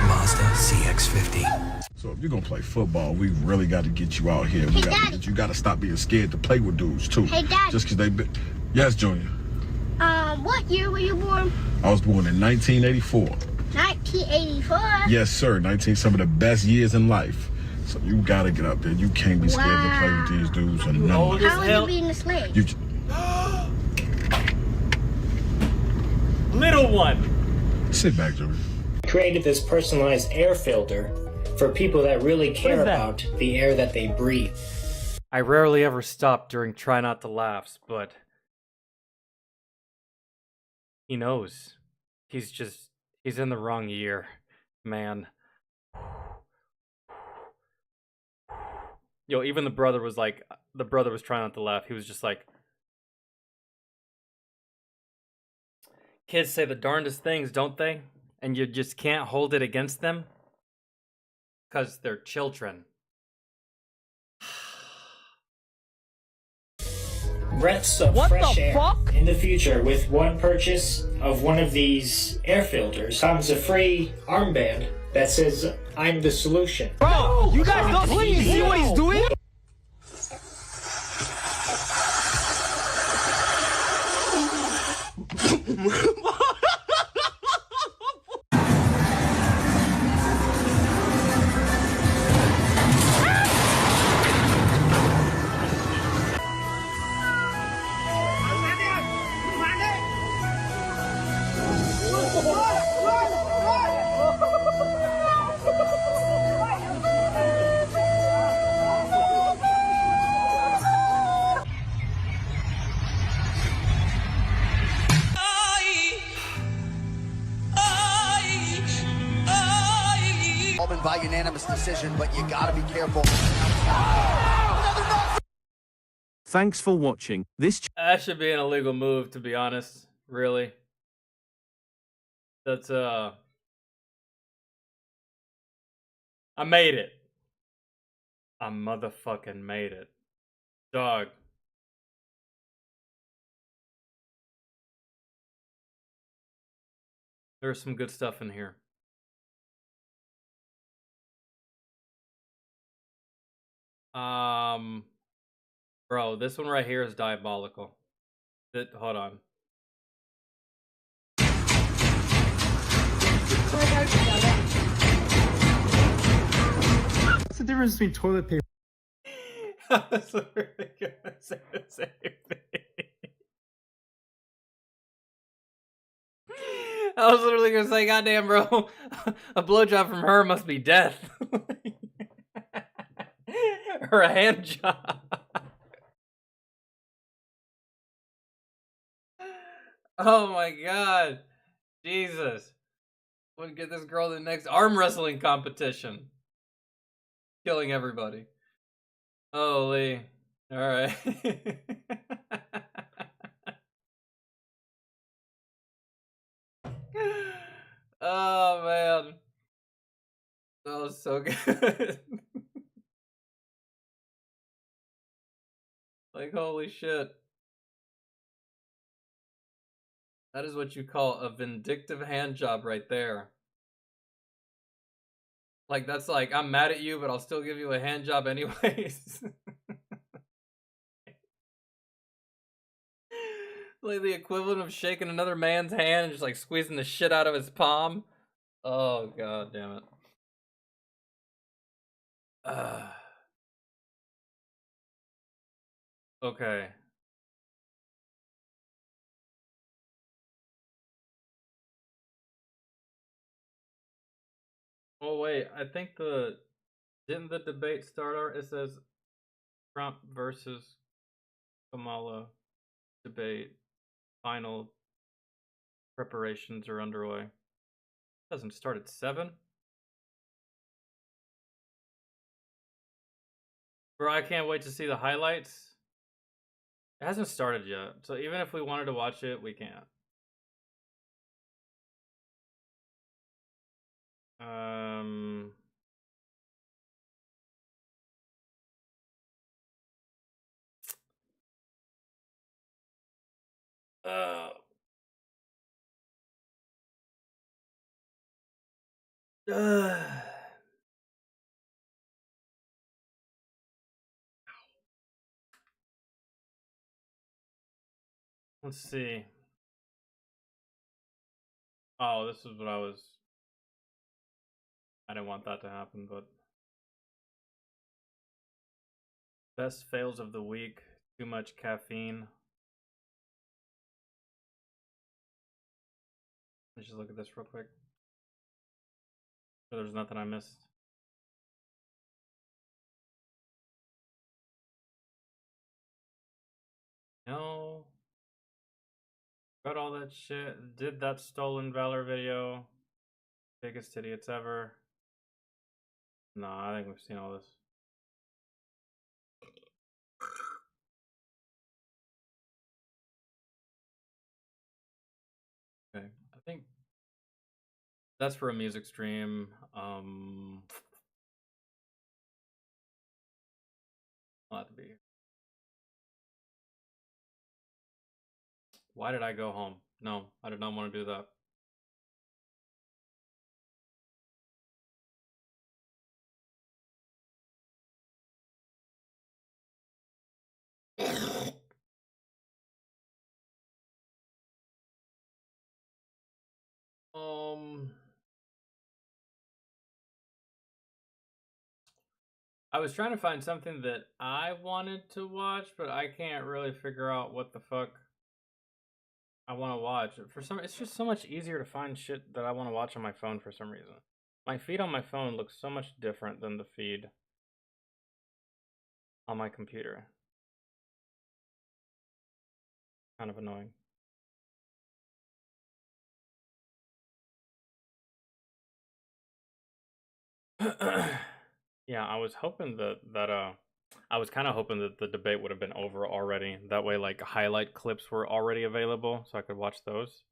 S21: Mazda CX-50.
S37: So if you're gonna play football, we really got to get you out here. You got to stop being scared to play with dudes too.
S27: Hey, Dad.
S37: Just because they been. Yes, Junior.
S27: What year were you born?
S37: I was born in 1984.
S27: 1984.
S37: Yes, sir. Some of the best years in life. So you gotta get up there. You can't be scared to play with these dudes. And
S27: How would you be in the sled?
S1: Little one.
S37: Sit back, Joey.
S10: I created this personalized air filter for people that really care about the air that they breathe.
S1: I rarely ever stop during Try Not to Laughs, but he knows. He's in the wrong year, man. Yo, even the brother was trying not to laugh. He was just like, kids say the darndest things, don't they? And you just can't hold it against them because they're children.
S10: Breaths of fresh air. In the future, with one purchase of one of these air filters, comes a free armband that says, "I'm the solution."
S13: Bro, you guys don't see what he's doing?
S17: All been by unanimous decision, but you gotta be careful.
S18: Thanks for watching.
S1: That should be an illegal move, to be honest. Really. That's I made it. I motherfucking made it. Dog. There's some good stuff in here. Bro, this one right here is diabolical. Hold on.
S11: What's the difference between toilet paper?
S1: I was literally gonna say the same thing. I was literally gonna say, goddamn, bro, a blowjob from her must be death. Or a hand job. Oh my god. Jesus. Would get this girl the next arm wrestling competition. Killing everybody. Holy. Alright. Oh man. That was so good. Like, holy shit. That is what you call a vindictive hand job right there. Like, that's like, I'm mad at you, but I'll still give you a hand job anyways. Like the equivalent of shaking another man's hand and just like squeezing the shit out of his palm. Oh, god damn it. Okay. Oh wait, I think didn't the debate start out? It says Trump versus Kamala debate. Final preparations are underway. It doesn't start at 7? Bro, I can't wait to see the highlights. It hasn't started yet, so even if we wanted to watch it, we can't. Let's see. Oh, this is what I didn't want that to happen, but best fails of the week, too much caffeine. Let's just look at this real quick. So there's nothing I missed. No. Got all that shit. Did that Stolen Valor video. Biggest idiots ever. Nah, I think we've seen all this. Okay, I think that's for a music stream. I'll have to be here. Why did I go home? No, I did not want to do that. I was trying to find something that I wanted to watch, but I can't really figure out what the fuck I want to watch. It's just so much easier to find shit that I want to watch on my phone for some reason. My feed on my phone looks so much different than the feed on my computer. Kind of annoying. Yeah, I was hoping I was kind of hoping that the debate would have been over already. That way, like, highlight clips were already available, so I could watch those.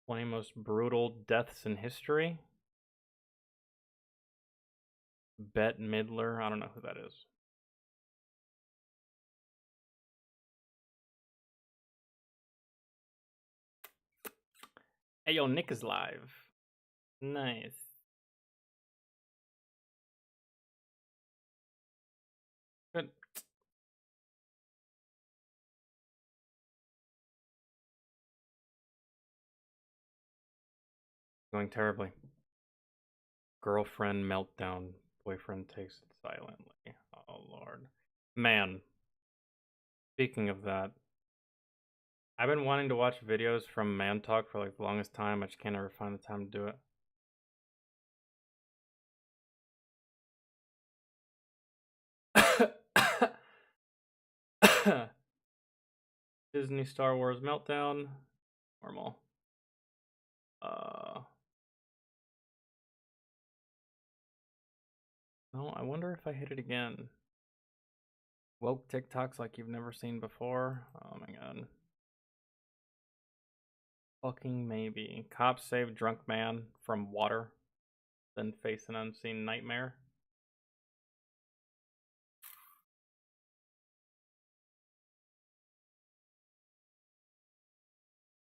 S1: 20 most brutal deaths in history. Bette Midler, I don't know who that is. Hey, yo, Nick is live. Nice. Good. Going terribly. Girlfriend meltdown. Boyfriend takes it silently. Oh, Lord. Man. Speaking of that, I've been wanting to watch videos from Man Talk for like the longest time. I just can't ever find the time to do it. Disney Star Wars meltdown. Normal. No, I wonder if I hit it again. Woke TikToks like you've never seen before. Oh my god. Fucking maybe. Cops save drunk man from water, then face an unseen nightmare.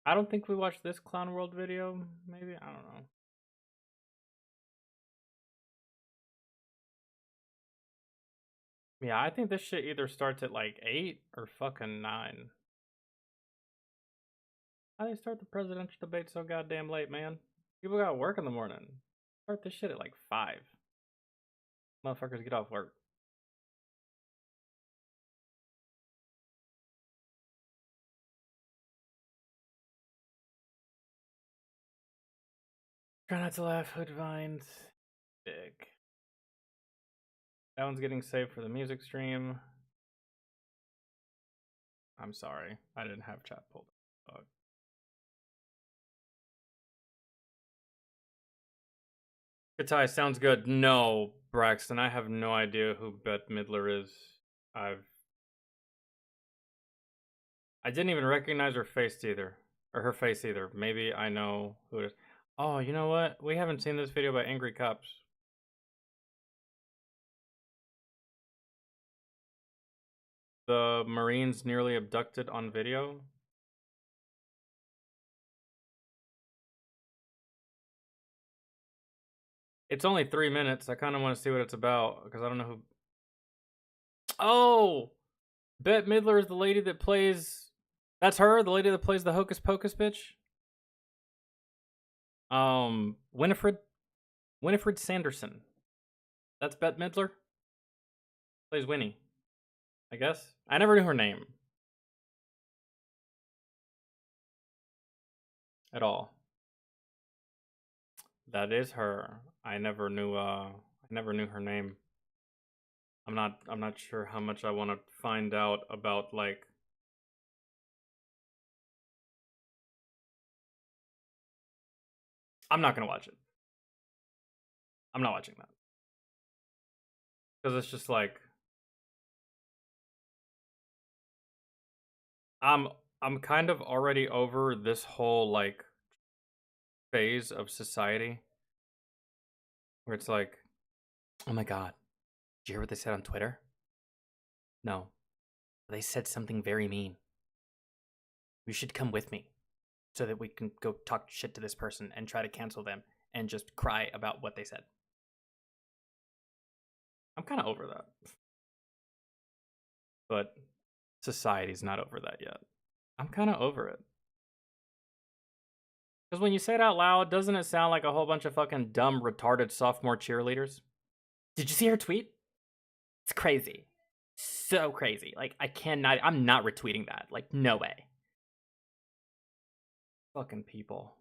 S1: I don't think we watched this Clown World video. Maybe? I don't know. Yeah, I think this shit either starts at like 8 or fucking 9. How do they start the presidential debate so goddamn late, man? People got work in the morning. Start this shit at like 5. Motherfuckers get off work. Try not to laugh, Hood Vines. Big. That one's getting saved for the music stream. I'm sorry. I didn't have chat pulled up. Katai, sounds good. No, Braxton, I have no idea who Bette Midler is. I didn't even recognize her face either. Or her face either. Maybe I know who it is. Oh, you know what? We haven't seen this video by Angry Cops. The Marines nearly abducted on video. It's only 3 minutes. I kind of want to see what it's about because I don't know who. Oh, Bette Midler is the lady that plays. That's her, the lady that plays the Hocus Pocus bitch. Winifred Sanderson. That's Bette Midler. Plays Winnie, I guess. I never knew her name. at all. That is her. I never knew her name. I'm not sure how much I want to find out about, like, I'm not gonna watch it. I'm not watching that. Because it's just like I'm kind of already over this whole, like, phase of society where it's like, oh my god, did you hear what they said on Twitter? No. They said something very mean. You should come with me so that we can go talk shit to this person and try to cancel them and just cry about what they said. I'm kind of over that. But society's not over that yet. I'm kind of over it. Because when you say it out loud, doesn't it sound like a whole bunch of fucking dumb, retarded sophomore cheerleaders? Did you see her tweet? It's crazy. So crazy. Like, I'm not retweeting that. Like, no way. Fucking people.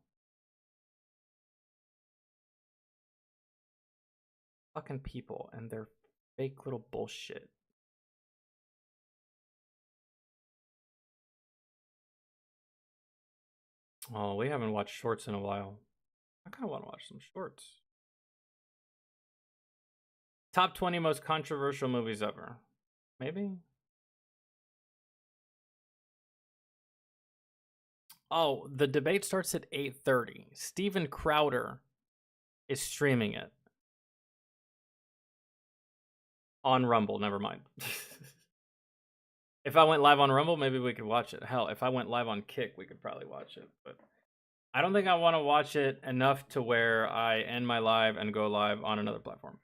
S1: Fucking people and their fake little bullshit. Oh, we haven't watched shorts in a while. I kind of want to watch some shorts. Top 20 most controversial movies ever. Maybe? Oh, the debate starts at 8:30. Steven Crowder is streaming it. On Rumble, never mind. If I went live on Rumble, maybe we could watch it. Hell, if I went live on Kick, we could probably watch it. But I don't think I want to watch it enough to where I end my live and go live on another platform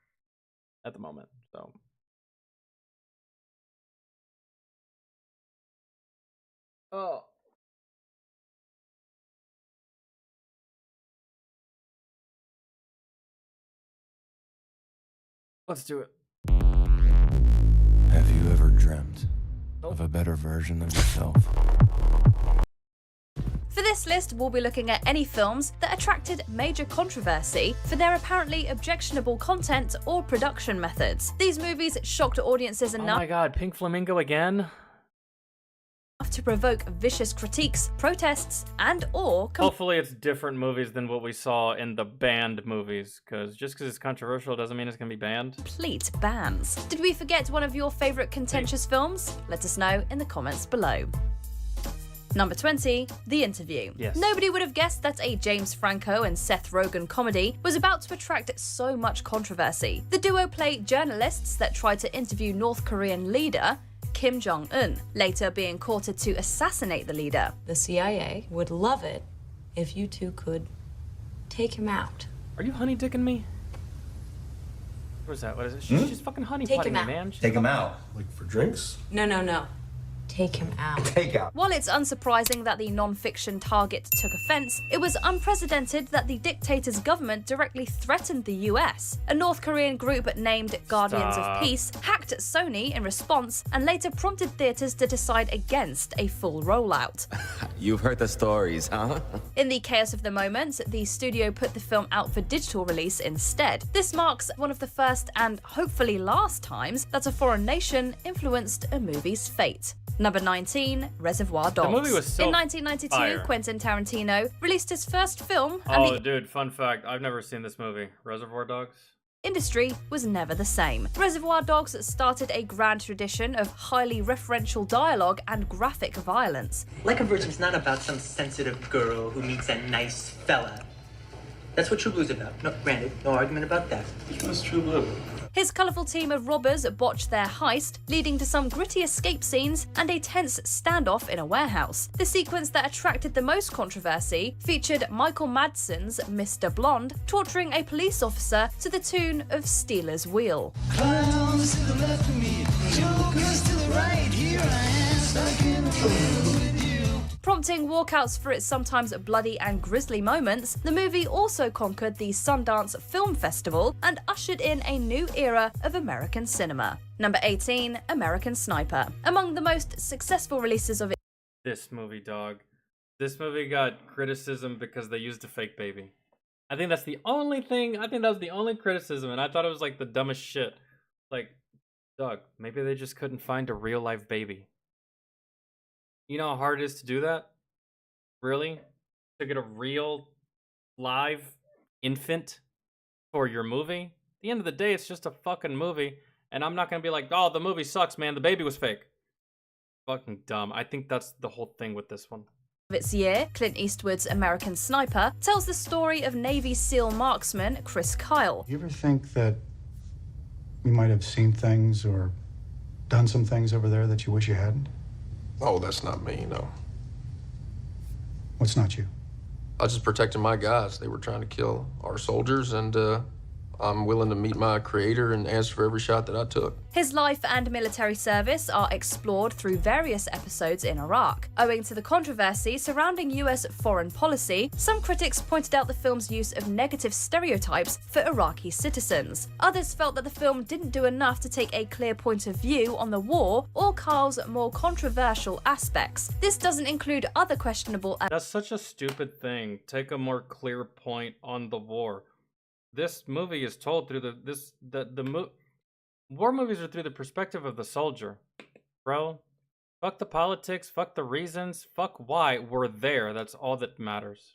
S1: at the moment. So oh. Let's do it.
S21: Have you ever dreamt of a better version of yourself?
S2: For this list, we'll be looking at any films that attracted major controversy for their apparently objectionable content or production methods. These movies shocked audiences enough.
S1: Oh my god, Pink Flamingo again?
S2: To provoke vicious critiques, protests, and or
S1: hopefully it's different movies than what we saw in the banned movies, because just because it's controversial doesn't mean it's gonna be banned.
S2: Complete bans. Did we forget one of your favorite contentious films? Let us know in the comments below. Number 20, The Interview.
S1: Yes.
S2: Nobody would have guessed that a James Franco and Seth Rogen comedy was about to attract so much controversy. The duo play journalists that try to interview North Korean leader Kim Jong-un, later being courted to assassinate the leader.
S3: The CIA would love it if you two could take him out.
S1: Are you honey dicking me? What is that? What is it? She's fucking honey potting me, man.
S4: Take him out. Like for drinks?
S3: No. Take him out.
S4: Take out.
S2: While it's unsurprising that the non-fiction target took offense, it was unprecedented that the dictator's government directly threatened the US. A North Korean group named Guardians of Peace hacked Sony in response and later prompted theaters to decide against a full rollout.
S21: You've heard the stories, huh?
S2: In the chaos of the moment, the studio put the film out for digital release instead. This marks one of the first and hopefully last times that a foreign nation influenced a movie's fate. Number 19, Reservoir Dogs.
S1: The movie was so
S2: In 1992,
S1: fire.
S2: Quentin Tarantino released his first film, and
S1: Oh,
S2: the
S1: dude, fun fact. I've never seen this movie. Reservoir Dogs?
S2: industry was never the same. Reservoir Dogs started a grand tradition of highly referential dialogue and graphic violence.
S19: Like a Virgin's not about some sensitive girl who meets a nice fella. That's what True Blue's about. No, granted, no argument about that. What's True Blue?
S2: His colourful team of robbers botched their heist, leading to some gritty escape scenes and a tense standoff in a warehouse. The sequence that attracted the most controversy featured Michael Madsen's Mr. Blonde torturing a police officer to the tune of Stealers Wheel.
S13: Clowns to the left of me, jokers to the right, here I am, stuck in the middle with you.
S2: Prompting walkouts for its sometimes bloody and grisly moments, the movie also conquered the Sundance Film Festival and ushered in a new era of American cinema. Number 18, American Sniper. Among the most successful releases of
S1: This movie, dog. This movie got criticism because they used a fake baby. I think that's the only thing. I think that was the only criticism, and I thought it was like the dumbest shit. Like, Doug, maybe they just couldn't find a real life baby. You know how hard it is to do that? Really? To get a real live infant for your movie? At the end of the day, it's just a fucking movie, and I'm not gonna be like, oh, the movie sucks, man, the baby was fake. Fucking dumb. I think that's the whole thing with this one.
S2: Of its year, Clint Eastwood's American Sniper tells the story of Navy SEAL marksman Chris Kyle.
S11: You ever think that you might have seen things or done some things over there that you wish you hadn't?
S5: Oh, that's not me, no.
S11: What's not you?
S5: I was just protecting my guys. They were trying to kill our soldiers, and I'm willing to meet my creator and answer for every shot that I took.
S2: His life and military service are explored through various episodes in Iraq. Owing to the controversy surrounding US foreign policy, some critics pointed out the film's use of negative stereotypes for Iraqi citizens. Others felt that the film didn't do enough to take a clear point of view on the war or Kyle's more controversial aspects. This doesn't include other questionable...
S1: That's such a stupid thing. Take a more clear point on the war. This movie is told through war movies are through the perspective of the soldier, bro. Fuck the politics, fuck the reasons, fuck why we're there. That's all that matters.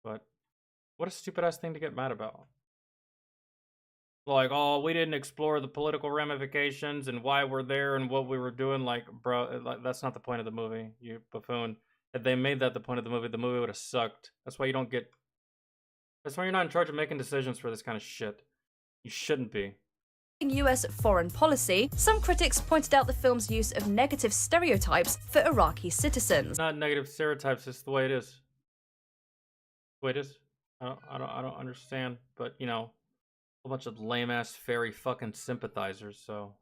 S1: But what a stupid ass thing to get mad about. Like, oh, we didn't explore the political ramifications and why we're there and what we were doing. Like, bro, that's not the point of the movie, you buffoon. If they made that the point of the movie would have sucked. That's why you don't get. That's why you're not in charge of making decisions for this kind of shit. You shouldn't be.
S2: In US foreign policy, some critics pointed out the film's use of negative stereotypes for Iraqi citizens.
S1: Not negative stereotypes, it's the way it is. The way it is. I don't understand, but you know, a whole bunch of lame-ass fairy fucking sympathizers, so.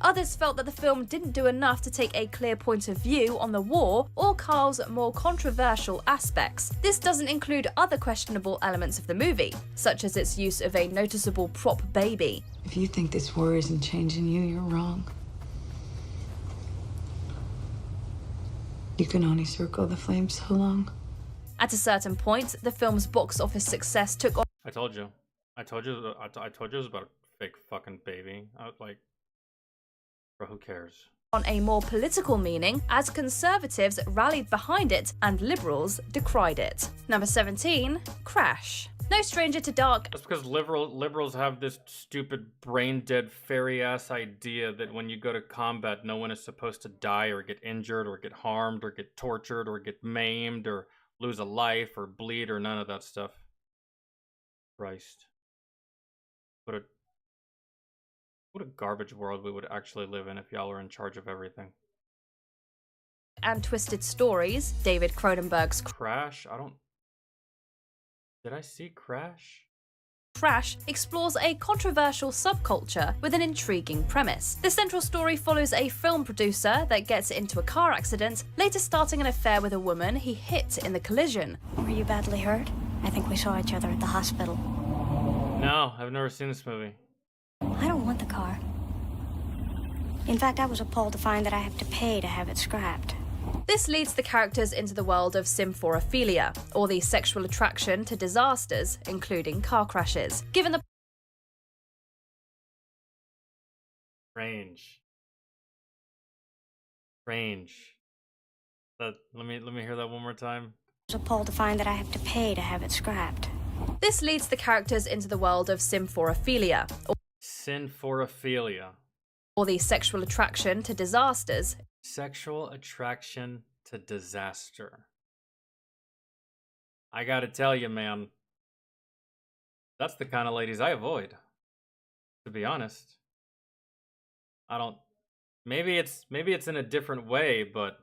S2: Others felt that the film didn't do enough to take a clear point of view on the war or Kyle's more controversial aspects. This doesn't include other questionable elements of the movie, such as its use of a noticeable prop baby.
S3: If you think this war isn't changing you, you're wrong. You can only circle the flame so long.
S2: At a certain point, the film's box office success took on...
S1: I told you it was about a fake fucking baby. I was like, bro, who cares?
S2: On a more political meaning, as conservatives rallied behind it and liberals decried it. Number 17, Crash. No stranger to dark.
S1: That's because liberals have this stupid brain-dead fairy-ass idea that when you go to combat, no one is supposed to die or get injured or get harmed or get tortured or get maimed or lose a life or bleed or none of that stuff. Christ. What a garbage world we would actually live in if y'all were in charge of everything.
S2: And Twisted Stories, David Cronenberg's
S1: Crash? Did I see Crash?
S2: Crash explores a controversial subculture with an intriguing premise. The central story follows a film producer that gets into a car accident, later starting an affair with a woman he hit in the collision.
S27: Were you badly hurt? I think we saw each other at the hospital.
S1: No, I've never seen this movie.
S27: I don't want the car. In fact, I was appalled to find that I have to pay to have it scrapped.
S2: This leads the characters into the world of symphorophilia, or the sexual attraction to disasters, including car crashes. Given the
S1: Range. Let me hear that one more time.
S27: I was appalled to find that I have to pay to have it scrapped.
S2: This leads the characters into the world of symphorophilia, or the sexual attraction to disasters.
S1: Sexual attraction to disaster. I gotta tell you, man, that's the kind of ladies I avoid. To be honest, I don't. Maybe it's in a different way, but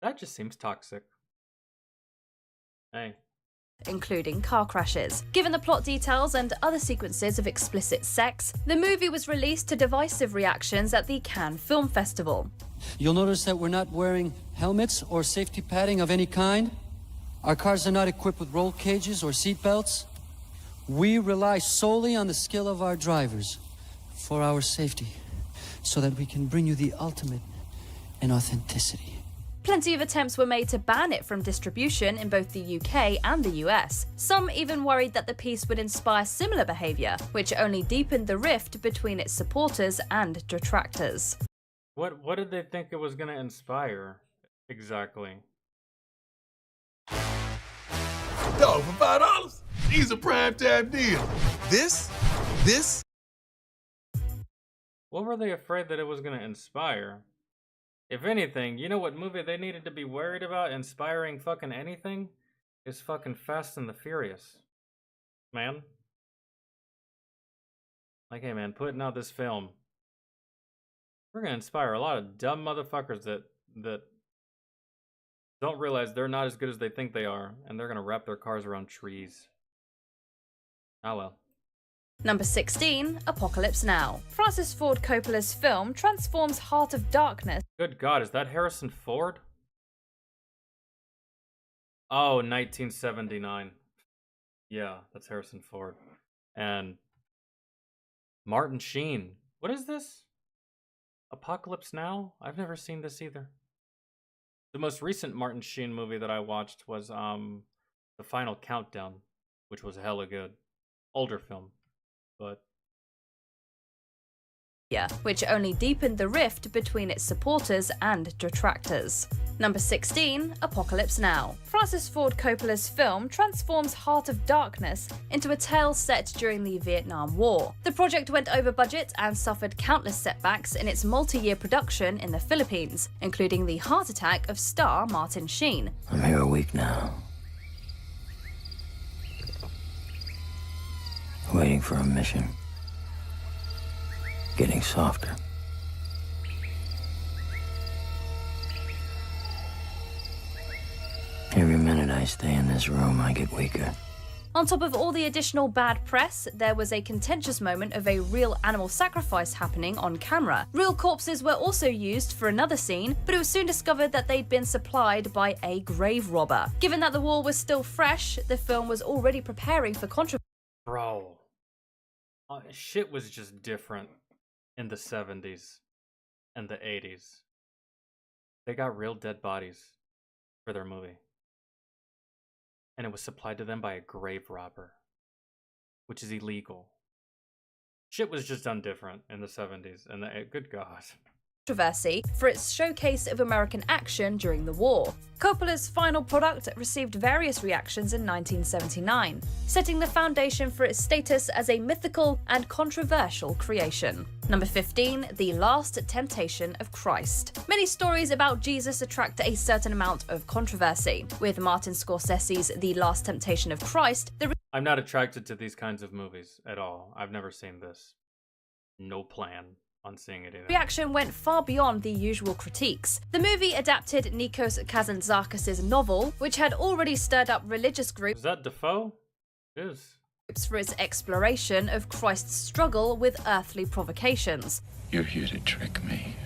S1: that just seems toxic. Hey.
S2: Including car crashes. Given the plot details and other sequences of explicit sex, the movie was released to divisive reactions at the Cannes Film Festival.
S6: You'll notice that we're not wearing helmets or safety padding of any kind. Our cars are not equipped with roll cages or seat belts. We rely solely on the skill of our drivers for our safety, so that we can bring you the ultimate in authenticity.
S2: Plenty of attempts were made to ban it from distribution in both the UK and the US. Some even worried that the piece would inspire similar behaviour, which only deepened the rift between its supporters and detractors.
S1: What did they think it was gonna inspire exactly?
S7: Yo, for $5, these are prime time deal. This.
S1: What were they afraid that it was gonna inspire? If anything, you know what movie they needed to be worried about inspiring fucking anything? Is fucking Fast and the Furious. Man. Like, hey man, putting out this film, we're gonna inspire a lot of dumb motherfuckers that don't realize they're not as good as they think they are, and they're gonna wrap their cars around trees. Oh well.
S2: Number 16, Apocalypse Now. Francis Ford Coppola's film transforms Heart of Darkness.
S1: Good God, is that Harrison Ford? Oh, 1979. Yeah, that's Harrison Ford. And Martin Sheen. What is this? Apocalypse Now? I've never seen this either. The most recent Martin Sheen movie that I watched was The Final Countdown, which was hella good. Older film, but
S2: Yeah, which only deepened the rift between its supporters and detractors. Number 16, Apocalypse Now. Francis Ford Coppola's film transforms Heart of Darkness into a tale set during the Vietnam War. The project went over budget and suffered countless setbacks in its multi-year production in the Philippines, including the heart attack of star Martin Sheen.
S21: I'm here a week now. Waiting for a mission. Getting softer. Every minute I stay in this room, I get weaker.
S2: On top of all the additional bad press, there was a contentious moment of a real animal sacrifice happening on camera. Real corpses were also used for another scene, but it was soon discovered that they'd been supplied by a grave robber. Given that the war was still fresh, the film was already preparing for controversy.
S1: bro, shit was just different in the 70s and the 80s. They got real dead bodies for their movie. And it was supplied to them by a grave robber, which is illegal. Shit was just done different in the 70s, and good God.
S2: Controversy for its showcase of American action during the war. Coppola's final product received various reactions in 1979, setting the foundation for its status as a mythical and controversial creation. Number 15, The Last Temptation of Christ. Many stories about Jesus attract a certain amount of controversy. With Martin Scorsese's The Last Temptation of Christ,
S1: I'm not attracted to these kinds of movies at all. I've never seen this. No plan on seeing it either.
S2: Reaction went far beyond the usual critiques. The movie adapted Nikos Kazantzakis' novel, which had already stirred up religious groups.
S1: Is that Defoe? It is.
S2: For its exploration of Christ's struggle with earthly provocations.
S21: You're here to trick me.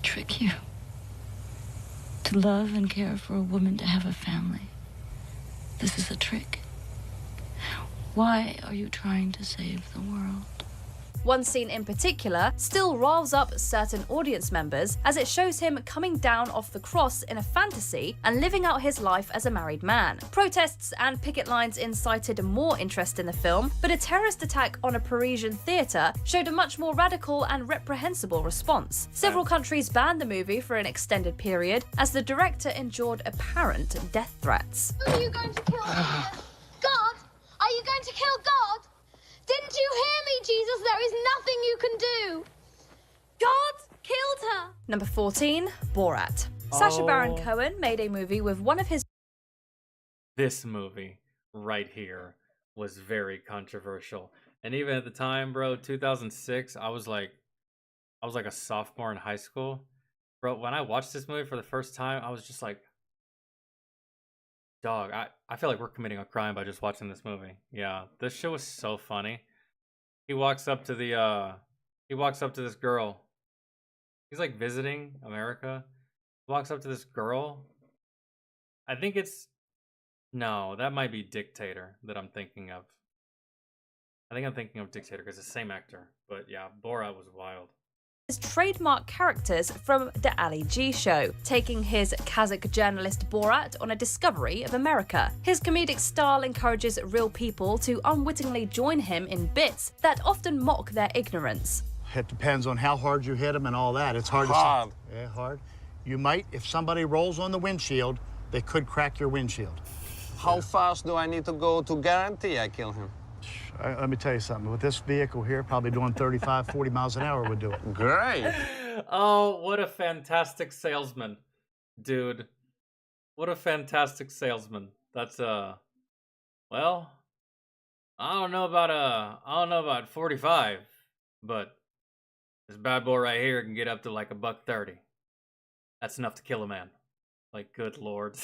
S16: Trick you. To love and care for a woman, to have a family. This is a trick. Why are you trying to save the world?
S2: One scene in particular still riles up certain audience members as it shows him coming down off the cross in a fantasy and living out his life as a married man. Protests and picket lines incited more interest in the film, but a terrorist attack on a Parisian theatre showed a much more radical and reprehensible response. Several countries banned the movie for an extended period as the director endured apparent death threats.
S8: Are you going to kill God? God? Are you going to kill God? Didn't you hear me, Jesus? There is nothing you can do. God killed her.
S2: Number 14, Borat. Sacha Baron Cohen made a movie with one of his...
S1: This movie right here was very controversial. And even at the time, bro, 2006, I was like a sophomore in high school. Bro, when I watched this movie for the first time, I was just like, dog, I feel like we're committing a crime by just watching this movie. Yeah, this show was so funny. He walks up to this girl. He's like visiting America. He walks up to this girl. I think no, that might be Dictator that I'm thinking of. I think I'm thinking of Dictator because it's the same actor. But yeah, Borat was wild.
S2: his trademark characters from the Ali G Show, taking his Kazakh journalist Borat on a discovery of America. His comedic style encourages real people to unwittingly join him in bits that often mock their ignorance.
S9: It depends on how hard you hit them and all that. It's hard to say. Yeah, hard. You might, if somebody rolls on the windshield, they could crack your windshield.
S12: How fast do I need to go to guarantee I kill him?
S9: Let me tell you something. With this vehicle here, probably doing 35, 40 miles an hour would do it.
S12: Great.
S1: Oh, what a fantastic salesman, dude. What a fantastic salesman. That's well, I don't know about 45, but this bad boy right here can get up to like $130. That's enough to kill a man. Like, good lord.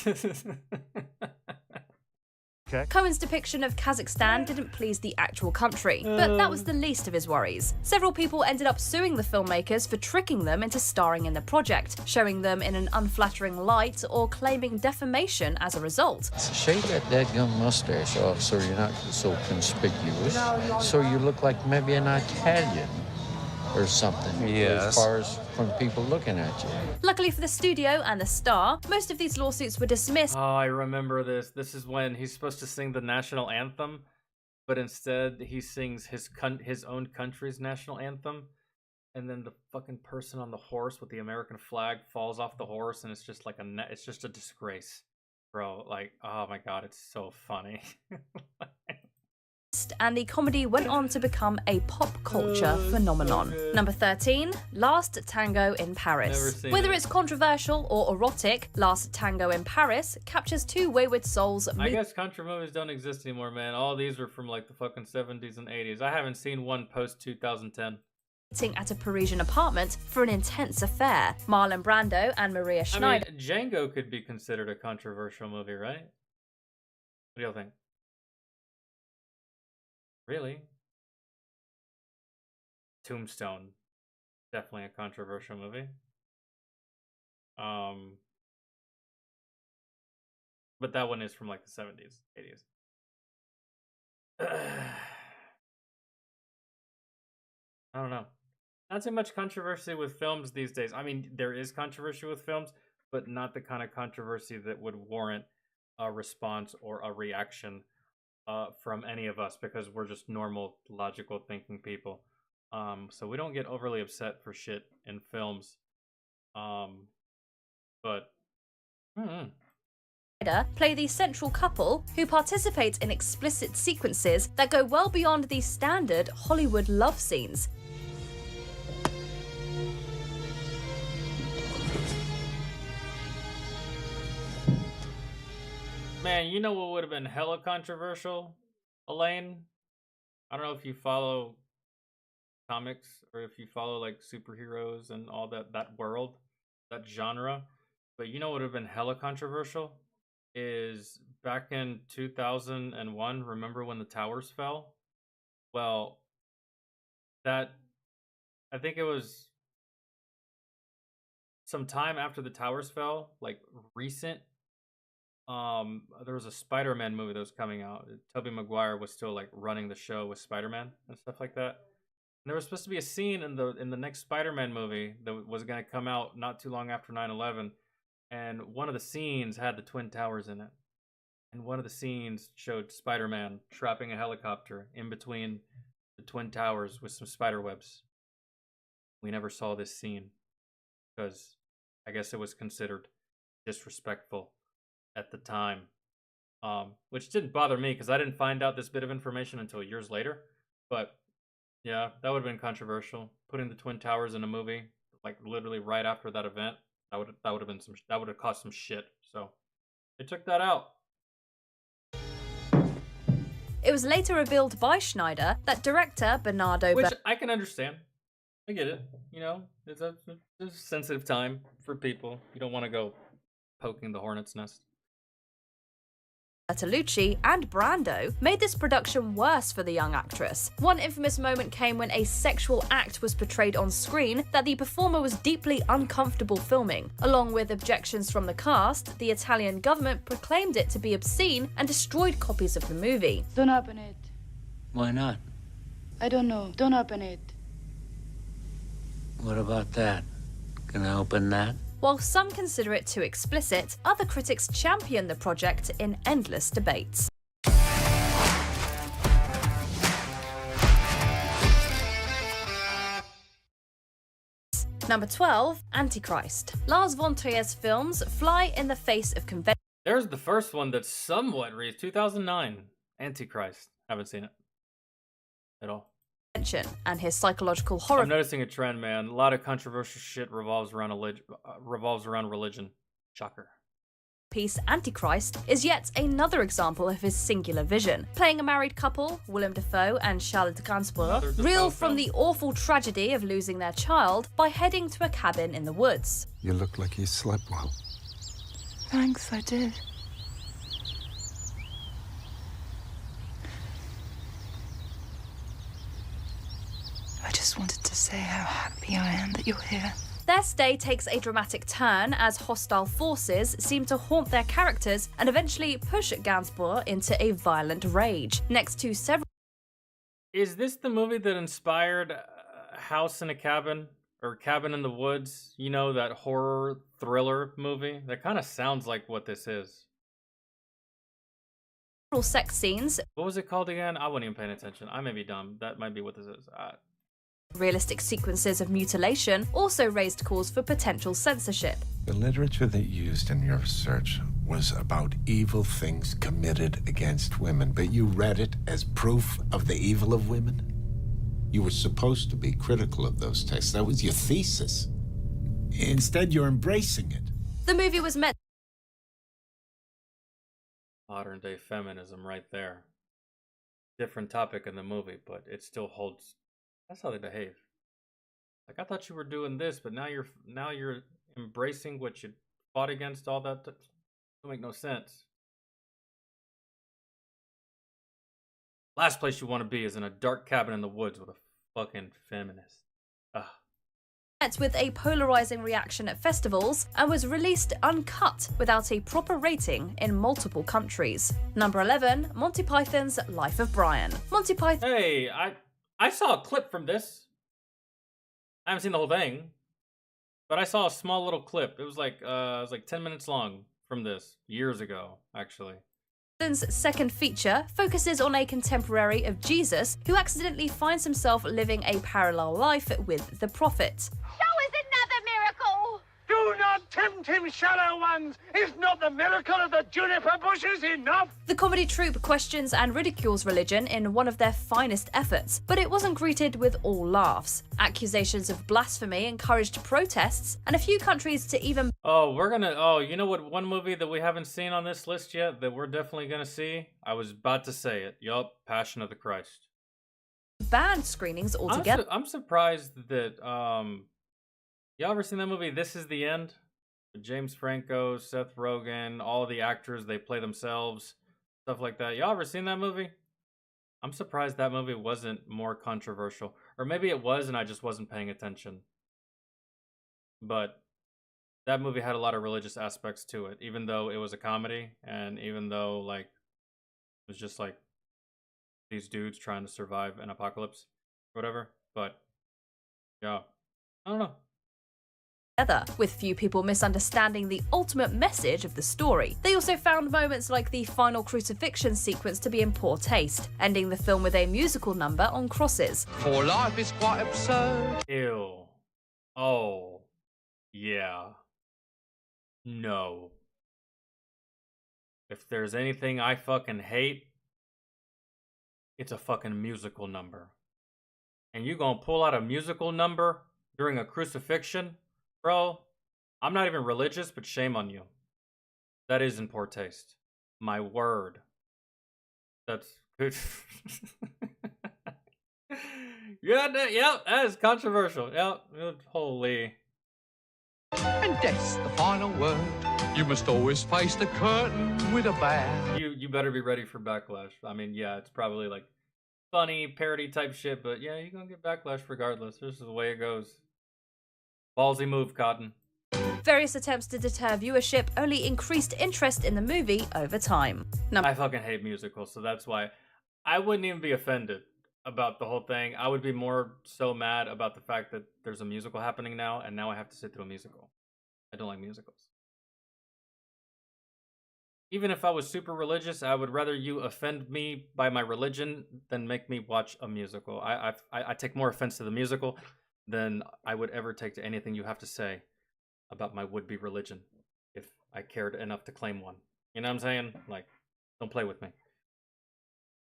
S2: Cohen's depiction of Kazakhstan didn't please the actual country, but that was the least of his worries. Several people ended up suing the filmmakers for tricking them into starring in the project, showing them in an unflattering light, or claiming defamation as a result.
S14: Shave that dadgum mustache off so you're not so conspicuous, so you look like maybe an Italian or something, as far as from people looking at you.
S2: Luckily for the studio and the star, most of these lawsuits were dismissed.
S1: Oh, I remember this. This is when he's supposed to sing the national anthem, but instead he sings his own country's national anthem, and then the fucking person on the horse with the American flag falls off the horse, and it's just like it's just a disgrace, bro. Like, oh my god, it's so funny.
S2: And the comedy went on to become a pop culture phenomenon. Number 13, Last Tango in Paris. Whether it's controversial or erotic, Last Tango in Paris captures two wayward souls.
S1: I guess country movies don't exist anymore, man. All these were from like the fucking 70s and 80s. I haven't seen one post 2010.
S2: At a Parisian apartment for an intense affair. Marlon Brando and Maria Schneider.
S1: I mean, Django could be considered a controversial movie, right? What do y'all think? Really? Tombstone, definitely a controversial movie. But that one is from like the 70s, 80s. I don't know. Not too much controversy with films these days. I mean, there is controversy with films, but not the kind of controversy that would warrant a response or a reaction from any of us, because we're just normal, logical thinking people. So we don't get overly upset for shit in films. But
S2: play the central couple who participate in explicit sequences that go well beyond the standard Hollywood love scenes.
S1: Man, you know what would have been hella controversial, Elaine? I don't know if you follow comics or if you follow like superheroes and all that world, that genre, but you know what would have been hella controversial is back in 2001, remember when the towers fell? Well, I think it was some time after the towers fell, like recent. There was a Spider-Man movie that was coming out. Tobey Maguire was still like running the show with Spider-Man and stuff like that. And there was supposed to be a scene in the next Spider-Man movie that was going to come out not too long after 9/11, and one of the scenes had the Twin Towers in it. And one of the scenes showed Spider-Man trapping a helicopter in between the Twin Towers with some spider webs. We never saw this scene because I guess it was considered disrespectful at the time, which didn't bother me because I didn't find out this bit of information until years later. But yeah, that would have been controversial. Putting the Twin Towers in a movie, like literally right after that event, that would have caused some shit. So they took that out.
S2: It was later revealed by Schneider that director Bernardo,
S1: which I can understand. I get it. You know, it's a sensitive time for people. You don't want to go poking the hornet's nest.
S2: Bertolucci and Brando made this production worse for the young actress. One infamous moment came when a sexual act was portrayed on screen that the performer was deeply uncomfortable filming. Along with objections from the cast, the Italian government proclaimed it to be obscene and destroyed copies of the movie.
S20: Don't open it.
S14: Why not?
S20: I don't know. Don't open it.
S14: What about that? Can I open that?
S2: While some consider it too explicit, other critics champion the project in endless debates. Number 12, Antichrist. Lars von Trier's films fly in the face of convention.
S1: There's the first one that's somewhat reads 2009. Antichrist. Haven't seen it at all.
S2: And his psychological horror.
S1: I'm noticing a trend, man. A lot of controversial shit revolves around religion. Shocker.
S2: Piece Antichrist is yet another example of his singular vision. Playing a married couple, Willem Dafoe and Charlotte Gainsbourg reel from the awful tragedy of losing their child by heading to a cabin in the woods.
S21: You look like you slept well.
S16: Thanks, I did. I just wanted to say how happy I am that you're here.
S2: Their stay takes a dramatic turn as hostile forces seem to haunt their characters and eventually push Gainsbourg into a violent rage. Next to several.
S1: Is this the movie that inspired House in a Cabin or Cabin in the Woods? You know, that horror thriller movie? That kind of sounds like what this is.
S2: Sex scenes.
S1: What was it called again? I wasn't even paying attention. I may be dumb. That might be what this is.
S2: Realistic sequences of mutilation also raised calls for potential censorship.
S21: The literature that you used in your research was about evil things committed against women, but you read it as proof of the evil of women? You were supposed to be critical of those texts. That was your thesis. Instead, you're embracing it.
S2: The movie was met.
S1: Modern day feminism right there. Different topic in the movie, but it still holds. That's how they behave. Like, I thought you were doing this, but now you're embracing what you fought against. All that doesn't make no sense. Last place you want to be is in a dark cabin in the woods with a fucking feminist. Ugh.
S2: Met with a polarizing reaction at festivals and was released uncut without a proper rating in multiple countries. Number 11, Monty Python's Life of Brian. Monty Python.
S1: Hey, I saw a clip from this. I haven't seen the whole thing, but I saw a small little clip. It was like 10 minutes long from this years ago, actually.
S2: Python's second feature focuses on a contemporary of Jesus who accidentally finds himself living a parallel life with the prophet.
S8: Show us another miracle!
S15: Do not tempt him, shallow ones! Is not the miracle of the juniper bushes enough?
S2: The comedy troupe questions and ridicules religion in one of their finest efforts, but it wasn't greeted with all laughs. Accusations of blasphemy encouraged protests, and a few countries to even...
S1: you know what, one movie that we haven't seen on this list yet that we're definitely gonna see? I was about to say it. Yup, Passion of the Christ.
S2: Banned screenings altogether.
S1: I'm surprised that, y'all ever seen that movie, This Is the End? James Franco, Seth Rogen, all the actors, they play themselves, stuff like that. Y'all ever seen that movie? I'm surprised that movie wasn't more controversial. Or maybe it was and I just wasn't paying attention. But that movie had a lot of religious aspects to it, even though it was a comedy, and even though, like, it was just like these dudes trying to survive an apocalypse or whatever. But yeah, I don't know.
S2: With few people misunderstanding the ultimate message of the story. They also found moments like the final crucifixion sequence to be in poor taste, ending the film with a musical number on crosses.
S12: For life is quite absurd.
S1: Ew. Oh. Yeah. No. If there's anything I fucking hate, it's a fucking musical number. And you gonna pull out a musical number during a crucifixion? Bro, I'm not even religious, but shame on you. That is in poor taste. My word. That's good. Yeah, that is controversial. Yep, holy.
S12: And death's the final word. You must always face the curtain with a bow.
S1: You better be ready for backlash. I mean, yeah, it's probably like funny parody type shit, but yeah, you're gonna get backlash regardless. This is the way it goes. Ballsy move, Cotton.
S2: Various attempts to deter viewership only increased interest in the movie over time.
S1: I fucking hate musicals, so that's why I wouldn't even be offended about the whole thing. I would be more so mad about the fact that there's a musical happening now, and now I have to sit through a musical. I don't like musicals. Even if I was super religious, I would rather you offend me by my religion than make me watch a musical. I take more offense to the musical than I would ever take to anything you have to say about my would-be religion, if I cared enough to claim one. You know what I'm saying? Like, don't play with me.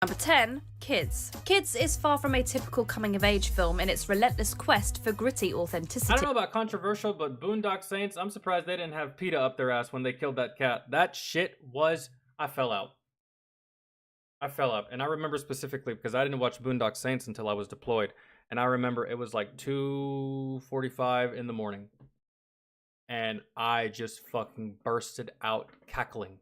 S2: Number 10, Kids. Kids is far from a typical coming-of-age film in its relentless quest for gritty authenticity.
S1: I don't know about controversial, but Boondock Saints, I'm surprised they didn't have PETA up their ass when they killed that cat. That shit was... I fell out. I fell out. And I remember specifically because I didn't watch Boondock Saints until I was deployed. And I remember it was like 2:45 in the morning. And I just fucking bursted out cackling,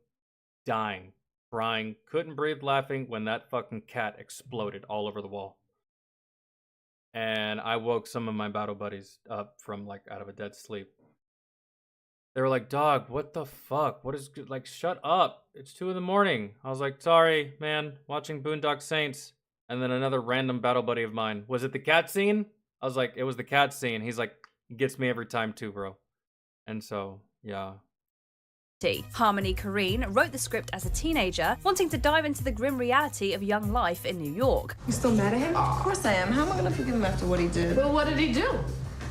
S1: dying, crying, couldn't breathe laughing when that fucking cat exploded all over the wall. And I woke some of my battle buddies up from like out of a dead sleep. They were like, "Dog, what the fuck? What is, like, shut up. It's 2 in the morning." I was like, "Sorry, man, watching Boondock Saints." And then another random battle buddy of mine, "Was it the cat scene?" I was like, "It was the cat scene." He's like, "It gets me every time too, bro." And so, yeah.
S2: Harmony Korine wrote the script as a teenager, wanting to dive into the grim reality of young life in New York.
S10: You still mad at him? Of course I am. How am I gonna forgive him after what he did? Well, what did he do?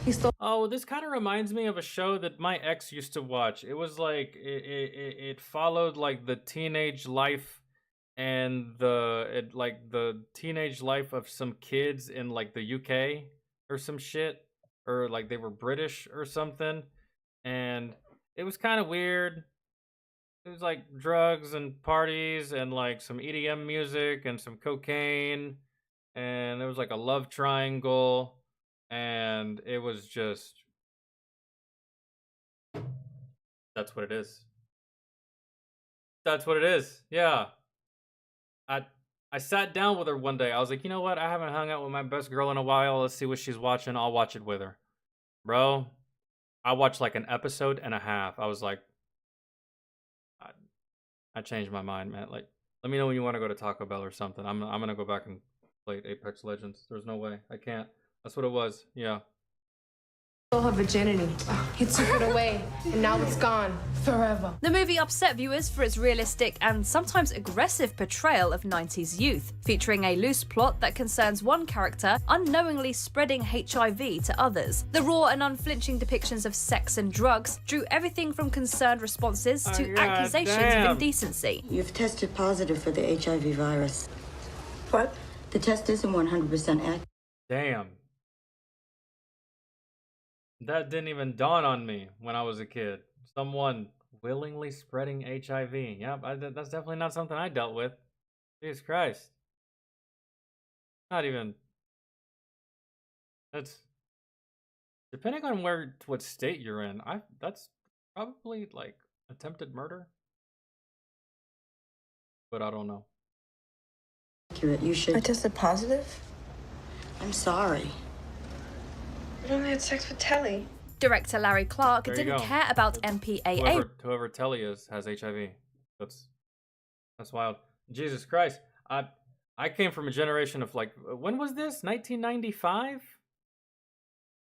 S10: He stole.
S1: Oh, this kind of reminds me of a show that my ex used to watch. It was like it followed like the teenage life and the teenage life of some kids in like the UK or some shit, or like they were British or something, and it was kind of weird. It was like drugs and parties and like some EDM music and some cocaine, and there was like a love triangle, and it was just, that's what it is. That's what it is. Yeah. I sat down with her one day. I was like, "You know what? I haven't hung out with my best girl in a while. Let's see what she's watching. I'll watch it with her." Bro, I watched like an episode and a half. I was like, I changed my mind, man. Like, let me know when you want to go to Taco Bell or something. I'm gonna go back and play Apex Legends. There's no way. I can't. That's what it was. Yeah.
S10: Stole her virginity. He took it away, and now it's gone forever.
S2: The movie upset viewers for its realistic and sometimes aggressive portrayal of 90s youth, featuring a loose plot that concerns one character unknowingly spreading HIV to others. The raw and unflinching depictions of sex and drugs drew everything from concerned responses to accusations of indecency.
S20: You've tested positive for the HIV virus. What? The test isn't 100% accurate.
S1: Damn. That didn't even dawn on me when I was a kid. Someone willingly spreading HIV. Yep, that's definitely not something I dealt with. Jesus Christ. Not even. That's, depending on what state you're in, that's probably like attempted murder. But I don't know.
S20: Accurate. You should.
S10: I tested positive?
S20: I'm sorry.
S10: I only had sex with Telly.
S2: Director Larry Clark
S1: There you
S2: didn't
S1: go.
S2: care about MPAA.
S1: Whoever Telly is has HIV. That's wild. Jesus Christ. I came from a generation of like, when was this? 1995?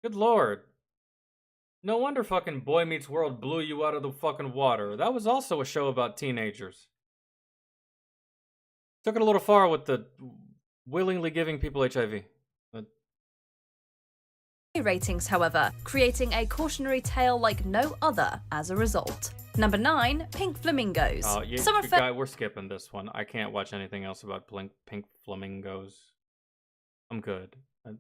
S1: Good Lord. No wonder fucking Boy Meets World blew you out of the fucking water. That was also a show about teenagers. Took it a little far with the willingly giving people HIV.
S2: Ratings, however, creating a cautionary tale like no other as a result. Number 9, Pink Flamingos.
S1: Oh, we're skipping this one. I can't watch anything else about Pink Flamingos. I'm good. I've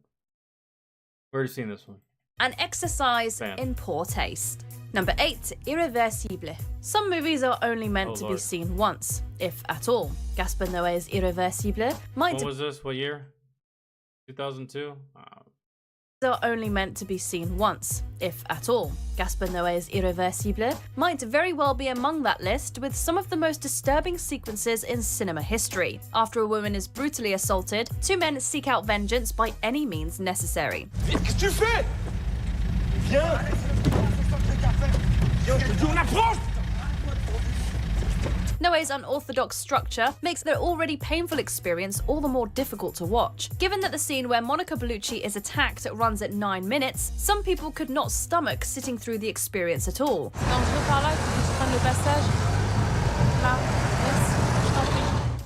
S1: already seen this one.
S2: An exercise in poor taste. Number 8, Irreversible. Some movies are only meant to be seen once, if at all. Gaspar Noé's Irreversible might...
S1: What was this? What year? 2002?
S2: Are only meant to be seen once, if at all. Gaspar Noé's Irreversible might very well be among that list, with some of the most disturbing sequences in cinema history. After a woman is brutally assaulted, 2 men seek out vengeance by any means necessary.
S15: Qu'est-ce que tu fais? Viens! Viens, je te dis, on approche!
S2: Noé's unorthodox structure makes their already painful experience all the more difficult to watch. Given that the scene where Monica Bellucci is attacked runs at 9 minutes, some people could not stomach sitting through the experience at all.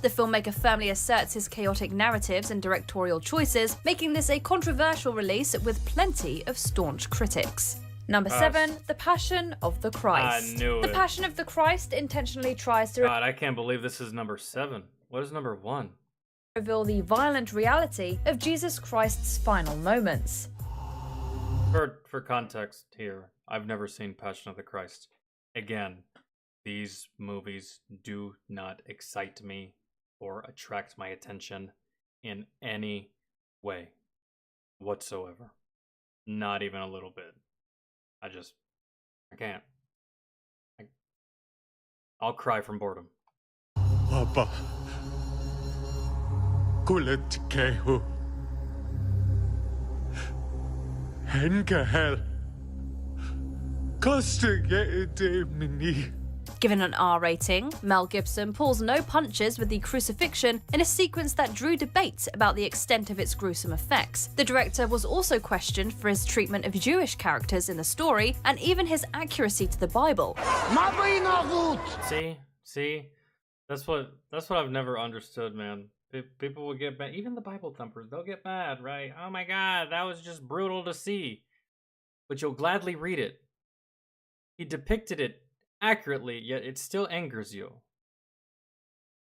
S2: The filmmaker firmly asserts his chaotic narratives and directorial choices, making this a controversial release with plenty of staunch critics. Number 7, The Passion of the Christ.
S1: I knew
S2: The
S1: it.
S2: Passion of the Christ intentionally tries to
S1: God, I can't believe this is number 7. What is number 1?
S2: reveal the violent reality of Jesus Christ's final moments.
S1: For context here, I've never seen Passion of the Christ. Again, these movies do not excite me or attract my attention in any way whatsoever. Not even a little bit. I can't. I'll cry from boredom.
S17: Papa, kuulet kehu. Henke hel. Koste mini.
S2: Given an R rating, Mel Gibson pulls no punches with the crucifixion in a sequence that drew debate about the extent of its gruesome effects. The director was also questioned for his treatment of Jewish characters in the story and even his accuracy to the Bible.
S1: See, that's what I've never understood, man. People will get mad. Even the Bible thumpers, they'll get mad, right? Oh my God, that was just brutal to see. But you'll gladly read it. He depicted it accurately, yet it still angers you.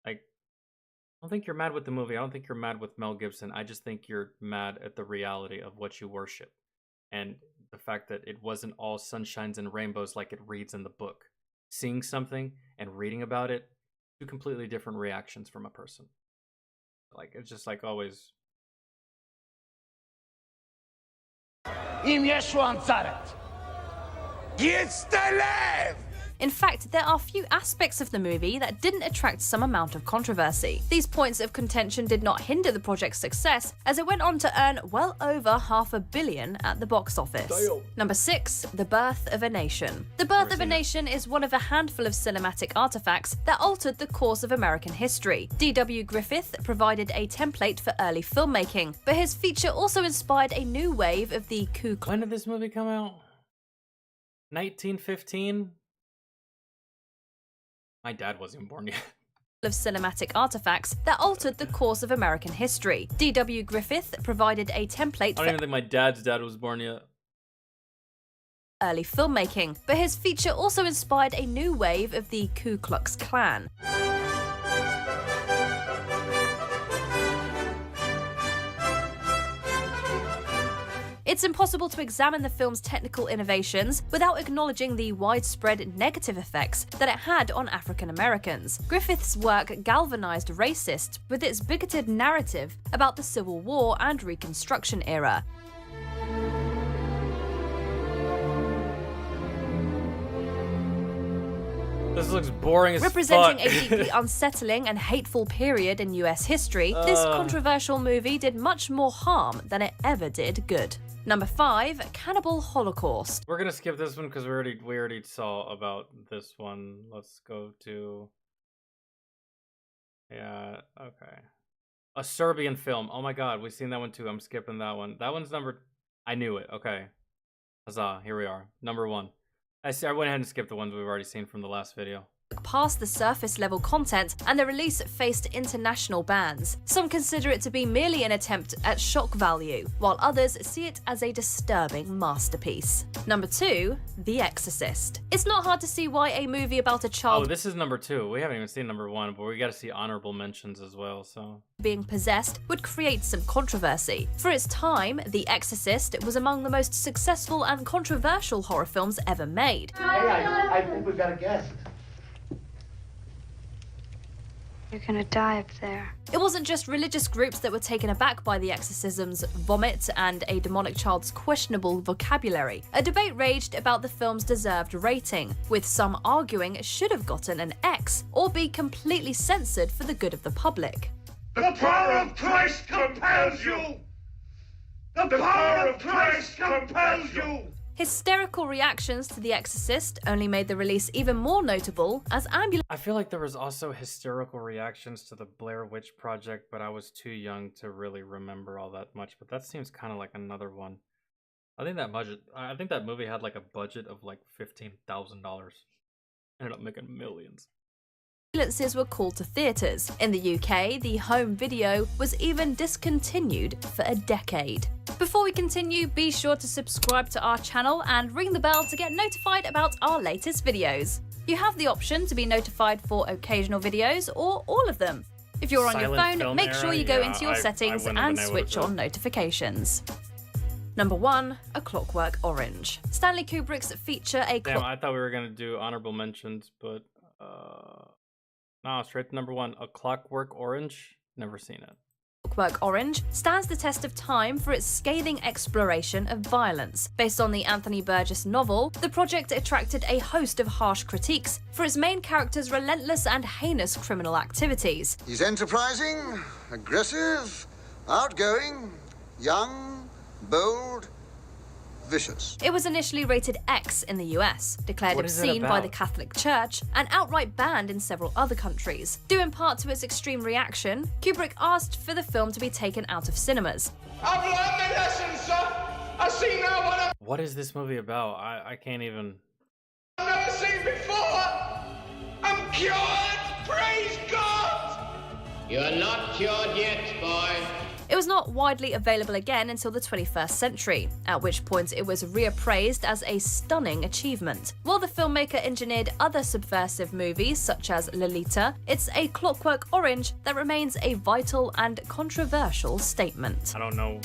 S1: Like, I don't think you're mad with the movie. I don't think you're mad with Mel Gibson. I just think you're mad at the reality of what you worship. And the fact that it wasn't all sunshines and rainbows like it reads in the book. Seeing something and reading about it, two completely different reactions from a person. Like, it's just like always.
S15: Im Yeshua Nazaret. Jetzt alive!
S2: In fact, there are few aspects of the movie that didn't attract some amount of controversy. These points of contention did not hinder the project's success, as it went on to earn well over $500 million at the box office.
S1: Damn.
S2: Number 6, The Birth of a Nation. The Birth of a Nation is one of a handful of cinematic artifacts that altered the course of American history. D.W. Griffith provided a template for early filmmaking, but his feature also inspired a new wave of the Ku Klux.
S1: When did this movie come out? 1915? My dad wasn't even born yet.
S2: Of cinematic artifacts that altered the course of American history. D.W. Griffith provided a template
S1: I don't even think my dad's dad was born yet.
S2: early filmmaking, but his feature also inspired a new wave of the Ku Klux Klan. It's impossible to examine the film's technical innovations without acknowledging the widespread negative effects that it had on African Americans. Griffith's work galvanized racists with its bigoted narrative about the Civil War and Reconstruction era.
S1: This looks boring as
S2: Representing
S1: fuck.
S2: a deeply unsettling and hateful period in US history, this controversial movie did much more harm than it ever did good. Number 5, Cannibal Holocaust.
S1: We're gonna skip this one because we already saw about this one. Let's go to okay. A Serbian film. Oh my god, we've seen that one too. I'm skipping that one. That one's number I knew it. Okay. Huzzah, here we are. Number 1. I went ahead and skipped the ones we've already seen from the last video.
S2: Past the surface level content, and the release faced international bans. Some consider it to be merely an attempt at shock value, while others see it as a disturbing masterpiece. Number 2, The Exorcist. It's not hard to see why a movie about a child
S1: Oh, this is number 2. We haven't even seen number 1, but we gotta see honorable mentions as well, so.
S2: being possessed would create some controversy. For its time, The Exorcist was among the most successful and controversial horror films ever made.
S15: Hey, I think we've got a guest.
S27: You're gonna die up there.
S2: It wasn't just religious groups that were taken aback by the exorcism's vomit and a demonic child's questionable vocabulary. A debate raged about the film's deserved rating, with some arguing it should have gotten an X or be completely censored for the good of the public.
S15: The power of Christ compels you! The power of Christ compels you!
S2: Hysterical reactions to The Exorcist only made the release even more notable as ambulance.
S1: I feel like there was also hysterical reactions to the Blair Witch Project, but I was too young to really remember all that much. But that seems kind of like another one. I think that movie had like a budget of like $15,000. Ended up making millions.
S2: Ambulances were called to theatres. In the UK, the home video was even discontinued for a decade. Before we continue, be sure to subscribe to our channel and ring the bell to get notified about our latest videos. You have the option to be notified for occasional videos or all of them. If you're on your phone, make sure you go into your settings and switch on notifications. Number 1, A Clockwork Orange. Stanley Kubrick's feature
S1: Damn, I thought we were gonna do honorable mentions, but no, straight to number 1, A Clockwork Orange. Never seen it.
S2: Clockwork Orange stands the test of time for its scathing exploration of violence. Based on the Anthony Burgess novel, the project attracted a host of harsh critiques for its main character's relentless and heinous criminal activities.
S4: He's enterprising, aggressive, outgoing, young, bold, vicious.
S2: It was initially rated X in the US, declared obscene by the Catholic Church, and outright banned in several other countries. Due in part to its extreme reaction, Kubrick asked for the film to be taken out of cinemas.
S15: I've learned my lesson, sir. I see now what
S1: What is this movie about? I can't even.
S15: I've never seen before. I'm cured. Praise God.
S18: You're not cured yet, boy.
S2: It was not widely available again until the 21st century, at which point it was reappraised as a stunning achievement. While the filmmaker engineered other subversive movies such as Lolita, it's A Clockwork Orange that remains a vital and controversial statement.
S1: I don't know.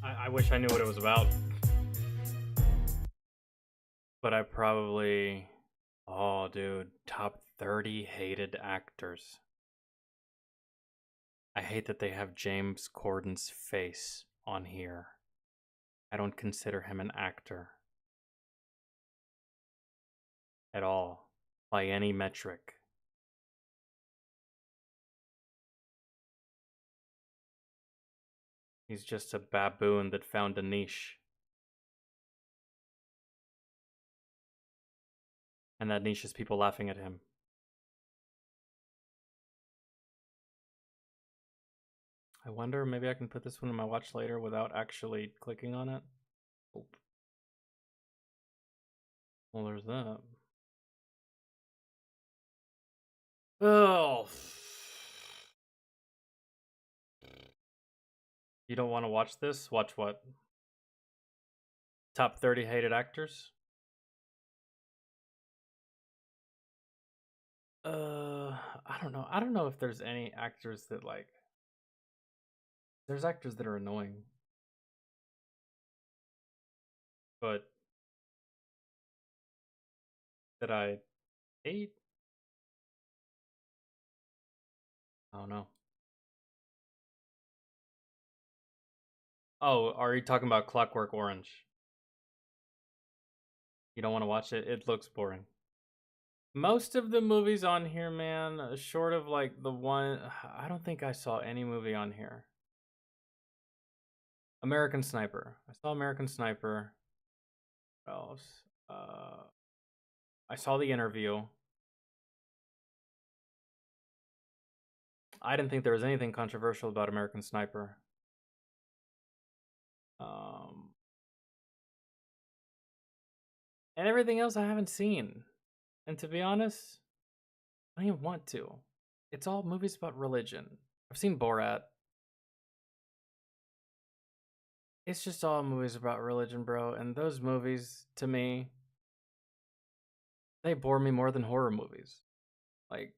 S1: I wish I knew what it was about. But I probably... Oh, dude. Top 30 hated actors. I hate that they have James Corden's face on here. I don't consider him an actor. At all. By any metric. He's just a baboon that found a niche. And that niche is people laughing at him. I wonder, maybe I can put this one in my watch later without actually clicking on it. Oh. Well, there's that. Oh. You don't want to watch this? Watch what? Top 30 hated actors? I don't know. I don't know if there's any actors that like... There's actors that are annoying. But that I hate? I don't know. Oh, are you talking about Clockwork Orange? You don't want to watch it? It looks boring. Most of the movies on here, man, short of like the one... I don't think I saw any movie on here. American Sniper. I saw American Sniper. What else? I saw The Interview. I didn't think there was anything controversial about American Sniper. And everything else I haven't seen. And to be honest, I don't even want to. It's all movies about religion. I've seen Borat. It's just all movies about religion, bro. And those movies, to me, they bore me more than horror movies. Like,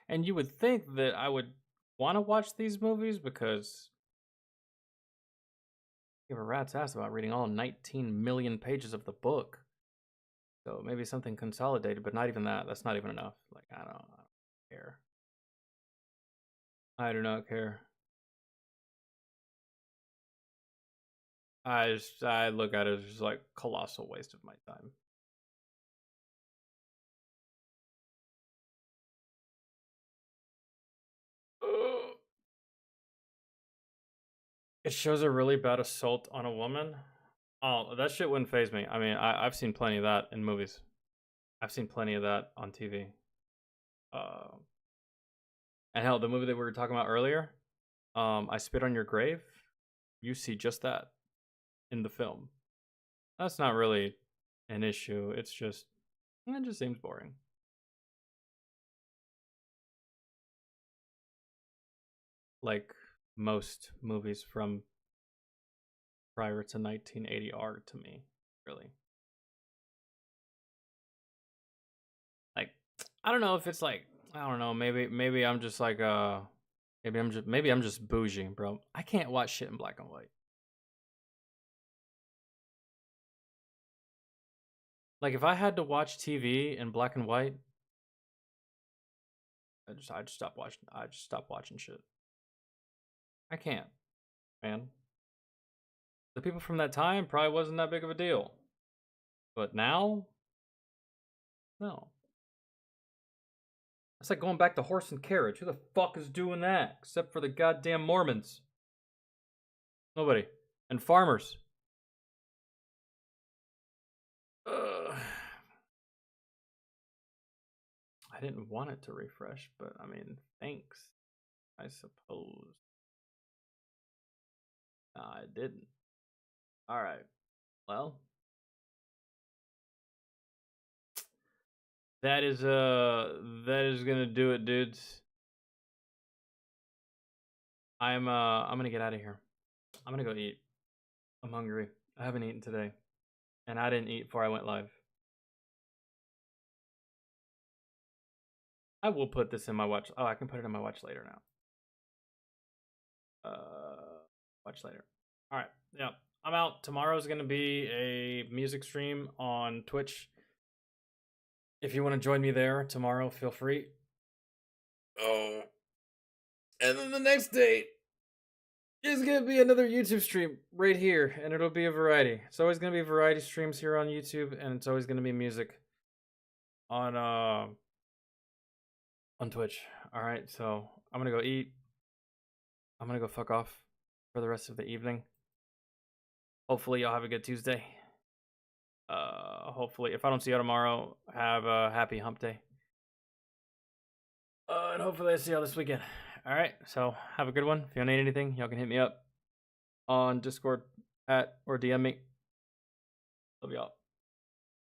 S1: And you would think that I would want to watch these movies because I give a rat's ass about reading all 19 million pages of the book. So maybe something consolidated, but not even that. That's not even enough. Like, I don't care. I do not care. I look at it as just like colossal waste of my time. It shows a really bad assault on a woman. Oh, that shit wouldn't faze me. I mean, I've seen plenty of that in movies. I've seen plenty of that on TV. And hell, the movie that we were talking about earlier, I Spit on Your Grave, you see just that in the film. That's not really an issue. It just seems boring. Like most movies from prior to 1980 are to me, really. Like, I don't know if it's like, I don't know, maybe I'm just like maybe I'm just bougie, bro. I can't watch shit in black and white. Like, if I had to watch TV in black and white, I'd just stop watching shit. I can't, man. The people from that time probably wasn't that big of a deal. But now, no. It's like going back to horse and carriage. Who the fuck is doing that? Except for the goddamn Mormons. Nobody. And farmers. I didn't want it to refresh, but I mean, thanks, I suppose. I didn't. Alright. Well. That is gonna do it, dudes. I'm gonna get out of here. I'm gonna go eat. I'm hungry. I haven't eaten today. And I didn't eat before I went live. I will put this in my watch. Oh, I can put it in my watch later now. Watch later. Alright, yeah. I'm out. Tomorrow's gonna be a music stream on Twitch. If you want to join me there tomorrow, feel free. Oh. And then the next day is going to be another YouTube stream right here, and it'll be a variety. It's always going to be variety streams here on YouTube, and it's always going to be music on Twitch. All right, so I'm going to go eat. I'm going to go fuck off for the rest of the evening. Hopefully y'all have a good Tuesday. Hopefully, if I don't see you tomorrow, have a happy hump day. And hopefully I see y'all this weekend. Alright, so have a good one. If y'all need anything, y'all can hit me up on Discord or DM me. Love y'all.